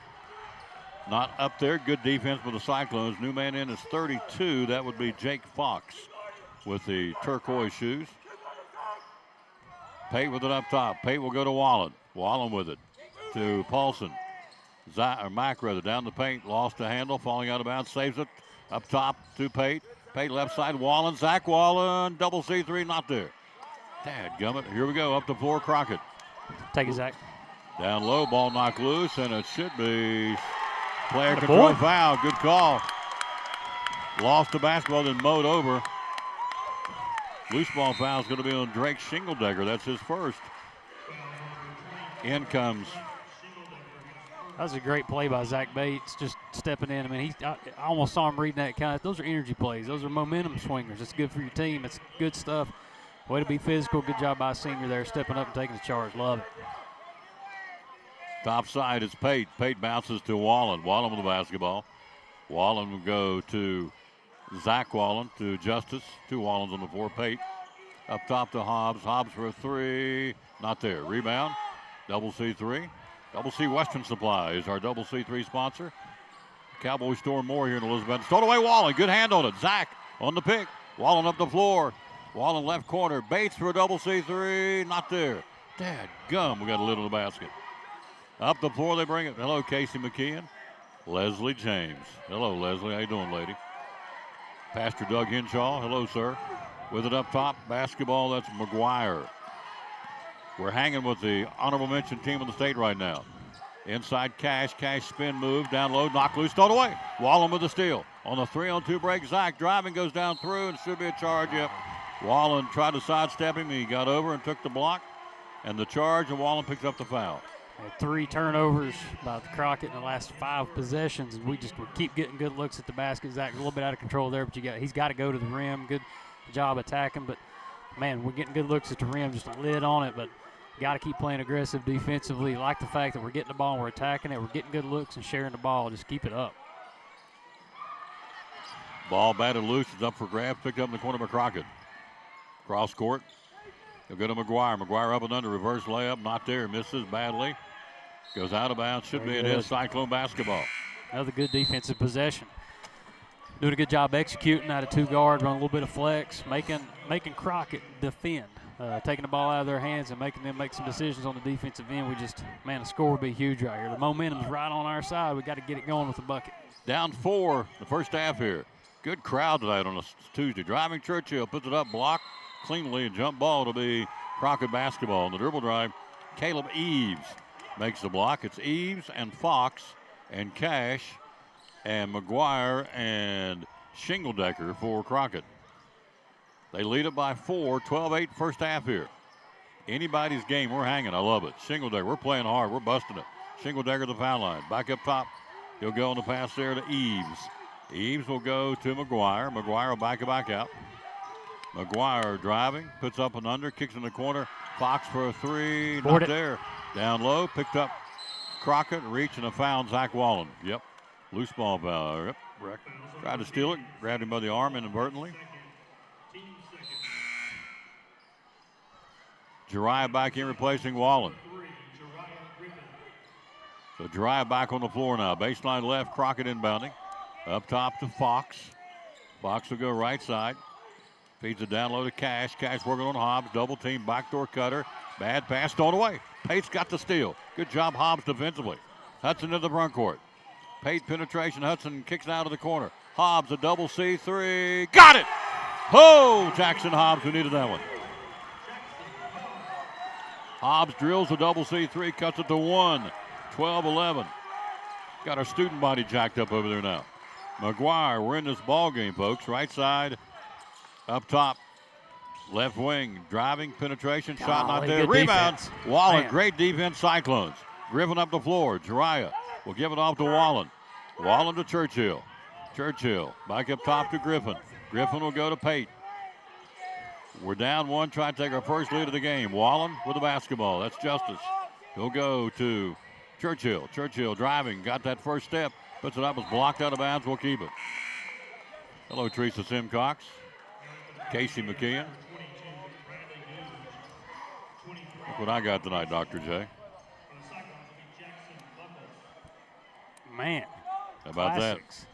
not up there. Good defense for the Cyclones. New man in is 32. That would be Jake Fox with the turquoise shoes. Pate with it up top. Pate will go to Wallen. Wallen with it to Paulson. Mack rather down the paint. Lost the handle. Falling out of bounds. Saves it up top to Pate. Pate left side. Wallen. Zach Wallen. Double C3. Not there. Dadgummit. Here we go. Up the floor. Crockett. Take it, Zach. Down low. Ball knocked loose. And it should be player control foul. Good call. Lost the basketball. Then mowed over. Loose ball foul is going to be on Drake Shingledegger. That's his first. In comes. That was a great play by Zach Bates, just stepping in. I mean, I almost saw him reading that kind of. Those are energy plays. Those are momentum swingers. It's good for your team. It's good stuff. Way to be physical. Good job by a senior there, stepping up and taking the charge. Love it. Top side is Pate. Pate bounces to Wallen. Wallen with the basketball. Wallen will go to Zach Wallen to Justice. Two Wallens on the floor. Pate up top to Hobbs. Hobbs for a three. Not there. Rebound. Double C3. Double C Western Supply is our double C3 sponsor. Cowboy store more here in Elizabeth. Stole away Wallen. Good hand on it. Zach on the pick. Wallen up the floor. Wallen left corner. Bates for a double C3. Not there. Dadgum. We got a lid on the basket. Up the floor they bring it. Hello, Casey McKeon. Leslie James. Hello, Leslie. How you doing, lady? Pastor Doug Henshaw. Hello, sir. With it up top. Basketball. That's McGuire. We're hanging with the honorable mention team of the state right now. Inside Cash. Cash spin move. Down low. Knock loose. Thrown away. Wallen with the steal. On the 3-on-2 break. Zach driving. Goes down through and should be a charge. Yep. Wallen tried to sidestep him. He got over and took the block. And the charge. And Wallen picks up the foul. 3 turnovers by Crockett in the last 5 possessions. And we keep getting good looks at the basket. Zach's a little bit out of control there. But he's got to go to the rim. Good job attacking. But, man, we're getting good looks at the rim. Just a lid on it. But got to keep playing aggressive defensively. Like the fact that we're getting the ball and we're attacking it. We're getting good looks and sharing the ball. Just keep it up. Ball batted loose. It's up for grabs. Picked up in the corner by Crockett. Cross court. They'll go to McGuire. McGuire up and under. Reverse layup. Not there. Misses badly. Goes out of bounds. Should be in his Cyclone basketball. Another good defensive possession. Doing a good job executing out of 2 guards. Run a little bit of flex. Making Crockett defend. Taking the ball out of their hands and making them make some decisions on the defensive end. The score would be huge right here. The momentum's right on our side. We got to get it going with the bucket. Down 4 the first half here. Good crowd tonight on a Tuesday. Driving Churchill puts it up, blocked cleanly, and jump ball to be Crockett basketball. On the dribble drive, Caleb Eves makes the block. It's Eves and Fox and Cash and McGuire and Shingledecker for Crockett. They lead it by 4, 12-8 first half here. Anybody's game, we're hanging. I love it. Shingledecker, we're playing hard. We're busting it. Shingledecker the foul line. Back up top. He'll go on the pass there to Eves. Eves will go to McGuire. McGuire will back out. McGuire driving, puts up and under, kicks in the corner. Fox for a 3, not there. Down low, picked up Crockett, reach and a foul, Zach Wallen. Yep, loose ball foul. Yep, tried to steal it, grabbed him by the arm inadvertently. Jariah back in replacing Wallen. So Jariah back on the floor now. Baseline left, Crockett inbounding. Up top to Fox. Fox will go right side. Feeds it down low to Cash. Cash working on Hobbs. Double team, backdoor cutter. Bad pass, thrown away. Pate's got the steal. Good job, Hobbs, defensively. Hudson to the front court. Pate penetration. Hudson kicks it out of the corner. Hobbs, a double C3. Got it! Oh, Jackson Hobbs, who needed that one. Hobbs drills a double C3, cuts it to 1. 12-11. Got our student body jacked up over there now. McGuire, we're in this ball game, folks. Right side, up top, left wing, driving, penetration, shot not there. Rebound, Wallen, great defense, Cyclones. Griffin up the floor, Jariah will give it off to Wallen. Wallen to Churchill. Churchill back up top to Griffin. Griffin will go to Pate. We're down 1, trying to take our first lead of the game. Wallen with the basketball, that's Justice. He'll go to Churchill. Churchill driving, got that first step, puts it up, was blocked out of bounds, we'll keep it. Hello, Teresa Simcox. Casey McKeon. Look what I got tonight, Dr. J. Man. How about classics.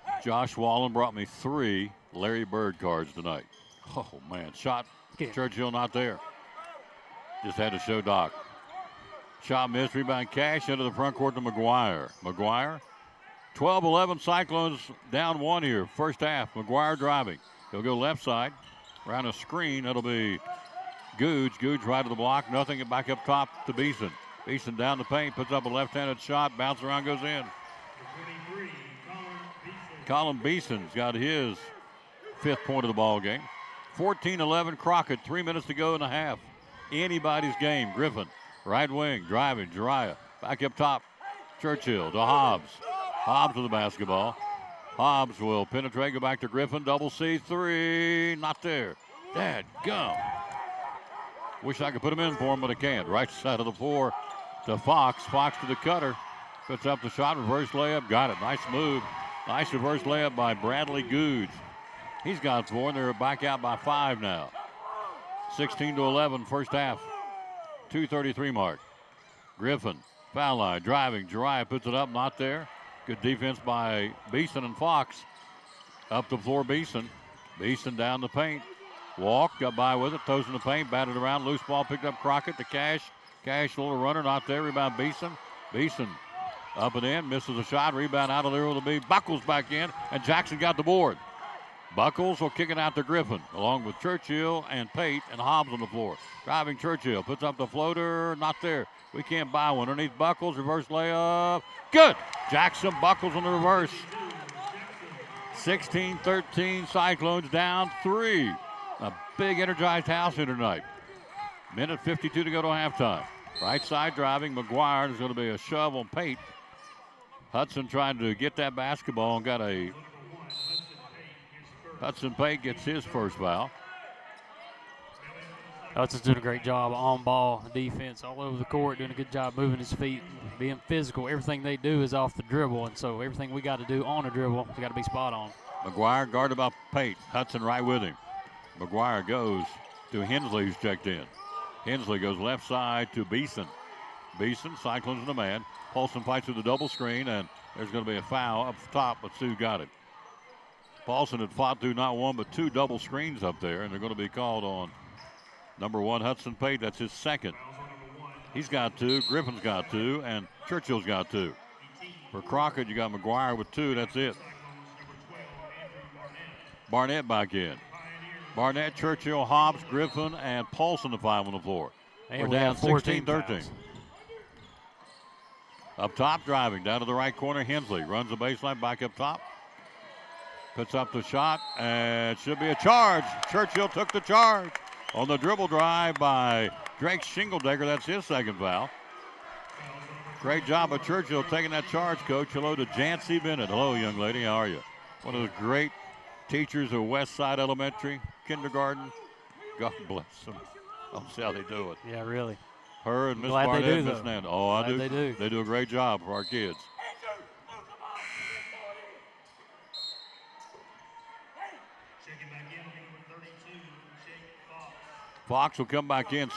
that? Josh Wallen brought me 3 Larry Bird cards tonight. Oh, man. Shot. Churchill not there. Just had to show Doc. Shot missed. Rebound Cash into the front court to McGuire. McGuire. 12-11 Cyclones down 1 here. First half. McGuire driving. He'll go left side. Around a screen. That'll be Googe. Googe right of the block. Nothing. Back up top to Beeson. Beeson down the paint. Puts up a left-handed shot. Bounce around. Goes in. Colin Beeson's got his 5th point of the ball game. 14-11 Crockett. 3 minutes to go in the half. Anybody's game. Griffin. Right wing. Driving. Jariah. Back up top. Churchill to Hobbs. Hobbs with the basketball. Hobbs will penetrate, go back to Griffin. Double C3. Not there. Dadgum. Wish I could put him in for him, but I can't. Right side of the floor to Fox. Fox to the cutter. Puts up the shot. Reverse layup. Got it. Nice move. Nice reverse layup by Bradley Googe. He's got 4, and they're back out by 5 now. 16-11 first half. 2:33 mark. Griffin. Foul line. Driving. Jariah puts it up. Not there. Good defense by Beeson and Fox. Up the floor, Beeson. Beeson down the paint. Walk, got by with it, toes in the paint, batted around, loose ball, picked up Crockett to Cash. Cash, little runner, not there. Rebound Beeson. Beeson up and in, misses a shot. Rebound out of there will be Buckles back in, and Jackson got the board. Buckles will kick it out to Griffin, along with Churchill and Pate and Hobbs on the floor. Driving Churchill, puts up the floater, not there. We can't buy one. Underneath Buckles, reverse layup. Good. Jackson Buckles on the reverse. 16-13 Cyclones down 3. A big energized house here tonight. Minute 52 to go to halftime. Right side driving. McGuire. There's going to be a shove on Pate. Hudson trying to get that basketball and got a... Hudson Pate gets his first foul. Hudson's doing a great job on ball defense all over the court, doing a good job moving his feet, being physical. Everything they do is off the dribble, and so everything we got to do on a dribble, we got to be spot on. McGuire guarded by Pate. Hudson right with him. McGuire goes to Hensley, who's checked in. Hensley goes left side to Beeson. Beeson, Cyclones in the man. Paulson fights through the double screen, and there's going to be a foul up top, but Sue got it. Paulson had fought through not 1 but 2 double screens up there, and they're going to be called on number 1, Hudson Pate. That's his 2nd. He's got 2. Griffin's got 2, and Churchill's got 2. For Crockett, you got McGuire with 2. That's it. Barnett back in. Barnett, Churchill, Hobbs, Griffin, and Paulson the 5 on the floor. And we're we down have 14 16-13. fouls. Up top, driving down to the right corner. Hensley runs the baseline, back up top. Puts up the shot, and it should be a charge. Churchill took the charge on the dribble drive by Drake Shingledegger. That's his 2nd foul. Great job of Churchill taking that charge, Coach. Hello to Jancy Bennett. Hello, young lady. How are you? One of the great teachers of West Side Elementary, kindergarten. God bless them. I'll see how they do it. Yeah, really. Her and Miss Glad they Barnett do, and Miss though. Nanda. Oh, I Glad do. they do. They do a great job for our kids. Checking back in, number 32, Jake Fox. Fox will come back in.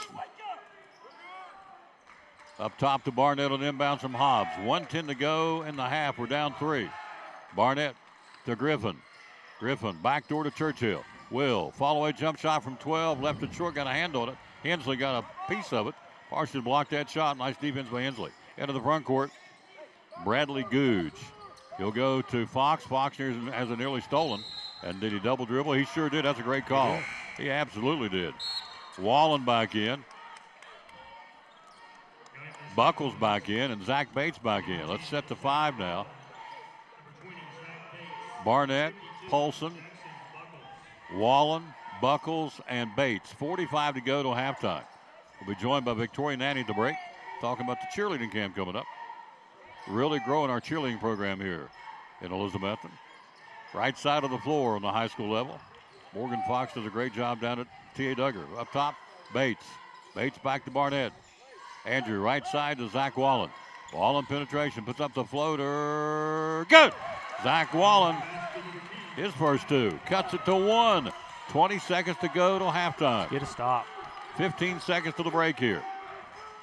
Up top to Barnett on inbounds from Hobbs. 1:10 to go in the half. We're down 3. Barnett to Griffin. Griffin backdoor to Churchill. Will follow a jump shot from 12. Left it short. Got a hand on it. Hensley got a piece of it. Parsons blocked that shot. Nice defense by Hensley. Into the front court. Bradley Googe. He'll go to Fox. Fox has a nearly stolen. And did he double dribble? He sure did. That's a great call. He absolutely did. Wallen back in. Buckles back in, and Zach Bates back in. Let's set the 5 now. Barnett, Polson, Wallen, Buckles, and Bates. 45 to go till halftime. We'll be joined by Victoria Nanny at the break, talking about the cheerleading camp coming up. Really growing our cheerleading program here in Elizabethton. Right side of the floor on the high school level. Morgan Fox does a great job down at T.A. Duggar. Up top, Bates. Bates back to Barnett. Andrew right side to Zach Wallen. Wallen penetration, puts up the floater. Good! Zach Wallen, his first 2. Cuts it to 1. 20 seconds to go till halftime. Get a stop. 15 seconds to the break here.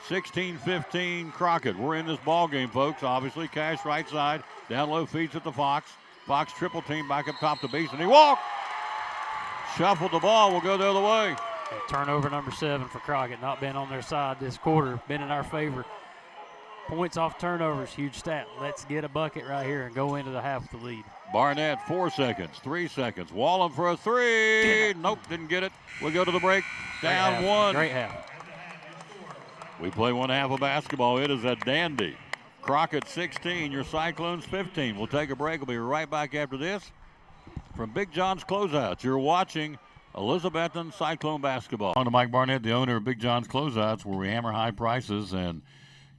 16-15 Crockett. We're in this ball game, folks. Obviously, Cash right side. Down low feeds at the Fox. Fox triple team back up top to Beast, and he walked. Shuffled the ball. Will go the other way. Turnover number 7 for Crockett. Not been on their side this quarter. Been in our favor. Points off turnovers, huge stat. Let's get a bucket right here and go into the half with the lead. Barnett, 4 seconds, 3 seconds. Wallen for a 3. Nope, didn't get it. We'll go to the break. Down 1. Great half. We play one half of basketball. It is a dandy. Crockett 16, your Cyclones 15. We'll take a break. We'll be right back after this. From Big John's Closeouts, you're watching Elizabethton Cyclone basketball. On to Mike Barnett, the owner of Big John's Closeouts, where we hammer high prices, and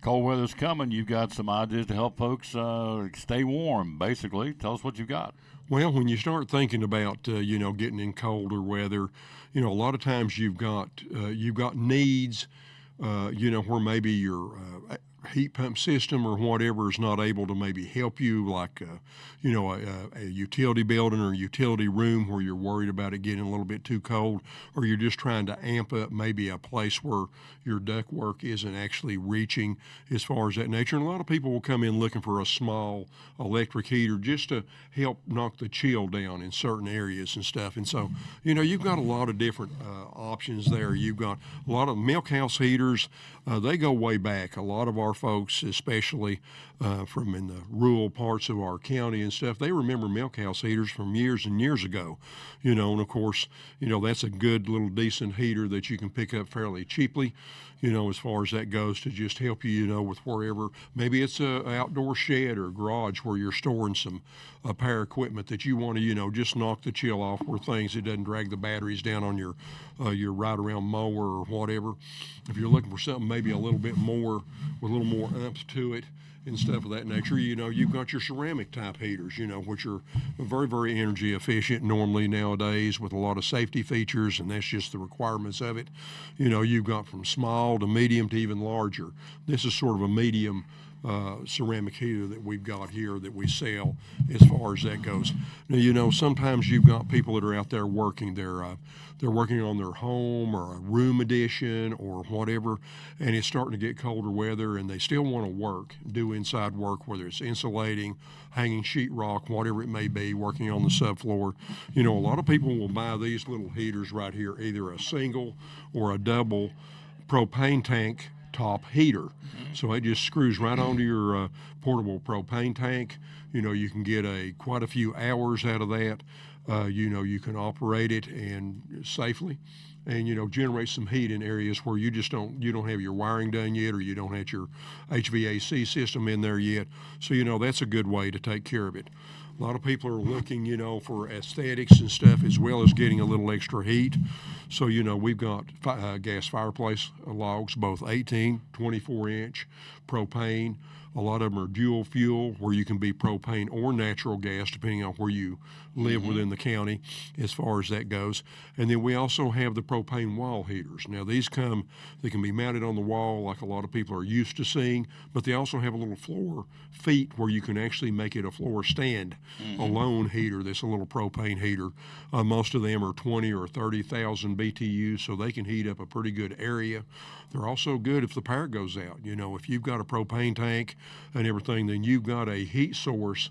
cold weather's coming. You've got some ideas to help folks stay warm, basically. Tell us what you've got. Well, when you start thinking about, getting in colder weather, a lot of times you've got needs, where maybe your heat pump system or whatever is not able to maybe help you, like, a utility building or a utility room where you're worried about it getting a little bit too cold, or you're just trying to amp up maybe a place where your ductwork isn't actually reaching as far as that nature. And a lot of people will come in looking for a small electric heater just to help knock the chill down in certain areas and stuff. And so, you've got a lot of different options there. You've got a lot of milk house heaters. They go way back. A lot of our folks, especially from in the rural parts of our county and stuff, they remember milk house heaters from years and years ago. And of course, that's a good little decent heater that you can pick up fairly cheaply, as far as that goes, to just help you, with wherever. Maybe it's a outdoor shed or garage where you're storing some power equipment that you want to, just knock the chill off where things, it doesn't drag the batteries down on your ride around mower or whatever. If you're looking for something maybe a little bit more, with a little more oomph to it and stuff of that nature, you've got your ceramic type heaters, which are very, very energy efficient normally nowadays with a lot of safety features, and that's just the requirements of it. You've got from small to medium to even larger. This is sort of a medium ceramic heater that we've got here that we sell as far as that goes. Now, sometimes you've got people that are out there working. They're working on their home or a room addition or whatever, and it's starting to get colder weather, and they still want to do inside work, whether it's insulating, hanging sheetrock, whatever it may be, working on the subfloor. A lot of people will buy these little heaters right here, either a single or a double propane tank top heater. So it just screws right onto your portable propane tank. You can get quite a few hours out of that. You can operate it and safely, and generate some heat in areas where you don't have your wiring done yet, or you don't have your HVAC system in there yet. So that's a good way to take care of it. A lot of people are looking, for aesthetics and stuff, as well as getting a little extra heat. So, we've got gas fireplace logs, both 18, 24-inch, propane. A lot of them are dual fuel, where you can be propane or natural gas, depending on where you live within the county, as far as that goes. And then we also have the propane wall heaters. Now, they can be mounted on the wall like a lot of people are used to seeing, but they also have a little floor feet where you can actually make it a floor stand alone heater. That's a little propane heater. Most of them are 20 or 30,000 BTUs, so they can heat up a pretty good area. They're also good if the power goes out. If you've got a propane tank and everything, then you've got a heat source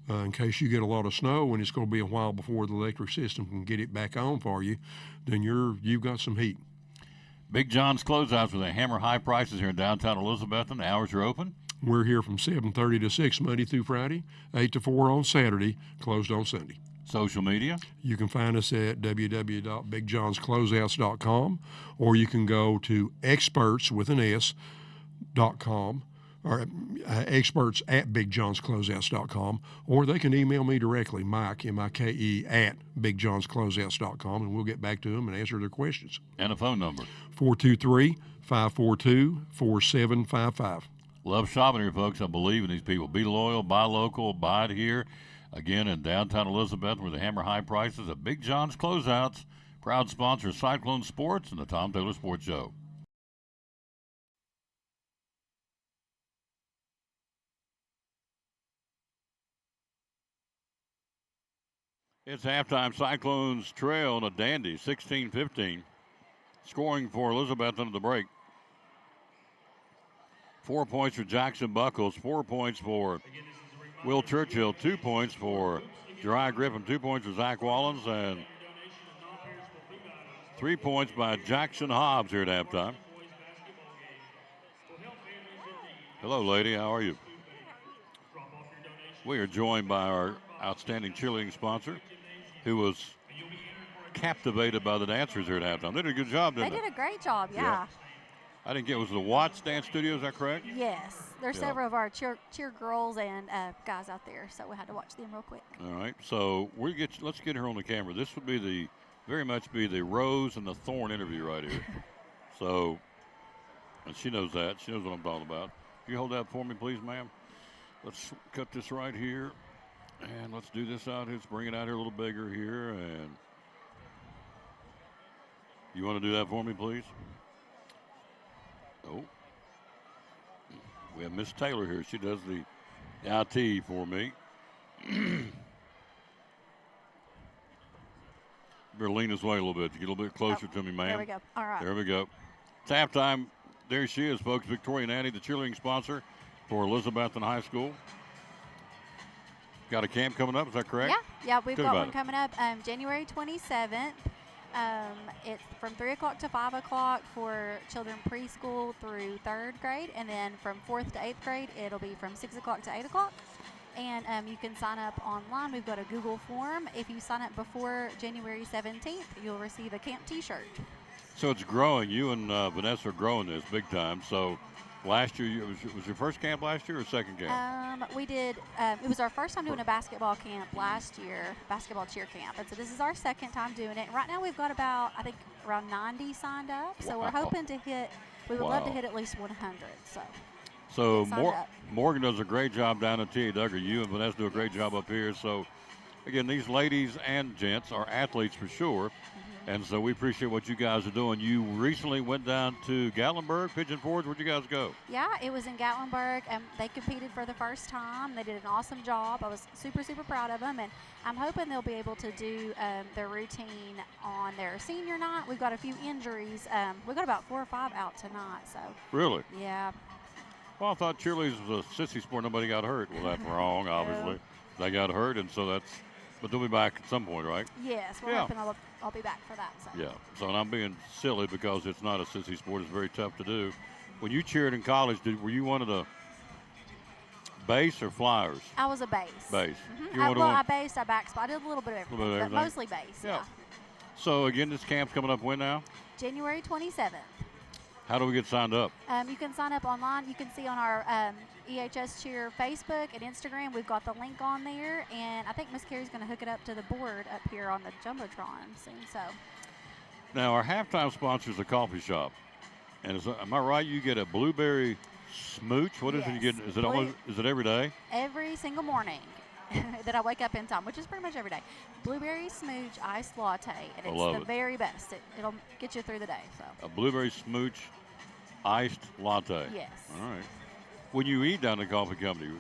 in case you get a lot of snow and it's going to be a while before the electric system can get it back on for you. Then you've got some heat. Big John's Closeouts with a hammer high prices here in downtown Elizabethton. The hours are open. We're here from 7:30 to 6 Monday through Friday, 8 to 4 on Saturday, closed on Sunday. Social media? You can find us at www.bigjohnscloseouts.com, or you can go to experts.com, or experts at bigjohnscloseouts.com, or they can email me directly, Mike, M-I-K-E, at bigjohnscloseouts.com, and we'll get back to them and answer their questions. And a phone number? 423-542-4755. Love shopping here, folks. I believe in these people. Be loyal, buy local, buy it here. Again, in downtown Elizabeth, where they hammer high prices at Big John's Closeouts. Proud sponsor of Cyclone Sports and the Tom Taylor Sports Show. It's halftime. Cyclones trail on a dandy, 16-15. Scoring for Elizabethton at the break. 4 points for Jackson Buckles, 4 points for Will Churchill, 2 points for Jeriah Griffin, 2 points for Zach Wallens, and 3 points by Jackson Hobbs here at halftime. Hello, lady. How are you? We are joined by our outstanding cheerleading sponsor, who was captivated by the dancers here at halftime. They did a good job, didn't they? They did a great job, yeah. I didn't get, was it the Watts Dance Studio, is that correct? Yes. There's several of our cheer girls and guys out there, so we had to watch them real quick. All right, so let's get her on the camera. This would be very much be the rose and the thorn interview right here. So, and she knows that. She knows what I'm talking about. Can you hold that for me, please, ma'am? Let's cut this right here, and let's do this out here. Let's bring it out here a little bigger here, and you want to do that for me, please? Oh, we have Miss Taylor here. She does the IT for me. Better lean this way a little bit to get a little bit closer to me, ma'am. There we go. All right. There we go. It's halftime. There she is, folks. Victoria Nanny, the cheerleading sponsor for Elizabethton High School. Got a camp coming up, is that correct? Yeah, we've got one coming up January 27th. It's from 3 o'clock to 5 o'clock for children preschool through 3rd grade, and then from 4th to 8th grade, it'll be from 6 o'clock to 8 o'clock. And you can sign up online. We've got a Google form. If you sign up before January 17th, you'll receive a camp T-shirt. So it's growing. You and Vanessa are growing this big time. So last year, was your first camp last year or second camp? We did. It was our first time doing a basketball camp last year, basketball cheer camp. And so this is our second time doing it. And right now we've got about, I think, around 90 signed up. So we're hoping to hit, we would love to hit at least 100. So Morgan does a great job down at TAW. You and Vanessa do a great job up here. So, again, these ladies and gents are athletes for sure. And so we appreciate what you guys are doing. You recently went down to Gatlinburg, Pigeon Forge. Where'd you guys go? Yeah, it was in Gatlinburg. They competed for the first time. They did an awesome job. I was super, super proud of them. And I'm hoping they'll be able to do their routine on their senior night. We've got a few injuries. We've got about 4 or 5 out tonight. So Really? Yeah. Well, I thought cheerleading was a sissy sport. Nobody got hurt. Well, that's wrong, obviously. They got hurt, and so that's – but they'll be back at some point, right? Yes, we're hoping I'll be back for that. So. Yeah. So and I'm being silly because it's not a sissy sport. It's very tough to do. When you cheered in college, were you one of the base or flyers? I was a base. Base. I based, I backspot. I did a little bit of everything, but mostly base, yeah. So, again, this camp's coming up when now? January 27th. How do we get signed up? You can sign up online. You can see on our EHS Cheer Facebook and Instagram. We've got the link on there, and I think Miss Carey's going to hook it up to the board up here on the Jumbotron soon. So. Now, our halftime sponsor is a coffee shop. And am I right? You get a blueberry smooch. What is it you get? Is it every day? Every single morning that I wake up in time, which is pretty much every day. Blueberry smooch iced latte, and it's the very best. It'll get you through the day. So. A blueberry smooch iced latte. Yes. All right. When you eat down at the coffee company?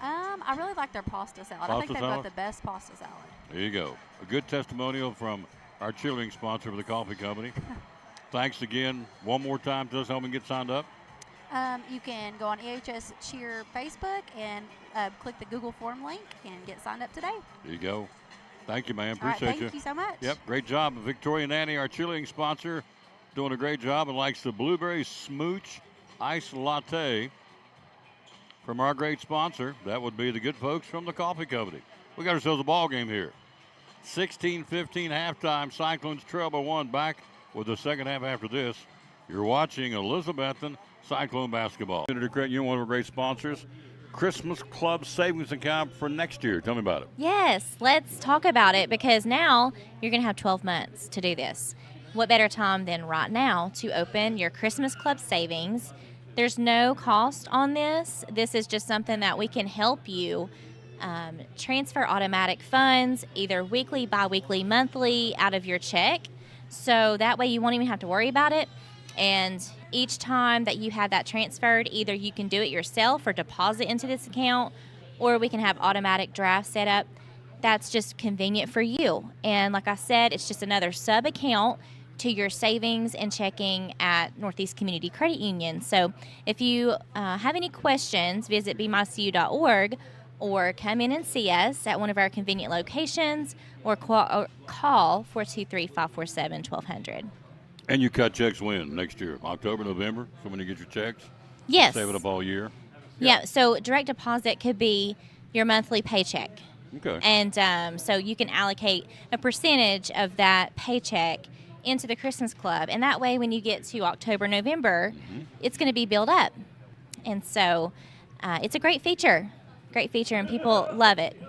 I really like their pasta salad. I think they've got the best pasta salad. There you go. A good testimonial from our cheerleading sponsor of the coffee company. Thanks again one more time to us. Help me get signed up. You can go on EHS Cheer Facebook and click the Google form link and get signed up today. There you go. Thank you, man. Appreciate you. Thank you so much. Yep, great job. Victoria Nanny, our cheerleading sponsor, doing a great job and likes the blueberry smooch iced latte from our great sponsor. That would be the good folks from the coffee company. We got ourselves a ball game here. 16-15 halftime. Cyclones trail by 1. Back with the second half after this. You're watching Elizabethton Cyclone basketball. You're one of our great sponsors. Christmas Club savings account for next year. Tell me about it. Yes, let's talk about it because now you're going to have 12 months to do this. What better time than right now to open your Christmas Club savings? There's no cost on this. This is just something that we can help you transfer automatic funds either weekly, bi-weekly, monthly out of your check. So that way you won't even have to worry about it. And each time that you have that transferred, either you can do it yourself or deposit into this account, or we can have automatic draft set up. That's just convenient for you. And like I said, it's just another sub account to your savings and checking at Northeast Community Credit Union. So if you have any questions, visit bmycu.org or come in and see us at one of our convenient locations or call 423-547-1200. And you cut checks when? Next year? October, November? So when you get your checks? Yes. Save it up all year? Yeah, so direct deposit could be your monthly paycheck. Okay. And so you can allocate a percentage of that paycheck into the Christmas Club. And that way when you get to October, November, it's going to be built up. And so it's a great feature, and people love it.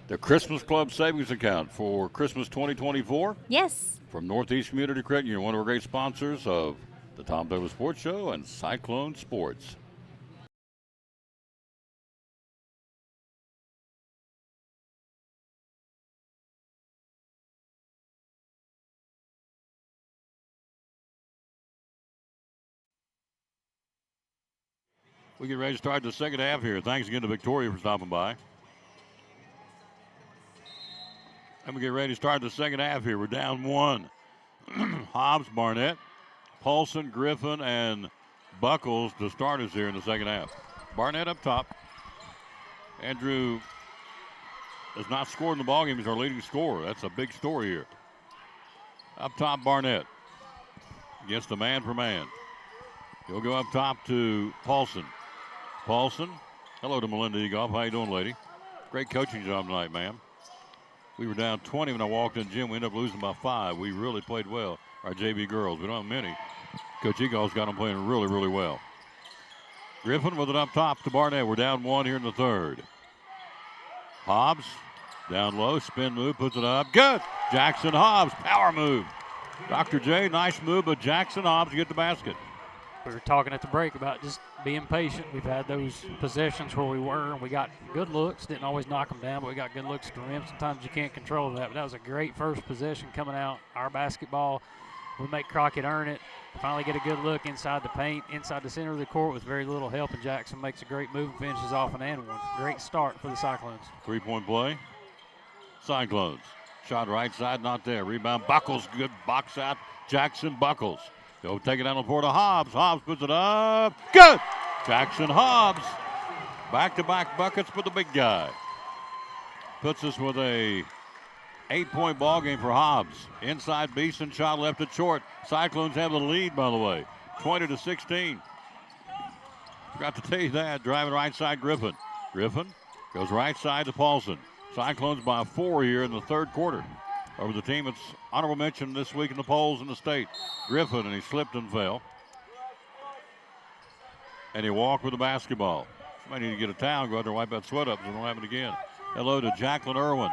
The Christmas Club savings account for Christmas 2024? Yes. From Northeast Community Credit Union, one of our great sponsors of the Tom Douglas Sports Show and Cyclone Sports. We get ready to start the second half here. Thanks again to Victoria for stopping by. And we get ready to start the second half here. We're down 1. Hobbs, Barnett, Paulson, Griffin, and Buckles, the starters here in the second half. Barnett up top. Andrew has not scored in the ballgame. He's our leading scorer. That's a big story here. Up top, Barnett against the man for man. He'll go up top to Paulson. Paulson, hello to Melinda Egoff. How you doing, lady? Great coaching job tonight, ma'am. We were down 20 when I walked in the gym. We ended up losing by 5. We really played well, our JV girls. We don't have many. Coach Egoff's got them playing really, really well. Griffin with it up top to Barnett. We're down 1 here in the third. Hobbs down low, spin move, puts it up. Good! Jackson Hobbs, power move. Dr. J, nice move, but Jackson Hobbs get the basket. We were talking at the break about just being patient. We've had those possessions where we were, and we got good looks. Didn't always knock them down, but we got good looks at the rim. Sometimes you can't control that, but that was a great first possession coming out. Our basketball, we make Crockett earn it. Finally get a good look inside the paint, inside the center of the court with very little help, and Jackson makes a great move and finishes off an and one. Great start for the Cyclones. 3-point play. Cyclones. Shot right side, not there. Rebound, Buckles, good box out. Jackson Buckles. They'll take it down the floor to Hobbs. Hobbs puts it up. Good! Jackson Hobbs. Back-to-back buckets for the big guy. Puts us with a 8-point ball game for Hobbs. Inside Beeson, shot left it short. Cyclones have the lead, by the way, 20-16. Forgot to tell you that. Driving right side, Griffin. Griffin goes right side to Paulson. Cyclones by 4 here in the third quarter. Over the team, it's honorable mention this week in the polls in the state. Griffin, and he slipped and fell. And he walked with the basketball. Somebody need to get a towel, go out there and wipe that sweat up so it don't happen again. Hello to Jacqueline Irwin,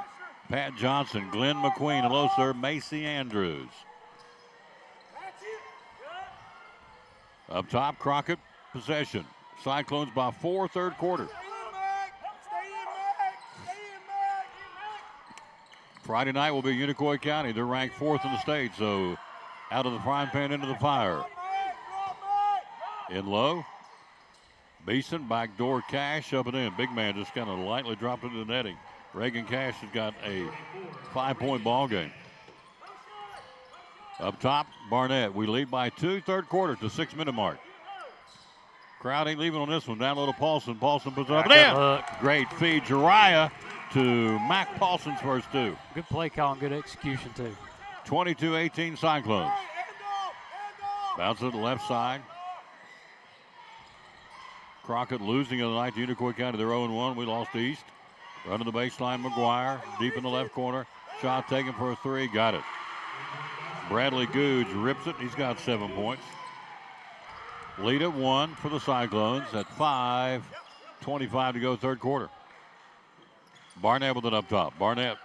Pat Johnson, Glenn McQueen. Hello, sir. Macy Andrews. Up top, Crockett, possession. Cyclones by 4, third quarter. Friday night will be Unicoi County. They're ranked 4th in the state, so out of the frying pan into the fire. In low. Beeson, backdoor Cash, up and in. Big man just kind of lightly dropped into the netting. Reagan Cash has got a 5-point ball game. Up top, Barnett. We lead by 2, third quarter to 6-minute mark. Crowd ain't leaving on this one. Down low to Paulson. Paulson puts it up and in. Great feed, Jariah to Mac Paulson's first 2. Good play call and good execution, too. 22-18 Cyclones. Bounce to the left side. Crockett losing in the night to Unicoi County. They're 0-1. We lost to East. Running the baseline, McGuire. Deep in the left corner. Shot taken for a three. Got it. Bradley Googe rips it. He's got 7 points. Lead at 1 for the Cyclones at 5:25 to go, third quarter. Barnett with it up top. Barnett.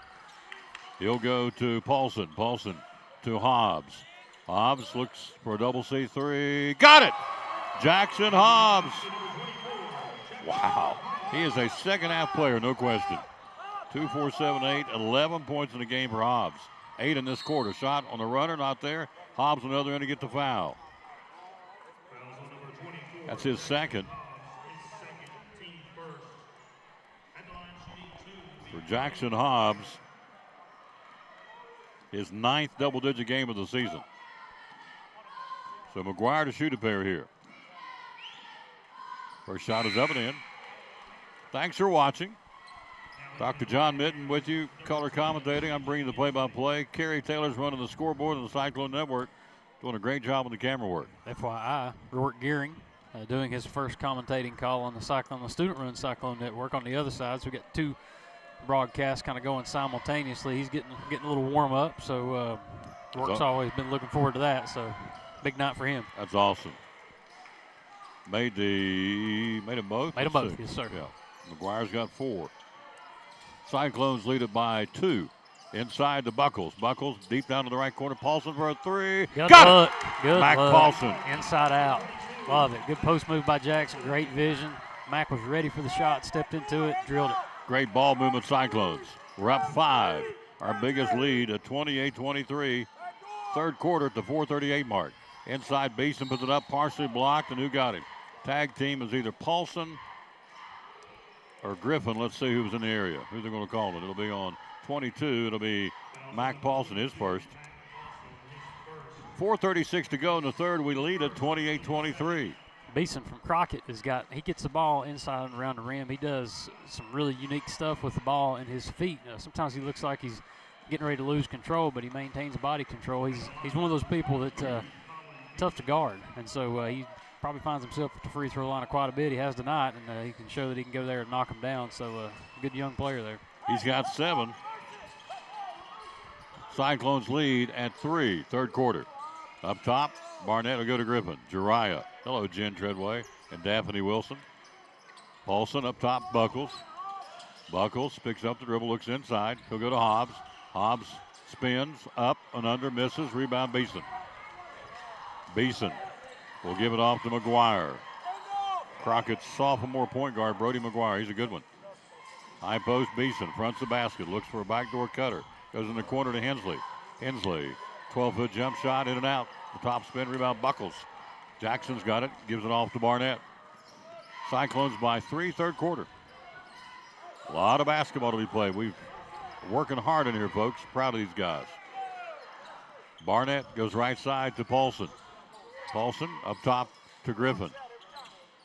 He'll go to Paulson. Paulson to Hobbs. Hobbs looks for a double C3. Got it! Jackson Hobbs. Wow. He is a second half player, no question. 2, 4, 7, 8, 11 points in the game for Hobbs. 8 in this quarter. Shot on the runner, not there. Hobbs another end to get the foul. That's his second. For Jackson Hobbs, his 9th double-digit game of the season. So McGuire to shoot a pair here. First shot is up and in. Thanks for watching. Dr. John Mitten with you, color commentating. I'm bringing the play-by-play. Kerry Taylor's running the scoreboard on the Cyclone Network, doing a great job with the camera work. FYI, Rourke Gearing doing his first commentating call on the Cyclone, the student-run Cyclone Network on the other side. So we got 2 broadcasts kind of going simultaneously. He's getting a little warm up, so Rourke's always been looking forward to that. So big night for him. That's awesome. Made them both? Made them both, yes, sir. Yeah. McGuire's got 4. Cyclones lead it by 2. Inside to Buckles. Buckles deep down to the right corner. Paulson for a 3. Good Got look. it! Good Mac look. Paulson. Inside out. Love it. Good post move by Jackson. Great vision. Mac was ready for the shot, stepped into it, drilled it. Great ball movement, Cyclones. We're up 5. Our biggest lead at 28-23. Third quarter at the 4:38 mark. Inside, Beeson puts it up, partially blocked, and who got him? Tag team is either Paulson or Griffin. Let's see who's in the area. Who they're going to call it. It'll be on 22. It'll be Mac Paulson, his first. 4:36 to go in the third. We lead at 28-23. Beeson from Crockett he gets the ball inside and around the rim. He does some really unique stuff with the ball and his feet. Sometimes he looks like he's getting ready to lose control, but he maintains body control. He's one of those people that tough to guard, and so he probably finds himself at the free throw line quite a bit. He has tonight, and he can show that he can go there and knock him down. So good young player there. He's got 7. Cyclones lead at 3, third quarter. Up top, Barnett will go to Griffin. Jariah. Hello, Jen Treadway and Daphne Wilson. Paulson up top, Buckles. Buckles picks up the dribble, looks inside. He'll go to Hobbs. Hobbs spins up and under, misses. Rebound, Beeson. Beeson will give it off to McGuire. Crockett's sophomore point guard, Brody McGuire. He's a good one. High post, Beeson fronts the basket, looks for a backdoor cutter. Goes in the corner to Hensley. Hensley, 12-foot jump shot, in and out. The top spin, rebound, Buckles. Jackson's got it, gives it off to Barnett. Cyclones by 3, third quarter. A lot of basketball to be played. We're working hard in here, folks. Proud of these guys. Barnett goes right side to Paulson. Paulson up top to Griffin.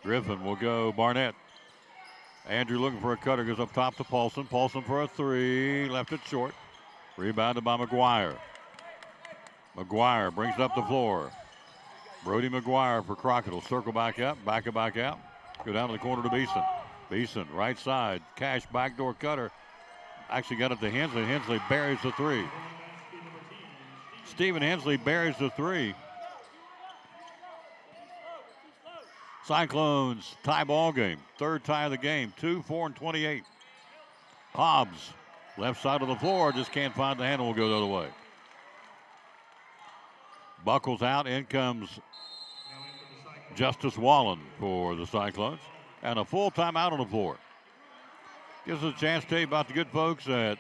Griffin will go Barnett. Andrew looking for a cutter, goes up top to Paulson. Paulson for a 3, left it short. Rebounded by McGuire. McGuire brings it up the floor. Brody McGuire for Crockett will circle back up, back out. Go down to the corner to Beeson. Beeson, right side, Cash, backdoor cutter. Actually got it to Hensley. Hensley buries the 3. Stephen Hensley buries the 3. Cyclones tie ball game. Third tie of the game. 2, 4, and 28. Hobbs, left side of the floor, just can't find the handle. Will go the other way. Buckles out. In comes Justice Wallen for the Cyclones. And a full timeout on the floor. Gives us a chance to tell you about the good folks at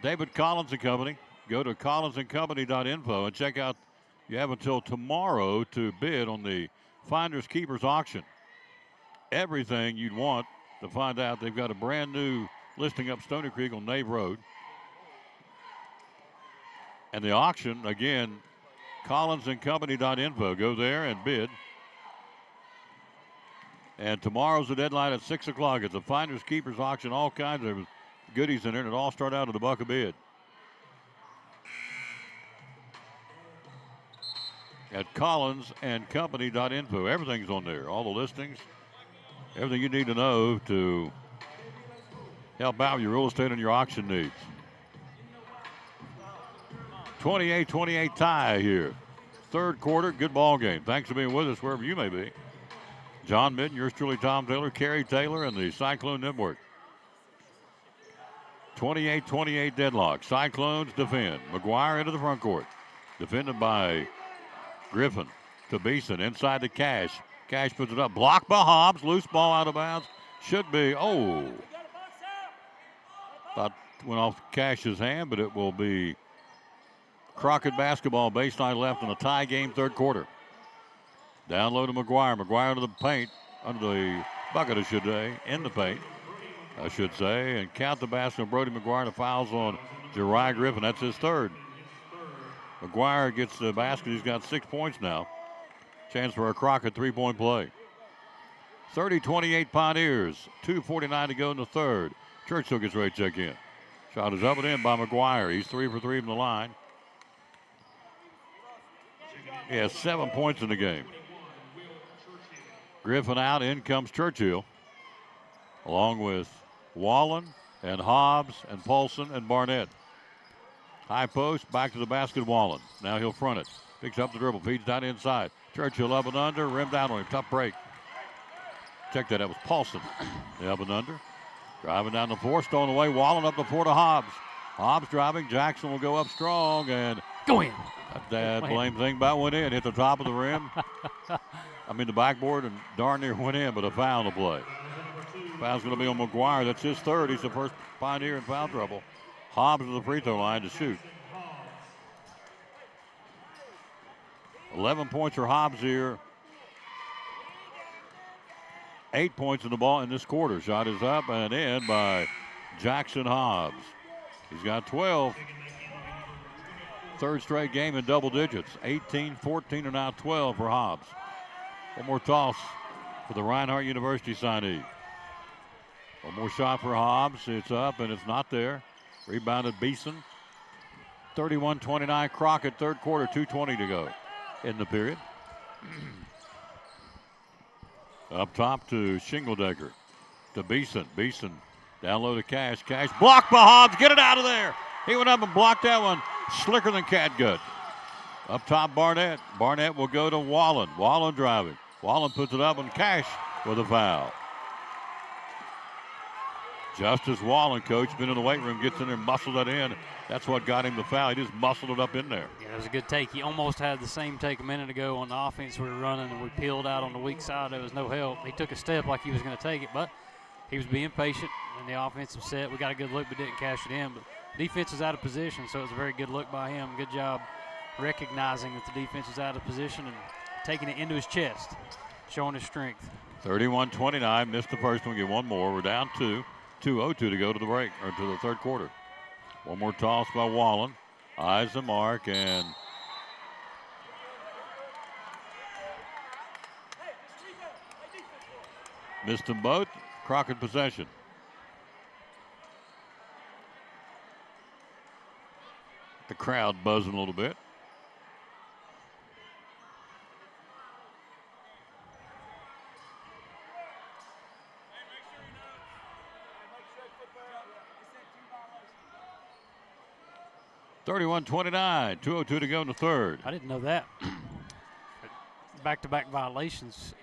David Collins and Company. Go to collinsandcompany.info and check out. You have until tomorrow to bid on the Finders Keepers auction. Everything you'd want to find out. They've got a brand new listing up Stony Creek on Nave Road. And the auction, again, collinsandcompany.info. Go there and bid. And tomorrow's the deadline at 6 o'clock. It's a Finders Keepers auction. All kinds of goodies in there, and it all start out at $1 a bid. At collinsandcompany.info. Everything's on there. All the listings. Everything you need to know to Help out with your real estate and your auction needs. 28-28 tie here. Third quarter, good ball game. Thanks for being with us wherever you may be. John Midden, yours truly, Tom Taylor, Kerry Taylor, and the Cyclone Network. 28-28 deadlock. Cyclones defend. McGuire into the front court. Defended by Griffin to Beeson. Inside to Cash. Cash puts it up. Blocked by Hobbs. Loose ball out of bounds. Should be. Oh. Thought went off Cash's hand, but it will be Crockett basketball. Baseline left in a tie game, third quarter. Down low to McGuire. McGuire to the paint. Under the bucket, I should say. In the paint, I should say. And count the basket of Brody McGuire. The fouls on Jeriah Griffin. That's his third. McGuire gets the basket. He's got 6 points now. Chance for a Crockett three-point play. 30-28 Pioneers. 2:49 to go in the third. Churchill gets ready to check in. Shot is up and in by McGuire. He's 3 for 3 from the line. He has 7 points in the game. Griffin out. In comes Churchill. Along with Wallen and Hobbs and Paulson and Barnett. High post, back to the basket, Wallen. Now he'll front it. Picks up the dribble, feeds down inside. Churchill up and under, rim down on him, tough break. Check that, was Paulson. The up and under. Driving down the floor, stolen away. Wallen up the floor to Hobbs. Hobbs driving, Jackson will go up strong and go in. That blame thing about went in, hit the top of the rim. I mean the backboard and darn near went in, but a foul to play. Foul's going to be on McGuire. That's his third. He's the first Pioneer in foul trouble. Hobbs to the free throw line to shoot. 11 points for Hobbs here. 8 points in the ball in this quarter. Shot is up and in by Jackson Hobbs. He's got 12. Third straight game in double digits. 18, 14, and now 12 for Hobbs. One more toss for the Reinhardt University signee. One more shot for Hobbs. It's up and it's not there. Rebounded Beeson. 31-29 Crockett, third quarter, 2:20 to go in the period. Up top to Shingledecker. To Beeson. Beeson down low to Cash. Cash blocked by Hobbs. Get it out of there. He went up and blocked that one. Slicker than catgut. Up top Barnett. Barnett will go to Wallen. Wallen driving. Wallen puts it up and Cash with a foul. Justice Wallen, coach, been in the weight room, gets in there and muscled that in. That's what got him the foul. He just muscled it up in there. Yeah, it was a good take. He almost had the same take a minute ago on the offense we were running, and we peeled out on the weak side. There was no help. He took a step like he was going to take it, but he was being patient in the offensive set. We got a good look, but didn't cash it in. But defense was out of position, so it was a very good look by him. Good job recognizing that the defense was out of position and taking it into his chest, showing his strength. 31-29, missed the first one, get one more. We're down 2. 2:02 to go to the break, or to the third quarter. One more toss by Wallen. Eyes the mark and missed them both. Crockett possession. The crowd buzzing a little bit. (31-29), 2:02 to go in the third. I didn't know that. Back-to-back violations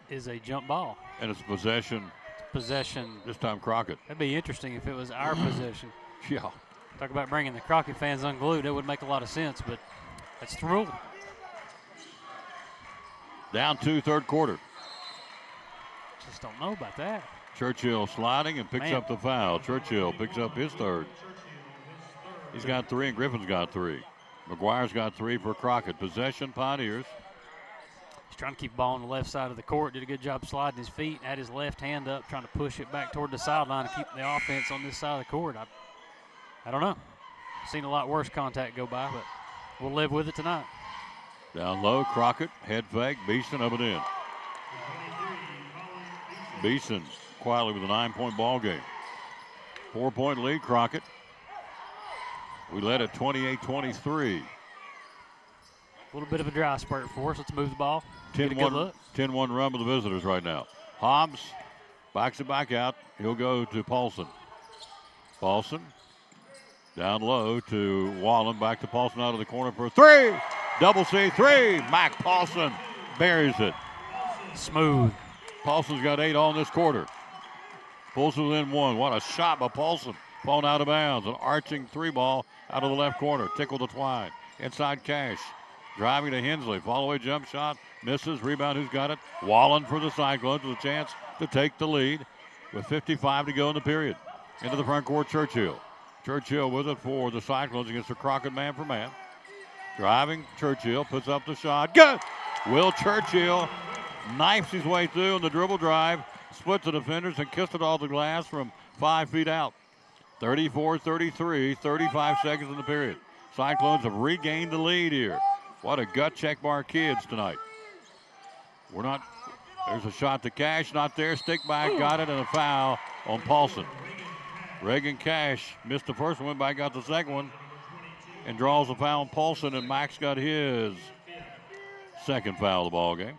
is a jump ball. And it's possession. Possession. This time Crockett. That'd be interesting if it was our possession. Yeah. Talk about bringing the Crockett fans unglued. That would make a lot of sense, but that's the rule. Down 2, third quarter. Just don't know about that. Churchill sliding and picks up the foul. Churchill picks up his third. He's got 3 and Griffin's got 3. McGuire's got 3 for Crockett. Possession Pioneers. He's trying to keep the ball on the left side of the court. Did a good job sliding his feet. Had his left hand up, trying to push it back toward the sideline to keep the offense on this side of the court. I don't know. Seen a lot worse contact go by, but we'll live with it tonight. Down low, Crockett, head fake, Beeson up and in. Beeson quietly with a 9-point ball game. 4-point lead, Crockett. We led at 28-23. A little bit of a dry spurt for us. Let's move the ball. 10-1 run with the visitors right now. Hobbs backs it back out. He'll go to Paulson. Paulson down low to Wallen. Back to Paulson out of the corner for 3. Double C3. Mac Paulson buries it. Smooth. Paulson's got 8 all in this quarter. Pulls it within 1. What a shot by Paulson. Falling out of bounds. An arching 3 ball out of the left corner. Tickle the twine. Inside Cash. Driving to Hensley. Follow away jump shot. Misses. Rebound. Who's got it? Wallen for the Cyclones with a chance to take the lead with 55 to go in the period. Into the front court, Churchill. Churchill with it for the Cyclones against the Crockett man for man. Driving, Churchill puts up the shot. Good! Will Churchill knifes his way through on the dribble drive, splits the defenders, and kissed it off the glass from 5 feet out. 34-33, 35 seconds in the period. Cyclones have regained the lead here. What a gut check by our kids tonight. There's a shot to Cash, not there. Stick back, got it, and a foul on Paulson. Reagan Cash missed the first one, back got the second one, and draws a foul on Paulson, and Max got his second foul of the ball game.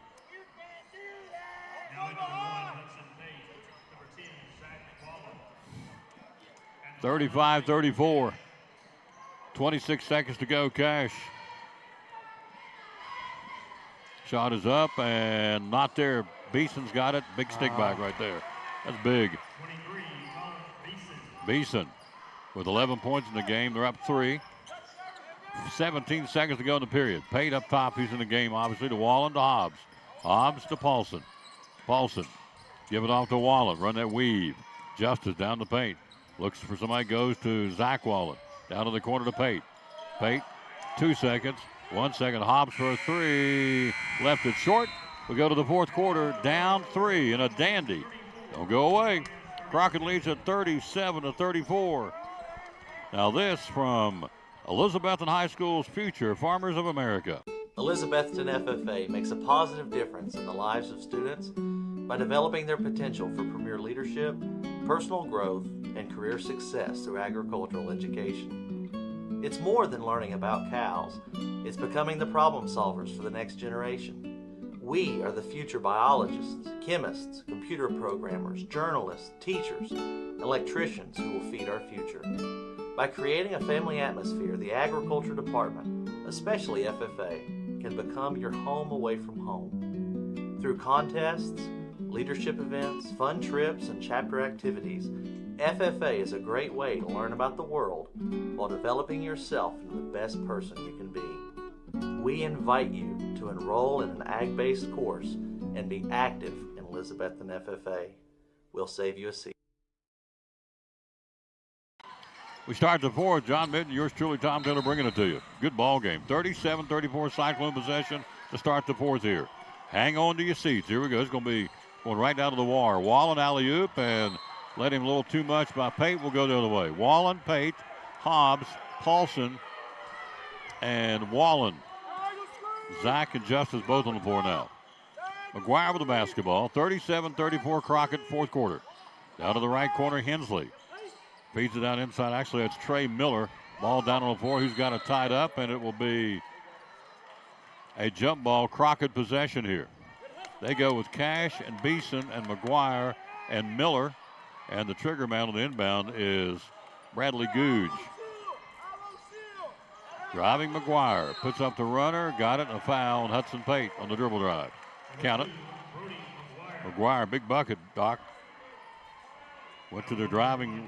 35-34. 26 seconds to go, Cash. Shot is up and not there. Beeson's got it. Big stick back right there. That's big. Beeson with 11 points in the game. They're up 3. 17 seconds to go in the period. Pate up top. He's in the game, obviously, to Wallen to Hobbs. Hobbs to Paulson. Paulson. Give it off to Wallen. Run that weave. Justice down the paint. Looks for somebody. Goes to Zach Wallen. Down to the corner to Pate. Pate, 2 seconds. 1 second. Hobbs for a 3. Left it short. We go to the fourth quarter. Down 3 in a dandy. Don't go away. Crockett leads at 37-34. Now this from Elizabethton High School's future Farmers of America. Elizabethton FFA makes a positive difference in the lives of students by developing their potential for premier leadership, personal growth, and career success through agricultural education. It's more than learning about cows. It's becoming the problem solvers for the next generation. We are the future biologists, chemists, computer programmers, journalists, teachers, electricians who will feed our future. By creating a family atmosphere, the Agriculture Department, especially FFA, can become your home away from home. Through contests, leadership events, fun trips, and chapter activities, FFA is a great way to learn about the world while developing yourself into the best person you can be. We invite you to enroll in an ag-based course and be active in Elizabethton FFA. We'll save you a seat. We start the fourth. John Minton, yours truly, Tom Taylor, bringing it to you. Good ball game. 37-34 Cyclone possession to start the fourth here. Hang on to your seats. Here we go. It's going to be going right down to the wire. Wallen alley-oop and let him a little too much by Pate. Will go the other way. Wallen, Pate, Hobbs, Paulson, and Wallen. Zach and Justice both on the floor now. McGuire with the basketball. 37-34 Crockett, fourth quarter. Down to the right corner, Hensley. Feeds it down inside. Actually, that's Trey Miller. Ball down on the floor. Who's got it tied up, and it will be a jump ball. Crockett possession here. They go with Cash and Beeson and McGuire and Miller. And the trigger man on the inbound is Bradley Googe. Driving McGuire. Puts up the runner. Got it. A foul on Hudson Pate on the dribble drive. Count it. McGuire, big bucket, Doc. Went to the driving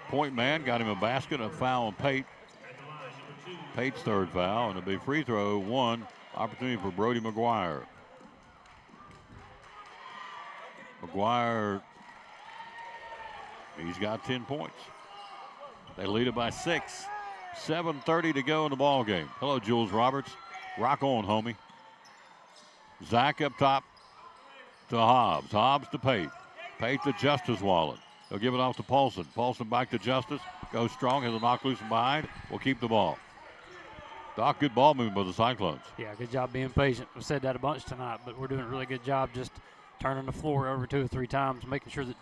point man. Got him a basket. A foul on Pate. Pate's third foul. And it'll be free throw. 1. Opportunity for Brody McGuire. McGuire, he's got 10 points. They lead it by 6. 7:30 to go in the ball game. Hello, Jules Roberts. Rock on, homie. Zach up top to Hobbs. Hobbs to Pate. Pate to Justice Wallen. They'll give it off to Paulson. Paulson back to Justice. Goes strong. Has a knock loose from behind. Will keep the ball. Doc, good ball movement by the Cyclones. Yeah, good job being patient. We've said that a bunch tonight, but we're doing a really good job just turning the floor over 2 or 3 times, making sure that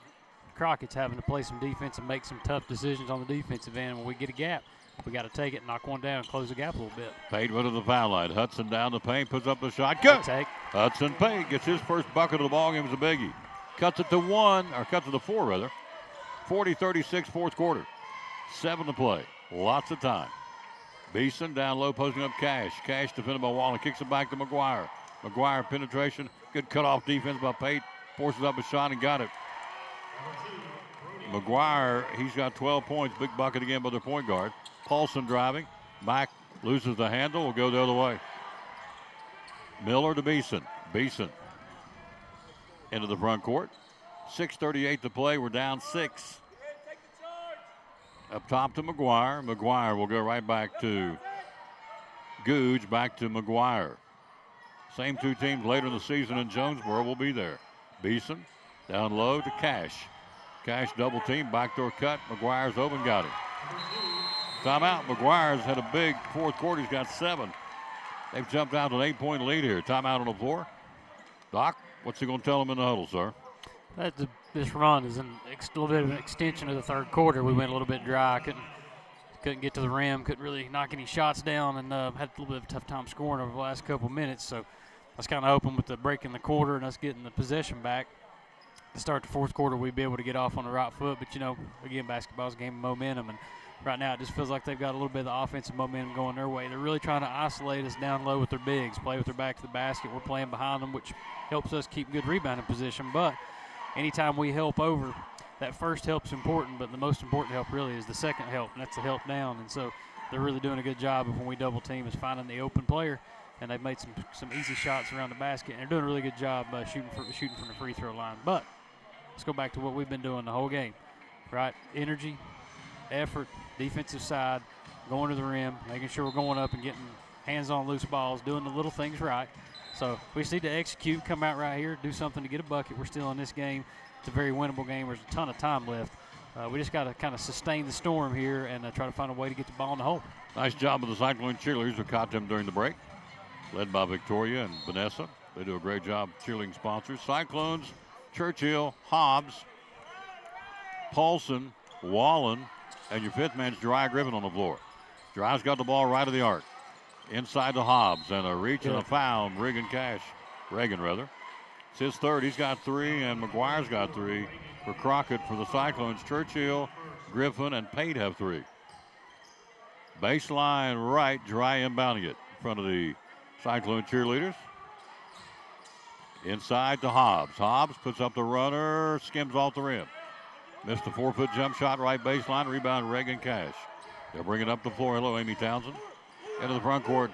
Crockett's having to play some defense and make some tough decisions on the defensive end. When we get a gap, we got to take it, knock one down, and close the gap a little bit. Pate went to the foul line. Hudson down the paint, puts up the shot. Good. Hudson Pate gets his first bucket of the ball game as a biggie. Cuts it to 4 rather. 40-36 fourth quarter. 7 to play. Lots of time. Beeson down low, posting up Cash. Cash defended by Wallen, kicks it back to McGuire. McGuire penetration, good cutoff defense by Pate. Forces up a shot and got it. McGuire, he's got 12 points. Big bucket again by their point guard. Paulson driving. Back, loses the handle, will go the other way. Miller to Beeson. Beeson into the front court. 6:38 to play. We're down 6. Up top to McGuire. McGuire will go right back to Googe, back to McGuire. Same two teams later in the season in Jonesboro will be there. Beeson down low to Cash. Cash double team, backdoor cut. McGuire's open, got it. Timeout. McGuire's had a big fourth quarter. He's got 7. They've jumped out to an 8-point lead here. Timeout on the floor. Doc, what's he going to tell them in the huddle, sir? This run is a little bit of an extension of the third quarter. We went a little bit dry. Couldn't get to the rim. Couldn't really knock any shots down, and had a little bit of a tough time scoring over the last couple minutes. So that's kind of open with the break in the quarter and us getting the possession back. To start the fourth quarter, we'd be able to get off on the right foot. But, again, basketball's a game of momentum. And right now it just feels like they've got a little bit of the offensive momentum going their way. They're really trying to isolate us down low with their bigs, play with their back to the basket. We're playing behind them, which helps us keep good rebounding position. But anytime we help over, that first help's important, but the most important help really is the second help, and that's the help down. And so they're really doing a good job of when we double team is finding the open player, and they've made some easy shots around the basket, and they're doing a really good job shooting from the free throw line. But let's go back to what we've been doing the whole game, right? Energy, effort, defensive side, going to the rim, making sure we're going up and getting hands on loose balls, doing the little things right. So we just need to execute, come out right here, do something to get a bucket. We're still in this game. It's a very winnable game. There's a ton of time left. We just got to kind of sustain the storm here and try to find a way to get the ball in the hole. Nice job of the Cyclone cheerleaders who caught them during the break, led by Victoria and Vanessa. They do a great job cheerleading sponsors. Cyclones, Churchill, Hobbs, Paulson, Wallen, and your fifth man's Jeriah Griffin on the floor. Jeriah's got the ball right of the arc. Inside to Hobbs, and a reach and a foul. Reagan, It's his third. He's got 3, and McGuire's got 3 for Crockett. For the Cyclones, Churchill, Griffin, and Pate have 3. Baseline right, Jeriah inbounding it in front of the Cyclone cheerleaders. Inside to Hobbs. Hobbs puts up the runner, skims off the rim. Missed the 4-foot jump shot, right baseline. Rebound, Reagan Cash. They'll bring it up the floor. Hello, Amy Townsend. Into the front court.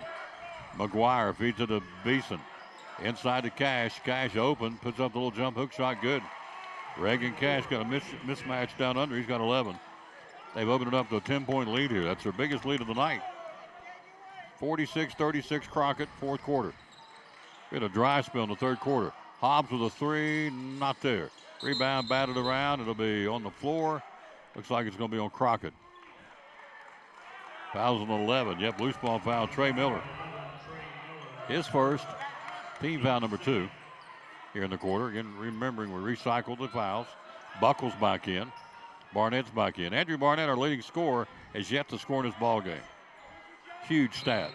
McGuire feeds it to Beeson. Inside to Cash. Cash open. Puts up the little jump hook shot. Good. Reagan Cash got a mismatch down under. He's got 11. They've opened it up to a 10-point lead here. That's their biggest lead of the night. 46-36 Crockett, fourth quarter. We had a dry spell in the third quarter. Hobbs with a 3. Not there. Rebound batted around. It'll be on the floor. Looks like it's going to be on Crockett. Fouls on 11. Yep, loose ball foul. Trey Miller. His first. Team foul number 2 here in the quarter. Again, remembering we recycled the fouls. Buckles back in. Barnett's back in. Andrew Barnett, our leading scorer, has yet to score in this ball game. Huge stat.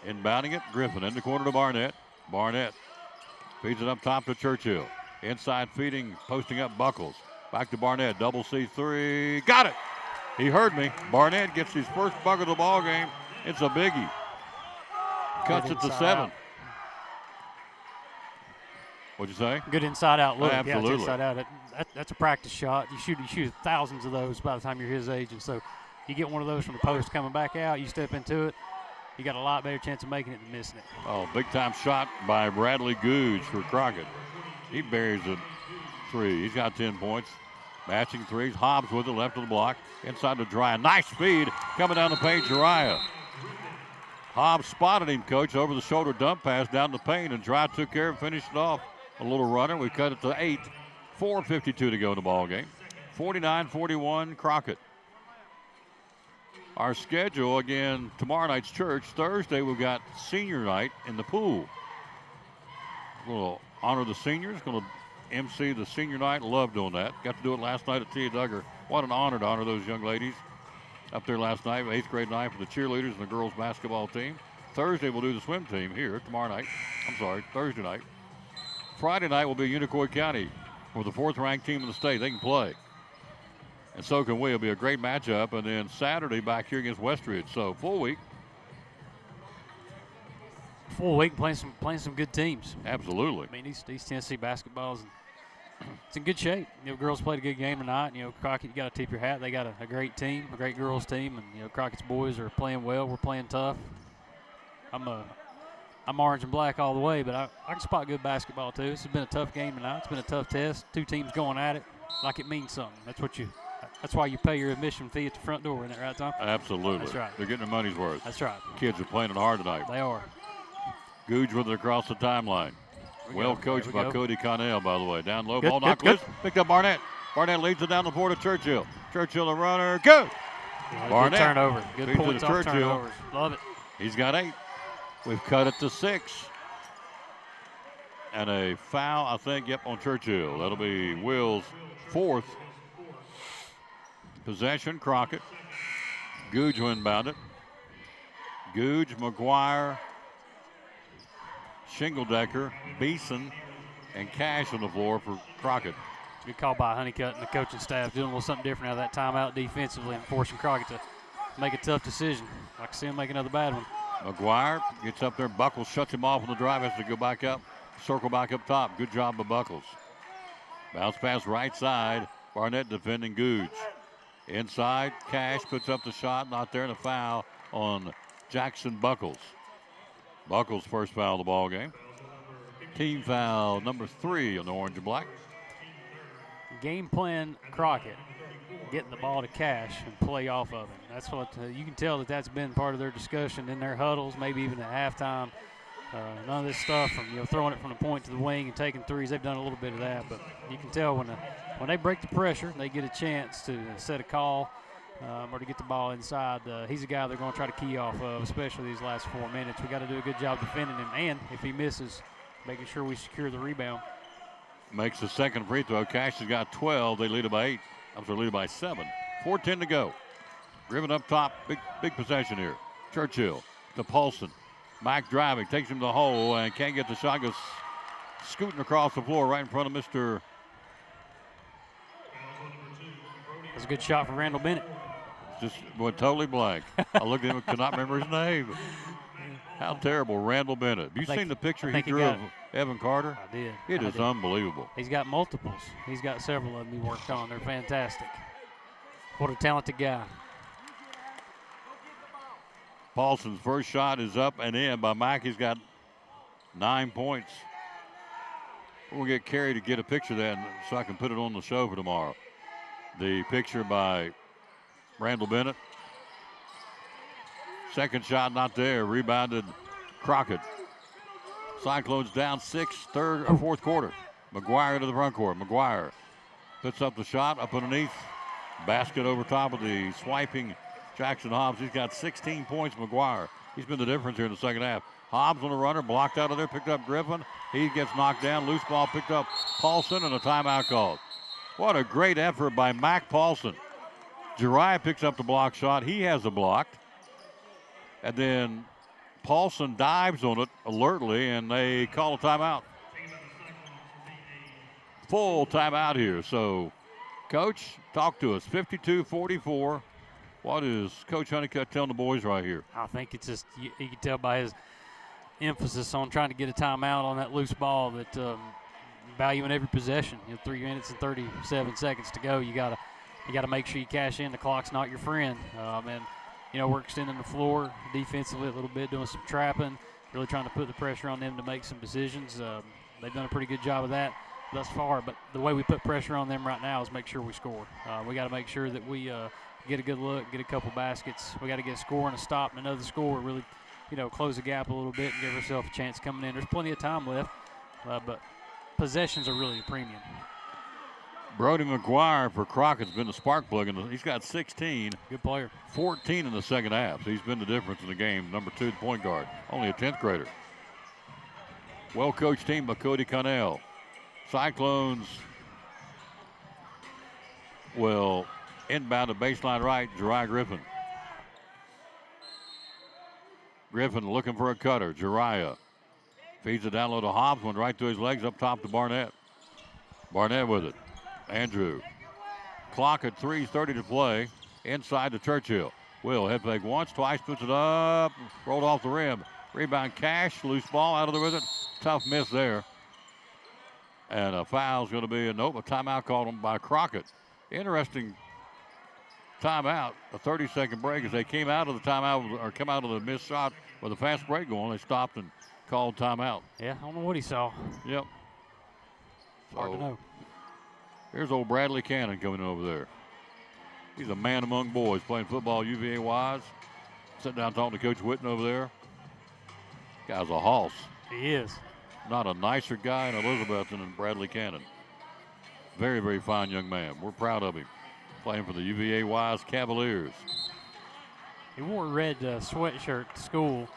Inbounding it, Griffin in the corner to Barnett. Barnett feeds it up top to Churchill. Inside feeding, posting up Buckles. Back to Barnett, double C3. Got it! He heard me. Barnett gets his first bucket of the ball game. It's a biggie. Cuts it to 7. Out. What'd you say? Good inside-out look. Absolutely. Yeah, it's inside out. That's a practice shot. You shoot thousands of those by the time you're his age, and so you get one of those from the post coming back out. You step into it. You got a lot better chance of making it than missing it. Oh, big-time shot by Bradley Googe for Crockett. He buries a 3. He's got 10 points. Matching threes. Hobbs with it, left of the block. Inside to Jeriah. Nice speed coming down the paint, Jeriah. Hobbs spotted him, coach, over the shoulder dump pass down the paint, and Jeriah took care of, finished it off. A little runner. We cut it to 8. 4:52 to go in the ball game. 49-41 Crockett. Our schedule, again, tomorrow night's church. Thursday, we've got senior night in the pool. We'll honor the seniors. Going to MC the senior night. Love doing that. Got to do it last night at Tia Duggar. What an honor to honor those young ladies up there last night. 8th grade night for the cheerleaders and the girls basketball team. Thursday, we'll do the swim team here tomorrow night. Thursday night. Friday night will be Unicoi County for the 4th ranked team in the state. They can play. And so can we. It'll be a great matchup. And then Saturday back here against Westridge. So full week. Full week playing some good teams. Absolutely. I mean, East Tennessee basketball it's in good shape. You know, girls played a good game tonight. You know, Crockett, you got to tip your hat. They got a great team, a great girls team, and you know, Crockett's boys are playing well. We're playing tough. I'm orange and black all the way, but I can spot good basketball too. This has been a tough game tonight. It's been a tough test. Two teams going at it like it means something. That's why you pay your admission fee at the front door, isn't it right, Tom? Absolutely. That's right. They're getting their money's worth. That's right. Kids are playing it hard tonight. They are. Googe with it across the timeline. Well coached by Cody Connell, by the way. Down low, ball knocked good. loose. Picked up Barnett. Barnett leads it down the floor to Churchill. Churchill, the runner, good. Barnett. Good turnover. Good feeds it points to off Churchill. turnovers. Love it. He's got 8. We've cut it to 6. And a foul, I think, on Churchill. That'll be Will's 4th. Possession, Crockett. Googe will inbound it. Googe, McGuire, Shingledecker, Beeson, and Cash on the floor for Crockett. Good call by Honeycutt and the coaching staff, doing a little something different out of that timeout defensively and forcing Crockett to make a tough decision. I can see him make another bad one. McGuire gets up there. Buckles shuts him off on the drive. Has to go back up. Circle back up top. Good job by Buckles. Bounce pass right side. Barnett defending Googe. Inside, Cash puts up the shot. Not there, and a foul on Jackson Buckles. Buckles' first foul of the ball game. Team foul number 3 on the orange and black. Game plan Crockett, getting the ball to Cash and play off of him. That's what you can tell that's been part of their discussion in their huddles, maybe even at halftime. None of this stuff from throwing it from the point to the wing and taking threes. They've done a little bit of that, but you can tell when they break the pressure, they get a chance to set a call or to get the ball inside. He's a guy they're going to try to key off of, especially these last 4 minutes. We got to do a good job defending him, and if he misses, making sure we secure the rebound. Makes the second free throw. Cash has got 12. They lead it by 8. Lead it by 7. 4:10 to go. Griffin up top. Big possession here. Churchill to Paulson. Mike driving, takes him to the hole and can't get the shot. Goes scooting across the floor right in front of Mr. That's a good shot for Randall Bennett. Just went totally blank. I looked at him and could not remember his name. How terrible, Randall Bennett. Have you seen the picture he drew of Evan Carter? I did. It is unbelievable. He's got multiples. He's got several of them he worked on. They're fantastic. What a talented guy. Paulson's first shot is up and in by Mike. He's got 9 points. We'll get Carrie to get a picture of that so I can put it on the show for tomorrow. The picture by Randall Bennett. Second shot not there. Rebounded Crockett. Cyclones down 6, fourth quarter. McGuire into the front court. McGuire puts up the shot up underneath. Basket over top of the swiping Jackson Hobbs. He's got 16 points, McGuire. He's been the difference here in the second half. Hobbs on the runner, blocked out of there, picked up Griffin. He gets knocked down. Loose ball picked up Paulson, and a timeout called. What a great effort by Mac Paulson. Jariah picks up the block shot. He has a block. And then Paulson dives on it alertly, and they call a timeout. Full timeout here. So, Coach, talk to us. 52-44. What is Coach Honeycutt telling the boys right here? I think it's just, you can tell by his emphasis on trying to get a timeout on that loose ball that valuing every possession. 3 minutes and 37 seconds to go. You gotta make sure you cash in. The clock's not your friend. And we're extending the floor defensively a little bit, doing some trapping, really trying to put the pressure on them to make some decisions. They've done a pretty good job of that thus far, but the way we put pressure on them right now is make sure we score. We got to make sure that we get a good look, get a couple baskets. We got to get a score and a stop and another score, really, close the gap a little bit and give ourselves a chance coming in. There's plenty of time left, but possessions are really a premium. Brody McGuire for Crockett's been the spark plug, and he's got 16. Good player. 14 in the second half. So he's been the difference in the game. Number 2, the point guard. Only a 10th grader. Well-coached team by Cody Connell. Cyclones will inbound to baseline right, Jariah Griffin. Griffin looking for a cutter. Jariah feeds it down low to Hobbs, went right through his legs, up top to Barnett. Barnett with it. Andrew clock at 3:30 to play. Inside to Churchill. Will head fake once, twice, puts it up, rolled off the rim. Rebound Cash, loose ball out of there with it. Tough miss there. And a foul's going to be a timeout called on by Crockett. Interesting timeout, a 30-second break as they came out of the timeout or come out of the missed shot with a fast break going. They stopped and called timeout. Yeah, I don't know what he saw. Yep. Hard to know. Here's old Bradley Cannon coming over there. He's a man among boys playing football UVA wise. Sitting down talking to Coach Whitten over there. Guy's a hoss. He is. Not a nicer guy in Elizabethton than Bradley Cannon. Very, very fine young man. We're proud of him. Playing for the UVA Wise Cavaliers. He wore a red sweatshirt to school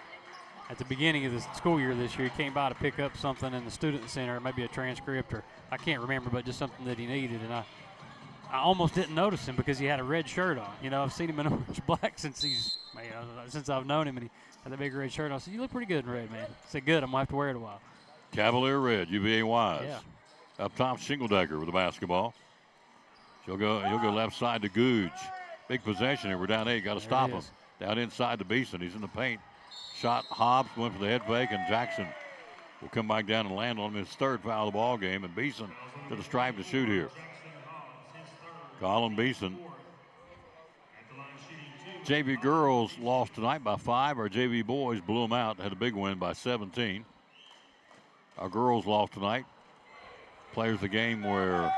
at the beginning of the school year this year. He came by to pick up something in the student center, maybe a transcript, or I can't remember, but just something that he needed. And I almost didn't notice him because he had a red shirt on. You know, I've seen him in orange black since I've known him, and he had that big red shirt on. I said, "You look pretty good in red, man." I said, "Good, I'm going to have to wear it a while." Cavalier red, UVA Wise. Yeah. Up top, Shingledecker with the basketball. He'll go left side to Googe. Big possession here. We're down 8. Got to stop him. Down inside to Beeson. He's in the paint. Shot Hobbs, went for the head fake, and Jackson will come back down and land on him his third foul of the ball game. And Beeson to the stripe to shoot here. Colin Beeson. JV girls lost tonight by 5. Our JV boys blew them out. Had a big win by 17. Our girls lost tonight. Players of the game were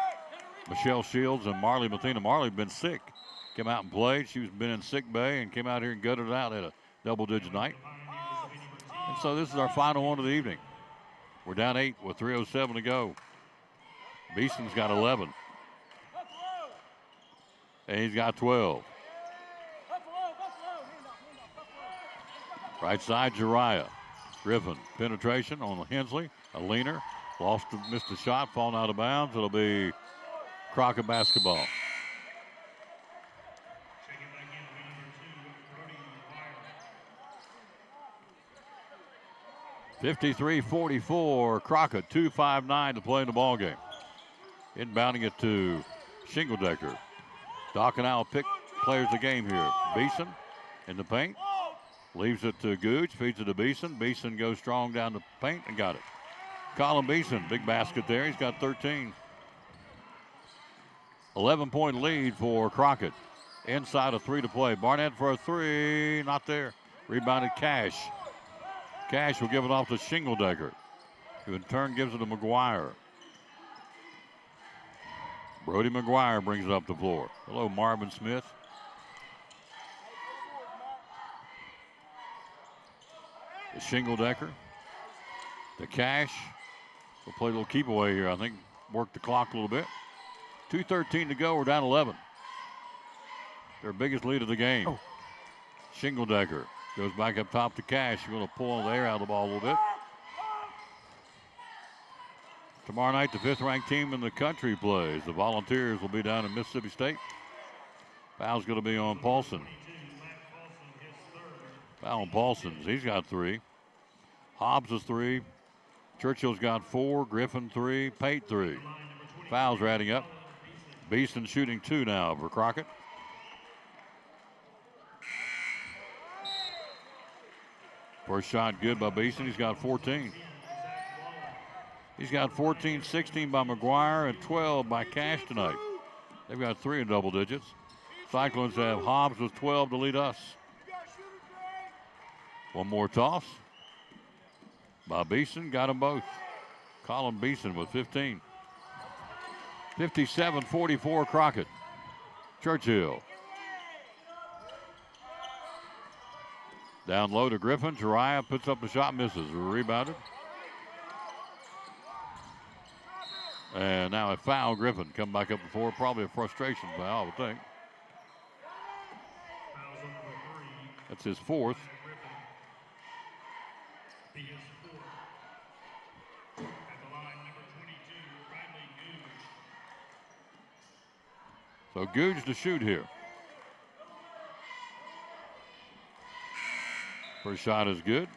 Michelle Shields and Marley Mathena. Marley had been sick. Came out and played. She's been in sick bay and came out here and gutted it out. Had a double-digit night. And so this is our final one of the evening. We're down 8 with 3:07 to go. Beeson's got 11. And he's got 12. Right side, Jariah. Griffin, penetration on Hensley. A leaner. Missed a shot, falling out of bounds. It'll be Crockett basketball. 53-44, Crockett, 2:59 to play in the ball game. Inbounding it to Shingledecker. Doc and I will pick players of the game here. Beeson in the paint. Leaves it to Gooch, feeds it to Beeson. Beeson goes strong down the paint and got it. Colin Beeson, big basket there. He's got 13. 11-point lead for Crockett. Inside of 3 to play. Barnett for a 3, not there. Rebounded Cash. Cash will give it off to Shingledecker, who in turn gives it to McGuire. Brody McGuire brings it up the floor. Hello, Marvin Smith. To Shingledecker. To Cash. We'll play a little keep away here, I think. Work the clock a little bit. 2:13 to go. We're down 11. Their biggest lead of the game. Oh. Shingledecker goes back up top to Cash. You're going to pull the air out of the ball a little bit. Tomorrow night, the 5th-ranked team in the country plays. The Volunteers will be down in Mississippi State. Foul's going to be on Paulson. Foul on Paulson's. He's got 3. Hobbs is 3. Churchill's got 4. Griffin 3. Pate 3. Fouls are adding up. Beeson shooting 2 now for Crockett. First shot good by Beeson. He's got 14. He's got 14, 16 by McGuire, and 12 by Cash tonight. They've got 3 in double digits. Cyclones have Hobbs with 12 to lead us. One more toss by Beeson. Got them both. Colin Beeson with 15. 57-44 Crockett. Churchill. Down low to Griffin. Jariah puts up the shot, misses. Rebounded. And now a foul. Griffin come back up the floor. Probably a frustration foul, I would think. That's his 4th. So Googe to shoot here. First shot is good.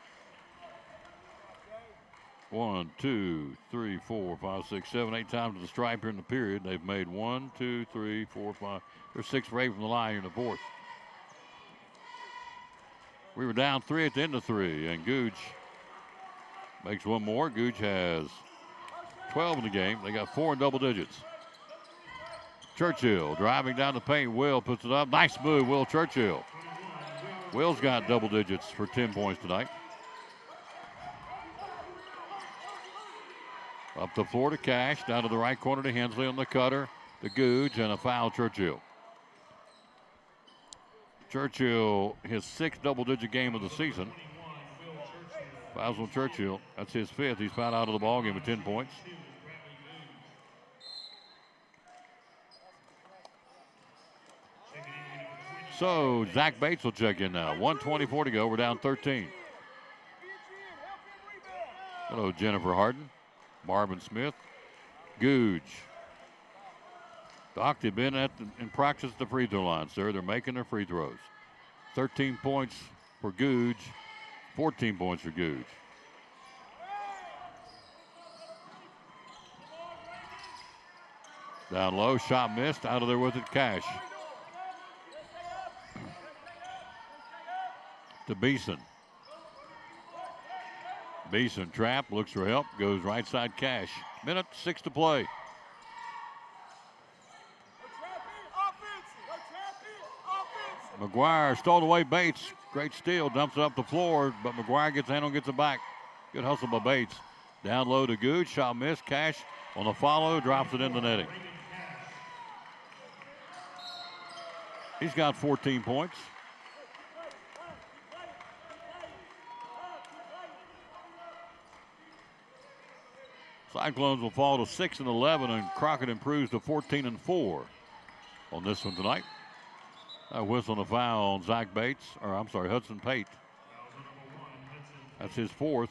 1, 2, 3, 4, 5, 6, 7, 8 times to the stripe here in the period. They've made 1, 2, 3, 4, 5. There's 6 away from the line here in the fourth. We were down 3 at the end of 3, and Gooch makes one more. Gooch has 12 in the game. They got 4 in double digits. Churchill driving down the paint. Will puts it up. Nice move, Will Churchill. Will's got double digits for 10 points tonight. Up the floor to Cash. Down to the right corner to Hensley on the cutter. To Gooch, and a foul, Churchill. Churchill, his 6th double-digit game of the season. Fouls on Churchill. That's his 5th. He's fouled out of the ball game with 10 points. So Zach Bates will check in now. 1:24 to go. We're down 13. Hello, Jennifer Harden. Marvin Smith. Gooch. Doc, they've been in practice at the free throw line, sir. They're making their free throws. 13 points for Gooch. 14 points for Gooch. Down low, shot missed. Out of there with it, Cash. To Beeson. Beeson trap, looks for help, goes right side, Cash. Minute 6 to play. McGuire stole away Bates. Great steal, dumps it up the floor, but McGuire gets in and gets it back. Good hustle by Bates. Down low to Gooch, shot missed. Cash on the follow, drops it in the netting. He's got 14 points. Cyclones will fall to 6 and 11, and Crockett improves to 14 and 4 on this one tonight. A whistle and a foul on Zach Bates, or I'm sorry, Hudson Pate. That's his 4th.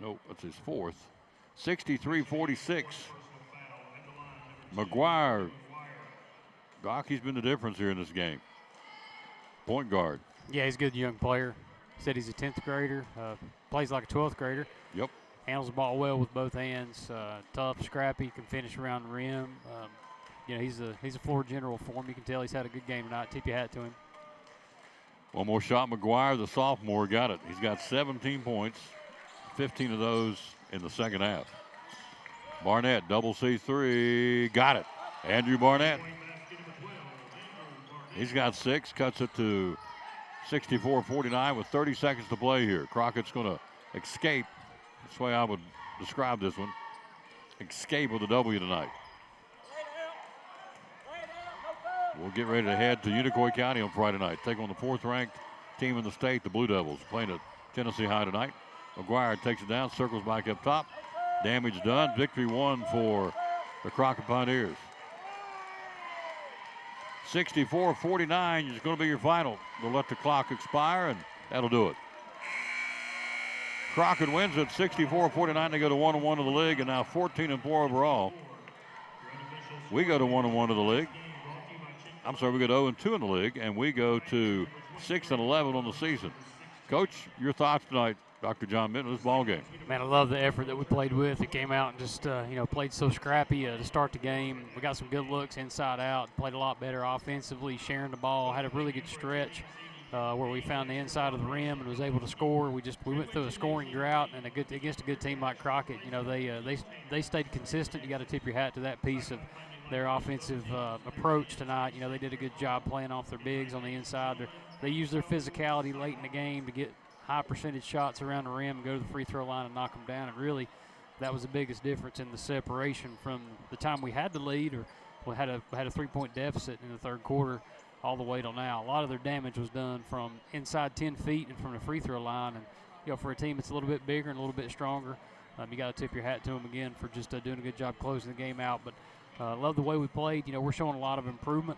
Nope, that's his 4th. 63-46. McGuire. Doc, he's been the difference here in this game. Point guard. Yeah, he's a good young player. Said he's a 10th grader. Plays like a 12th grader. Yep. Handles the ball well with both hands. Tough, scrappy, can finish around the rim. You know, he's a floor general for him. You can tell he's had a good game tonight. Tip your hat to him. One more shot. McGuire, the sophomore, got it. He's got 17 points, 15 of those in the second half. Barnett, double C3, got it. Andrew Barnett. He's got 6, cuts it to 64-49 with 30 seconds to play here. Crockett's going to escape. That's the way I would describe this one. Escape with a W tonight. We'll get ready to head to Unicoi County on Friday night. Take on the 4th-ranked team in the state, the Blue Devils, playing at Tennessee High tonight. McGuire takes it down, circles back up top. Damage done. Victory won for the Crockett Pioneers. 64-49 is going to be your final. They'll let the clock expire, and that'll do it. Crockett wins at 64-49. They go to 1-1 of the league, and now 14-4 overall. We go to 1-1 of the league. I'm sorry, we go to 0-2 in the league, and we go to 6-11 on the season. Coach, your thoughts tonight, Dr. John Minton, this ball game? Man, I love the effort that we played with. It came out and just, played so scrappy to start the game. We got some good looks inside out, played a lot better offensively, sharing the ball, had a really good stretch where we found the inside of the rim and was able to score. We went through a scoring drought, and against a good team like Crockett, they stayed consistent. You got to tip your hat to that piece of their offensive approach tonight. They did a good job playing off their bigs on the inside. They used their physicality late in the game to get high percentage shots around the rim and go to the free throw line and knock them down. And really, that was the biggest difference in the separation from the time we had the lead, or we had a 3-point deficit in the third quarter, all the way till now. A lot of their damage was done from inside 10 feet and from the free throw line. And for a team that's a little bit bigger and a little bit stronger, you got to tip your hat to them again for just doing a good job closing the game out. But love the way we played. We're showing a lot of improvement.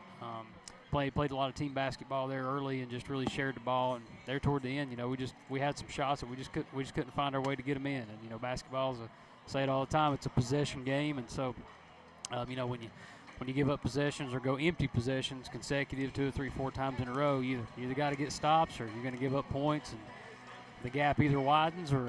Played a lot of team basketball there early and just really shared the ball. And there toward the end, we had some shots that we just couldn't find our way to get them in. And basketball is say it all the time, it's a possession game. And so, when you give up possessions or go empty possessions consecutive 2 or 3, 4 times in a row, you either got to get stops or you're going to give up points, and the gap either widens or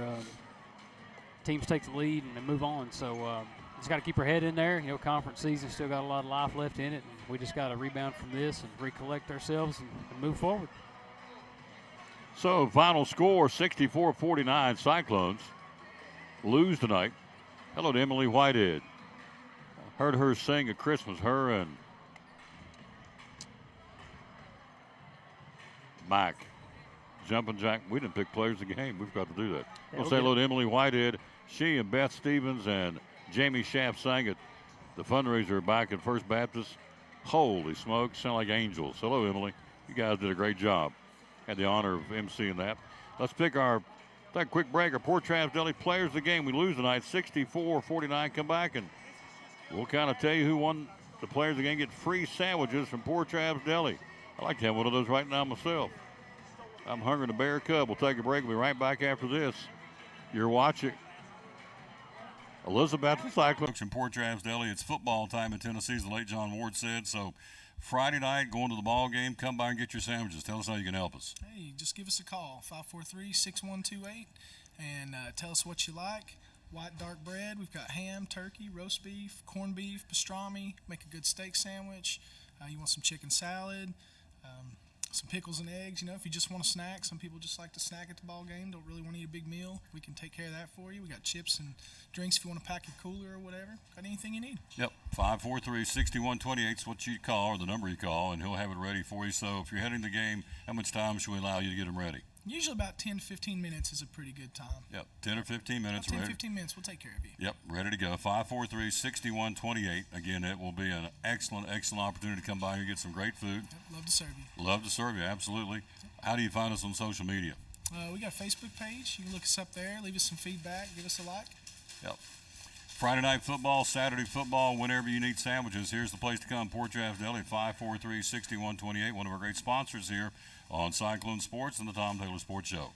teams take the lead and move on. So just got to keep our head in there. You know, conference season still got a lot of life left in it. And we just got to rebound from this and recollect ourselves and move forward. So final score, 64-49 Cyclones lose tonight. Hello to Emily Whitehead. Heard her sing at Christmas, her and Mike. Jumping Jack. We didn't pick players of the game. We've got to do that. We'll say hello to Emily Whitehead. She and Beth Stevens and Jamie Schaff sang at the fundraiser back at First Baptist. Holy smokes, sound like angels. Hello, Emily. You guys did a great job. Had the honor of emceeing that. Let's pick our that quick break. Our Port Travis Deli players of the game. We lose tonight, 64-49. Come back and we'll kind of tell you who won. The players of the game get free sandwiches from Port Travis Deli. I'd like to have one of those right now myself. I'm hungry to bear cub. We'll take a break. We'll be right back after this. You're watching Elizabethton Cyclones from Port Travis Deli. It's football time in Tennessee, as the late John Ward said. So Friday night, going to the ball game, come by and get your sandwiches. Tell us how you can help us. Hey, just give us a call, 543-6128, and tell us what you like. White dark bread. We've got ham, turkey, roast beef, corned beef, pastrami. Make a good steak sandwich. You want some chicken salad. Some pickles and eggs, you know, if you just want a snack. Some people just like to snack at the ball game, don't really want to eat a big meal. We can take care of that for you. We got chips and drinks if you want to pack your cooler or whatever. Got anything you need. Yep, 543-6128 is what you call, or the number you call, and he'll have it ready for you. So if you're heading the game, how much time should we allow you to get them ready? Usually about 10 to 15 minutes is a pretty good time. Yep, 10 or 15 minutes. 10 to 15 minutes, we'll take care of you. Yep, ready to go. 543-6128. Again, it will be an excellent, excellent opportunity to come by here and get some great food. Yep, love to serve you. Love to serve you, absolutely. How do you find us on social media? We got a Facebook page. You can look us up there, leave us some feedback, give us a like. Yep. Friday night football, Saturday football, whenever you need sandwiches, here's the place to come. Port Travis Deli, 543-6128, one of our great sponsors here on Cyclone Sports and the Tom Taylor Sports Show.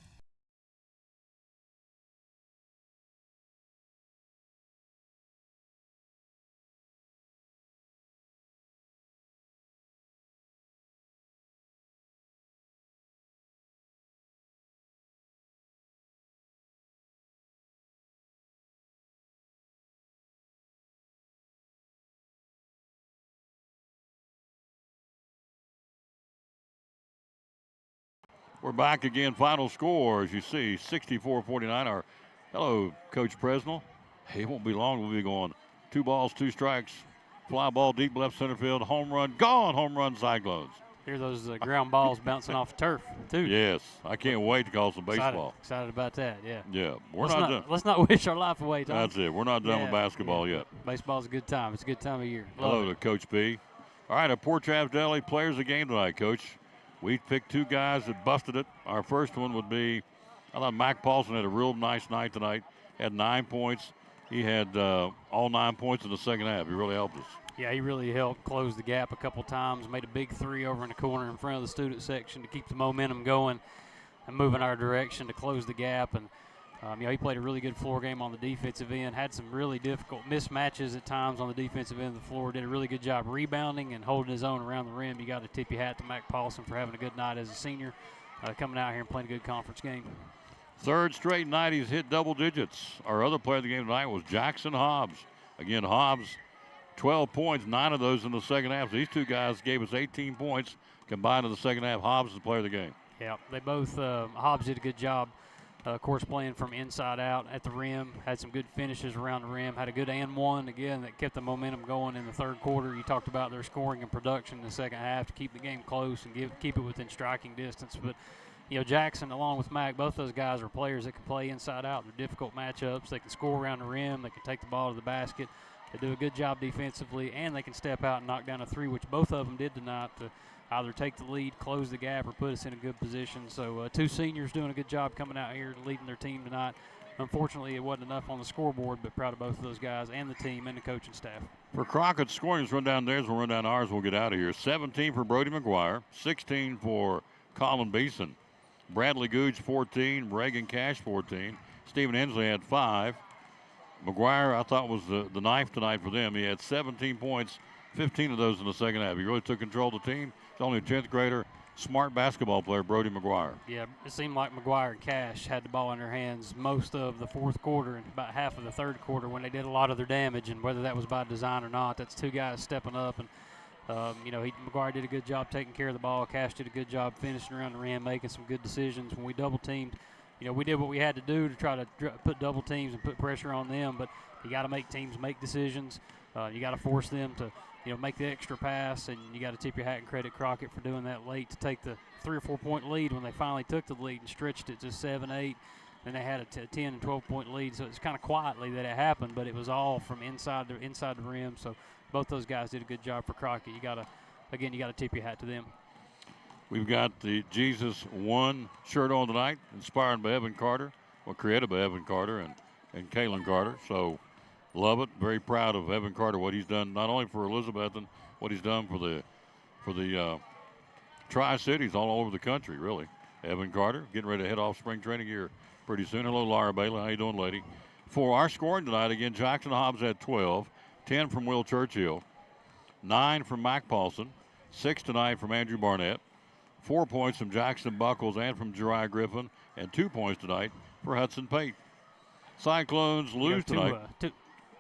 We're back again. Final score, as you see, 64-49. Hello, Coach Presnell. Hey, it won't be long. We'll be going 2 balls, 2 strikes. Fly ball deep left center field. Home run. Gone. Home run Cyclones. Hear those ground balls bouncing off the turf, too. Yes. I can't wait to call some baseball. Excited about that, yeah. Yeah. Let's not wish our life away, Tom. That's it. We're not done with basketball yet. Baseball's a good time. It's a good time of year. Hello to Coach B. All right, at Port Travis Deli, players of the game tonight, Coach. We picked 2 guys that busted it. Our first one would be, I thought Mac Paulson had a real nice night tonight. Had 9 points. He had all 9 points in the second half. He really helped us. Yeah, he really helped close the gap a couple times. Made a big 3 over in the corner in front of the student section to keep the momentum going and moving our direction to close the gap. And he played a really good floor game on the defensive end. Had some really difficult mismatches at times on the defensive end of the floor. Did a really good job rebounding and holding his own around the rim. You got to tip your hat to Mac Paulson for having a good night as a senior, coming out here and playing a good conference game. Third straight night he's hit double digits. Our other player of the game tonight was Jackson Hobbs. Again, Hobbs, 12 points, 9 of those in the second half. So these 2 guys gave us 18 points combined in the second half. Hobbs is the player of the game. Yeah, they both, Hobbs did a good job. Of course, playing from inside out at the rim, had some good finishes around the rim, had a good and one, again, that kept the momentum going in the third quarter. You talked about their scoring and production in the second half to keep the game close and keep it within striking distance. But, Jackson, along with Mac, both those guys are players that can play inside out. They're difficult matchups. They can score around the rim. They can take the ball to the basket. They do a good job defensively, and they can step out and knock down a 3, which both of them did tonight to either take the lead, close the gap, or put us in a good position. So 2 seniors doing a good job coming out here leading their team tonight. Unfortunately, it wasn't enough on the scoreboard, but proud of both of those guys and the team and the coaching staff. For Crockett's scoring, let's run down theirs. We'll run down ours. We'll get out of here. 17 for Brody McGuire, 16 for Colin Beeson, Bradley Gooch 14, Reagan Cash 14, Stephen Hensley had 5. McGuire, I thought, was the knife tonight for them. He had 17 points, 15 of those in the second half. He really took control of the team. He's only a 10th grader, smart basketball player, Brody McGuire. Yeah, it seemed like McGuire and Cash had the ball in their hands most of the fourth quarter and about half of the third quarter when they did a lot of their damage, and whether that was by design or not, that's two guys stepping up. And, McGuire did a good job taking care of the ball. Cash did a good job finishing around the rim, making some good decisions. When we double-teamed, we did what we had to do to try to put double teams and put pressure on them, but you got to make teams make decisions. You got to force them to make the extra pass, and you got to tip your hat and credit Crockett for doing that late to take the 3 or 4 point lead when they finally took the lead and stretched it to 7, 8. Then they had a 10 and 12 point lead, so it's kind of quietly that it happened, but it was all from inside the rim. So both those guys did a good job for Crockett. You got to tip your hat to them. We've got the Jesus One shirt on tonight, inspired by Evan Carter, created by Evan Carter and Kalen Carter. So love it. Very proud of Evan Carter, what he's done not only for Elizabethton, what he's done for the Tri-Cities all over the country, really. Evan Carter getting ready to head off spring training here pretty soon. Hello, Laura Bailey. How you doing, lady? For our scoring tonight, again, Jackson Hobbs had 12, 10 from Will Churchill, 9 from Mac Paulson, 6 tonight from Andrew Barnett, 4 points from Jackson Buckles and from Jeriah Griffin, and 2 points tonight for Hudson Pate. Cyclones lose tonight.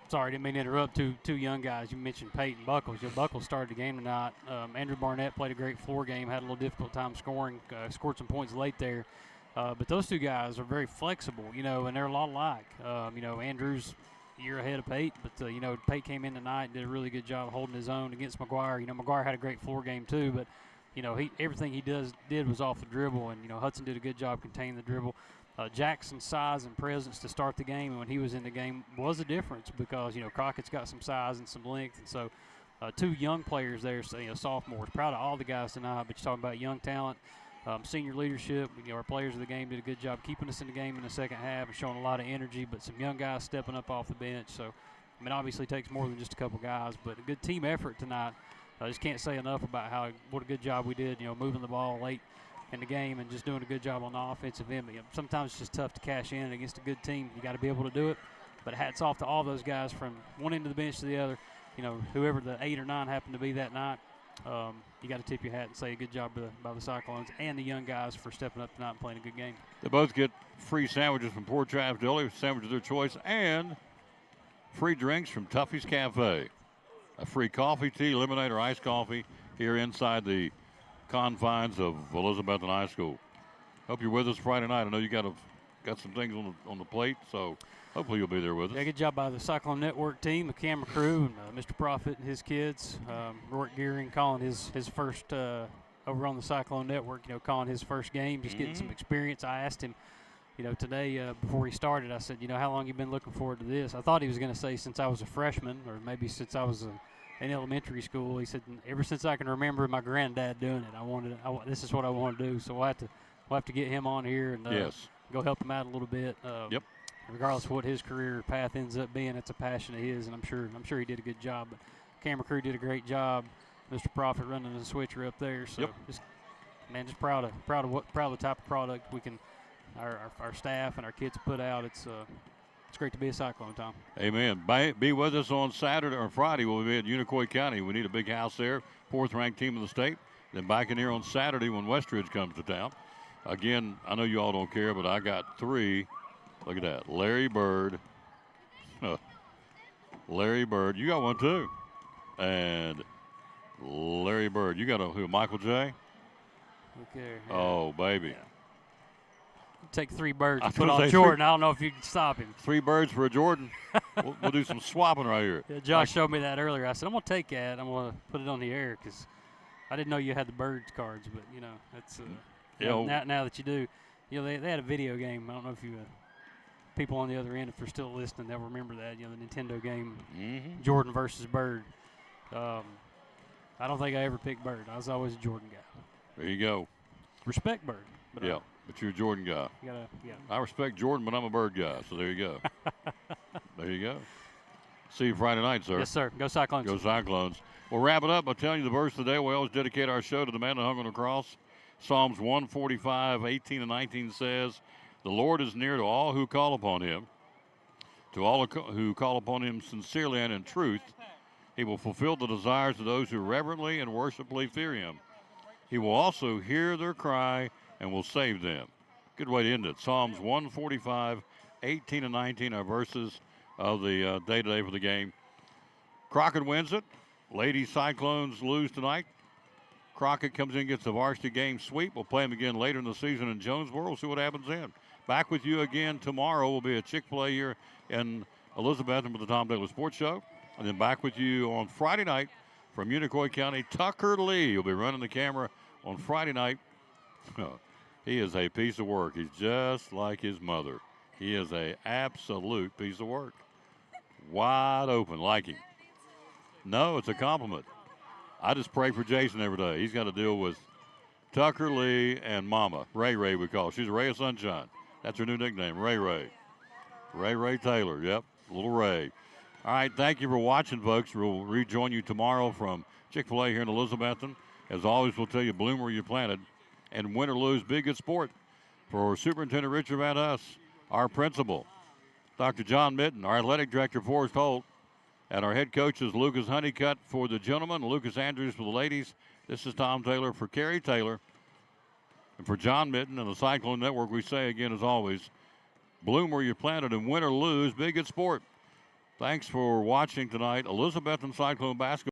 Sorry, didn't mean to interrupt. Two young guys. You mentioned Peyton Buckles. Buckles started the game tonight. Andrew Barnett played a great floor game, had a little difficult time scoring, scored some points late there. But those two guys are very flexible, and they're a lot alike. Andrew's a year ahead of Pate, but, Pate came in tonight and did a really good job holding his own against McGuire. McGuire had a great floor game too, but, everything he did was off the dribble, and, Hudson did a good job containing the dribble. Jackson's size and presence to start the game, and when he was in the game, was a difference because, Crockett's got some size and some length. And so two young players there, sophomores. Proud of all the guys tonight, but you're talking about young talent, senior leadership. Our players of the game did a good job keeping us in the game in the second half and showing a lot of energy, but some young guys stepping up off the bench. So, obviously it takes more than just a couple guys, but a good team effort tonight. I just can't say enough about what a good job we did, moving the ball late in the game and just doing a good job on the offensive end. Sometimes it's just tough to cash in against a good team. You got to be able to do it. But hats off to all those guys from one end of the bench to the other. Whoever the 8 or 9 happened to be that night, you got to tip your hat and say a good job by the Cyclones and the young guys for stepping up tonight and playing a good game. They both get free sandwiches from Port Travis Deli, sandwich of their choice, and free drinks from Tuffy's Cafe. A free coffee, tea, lemonade, or iced coffee here inside the confines of Elizabethton High School. Hope you're with us Friday night. I know you got some things on the plate, so hopefully you'll be there with us. Yeah, good job by the Cyclone Network team, the camera crew, and Mr. Profit and his kids. Rourke Gearing calling his first over on the Cyclone Network. Calling his first game, just getting some experience. I asked him, today before he started, I said, how long you been looking forward to this? I thought he was going to say since I was a freshman, or maybe since I was in elementary school. He said, ever since I can remember my granddad doing it, this is what I want to do. So we'll have to get him on here and go help him out a little bit. Yep. Regardless of what his career path ends up being, it's a passion of his, and I'm sure he did a good job. But camera crew did a great job. Mr. Profit running the switcher up there. So just proud of the type of product we can our staff and our kids put out. It's great to be a Cyclone, Tom. Amen. Be with us on Saturday or Friday. We'll be at Unicoi County. We need a big house there. 4th-ranked team in the state. Then back in here on Saturday when Westridge comes to town. Again, I know you all don't care, but I got 3. Look at that. Larry Bird. Larry Bird. You got one, too. And Larry Bird. You got who? Michael J.? Okay. Oh, baby. Yeah. Take 3 birds and put on Jordan. I don't know if you can stop him. 3 birds for a Jordan. we'll do some swapping right here. Yeah, Josh showed me that earlier. I said, I'm going to take that. I'm going to put it on the air because I didn't know you had the birds cards. But, that's now that you do. They had a video game. I don't know if you people on the other end, if they're still listening, they'll remember that. The Nintendo game, Jordan versus Bird. I don't think I ever picked Bird. I was always a Jordan guy. There you go. Respect Bird. But but you're a Jordan guy. I respect Jordan, but I'm a Bird guy. So there you go. There you go. See you Friday night, sir. Yes, sir. Go Cyclones. Go Cyclones. We'll wrap it up by telling you the verse of the day. We always dedicate our show to the man that hung on the cross. Psalms 145, 18 and 19 says, "The Lord is near to all who call upon him. To all who call upon him sincerely and in truth, he will fulfill the desires of those who reverently and worshipfully fear him." He will also hear their cry and will save them. Good way to end it. Psalms 145, 18 and 19 are verses of the day today for the game. Crockett wins it. Lady Cyclones lose tonight. Crockett comes in and gets the varsity game sweep. We'll play them again later in the season in Jonesboro. We'll see what happens then. Back with you again tomorrow. Will be a Chick-fil-A here in Elizabethton for the Tom Taylor Sports Show. And then back with you on Friday night from Unicoi County. Tucker Lee will be running the camera on Friday night. He is a piece of work. He's just like his mother. He is an absolute piece of work. Wide open, like him. No, it's a compliment. I just pray for Jason every day. He's got to deal with Tucker Lee and Mama. Ray Ray, we call her. She's a ray of sunshine. That's her new nickname, Ray Ray. Ray Ray Taylor, yep, little Ray. All right, thank you for watching, folks. We'll rejoin you tomorrow from Chick-fil-A here in Elizabethton. As always, we'll tell you, bloom where you planted, and win or lose, be a good sport. For Superintendent Richard Van Huss, our principal, Dr. John Mitten, our athletic director, Forrest Holt, and our head coaches, Lucas Honeycutt for the gentlemen, Lucas Andrews for the ladies. This is Tom Taylor for Kerry Taylor. And for John Mitten and the Cyclone Network, we say again, as always, bloom where you planted and win or lose, be a good sport. Thanks for watching tonight. Elizabethton Cyclone basketball.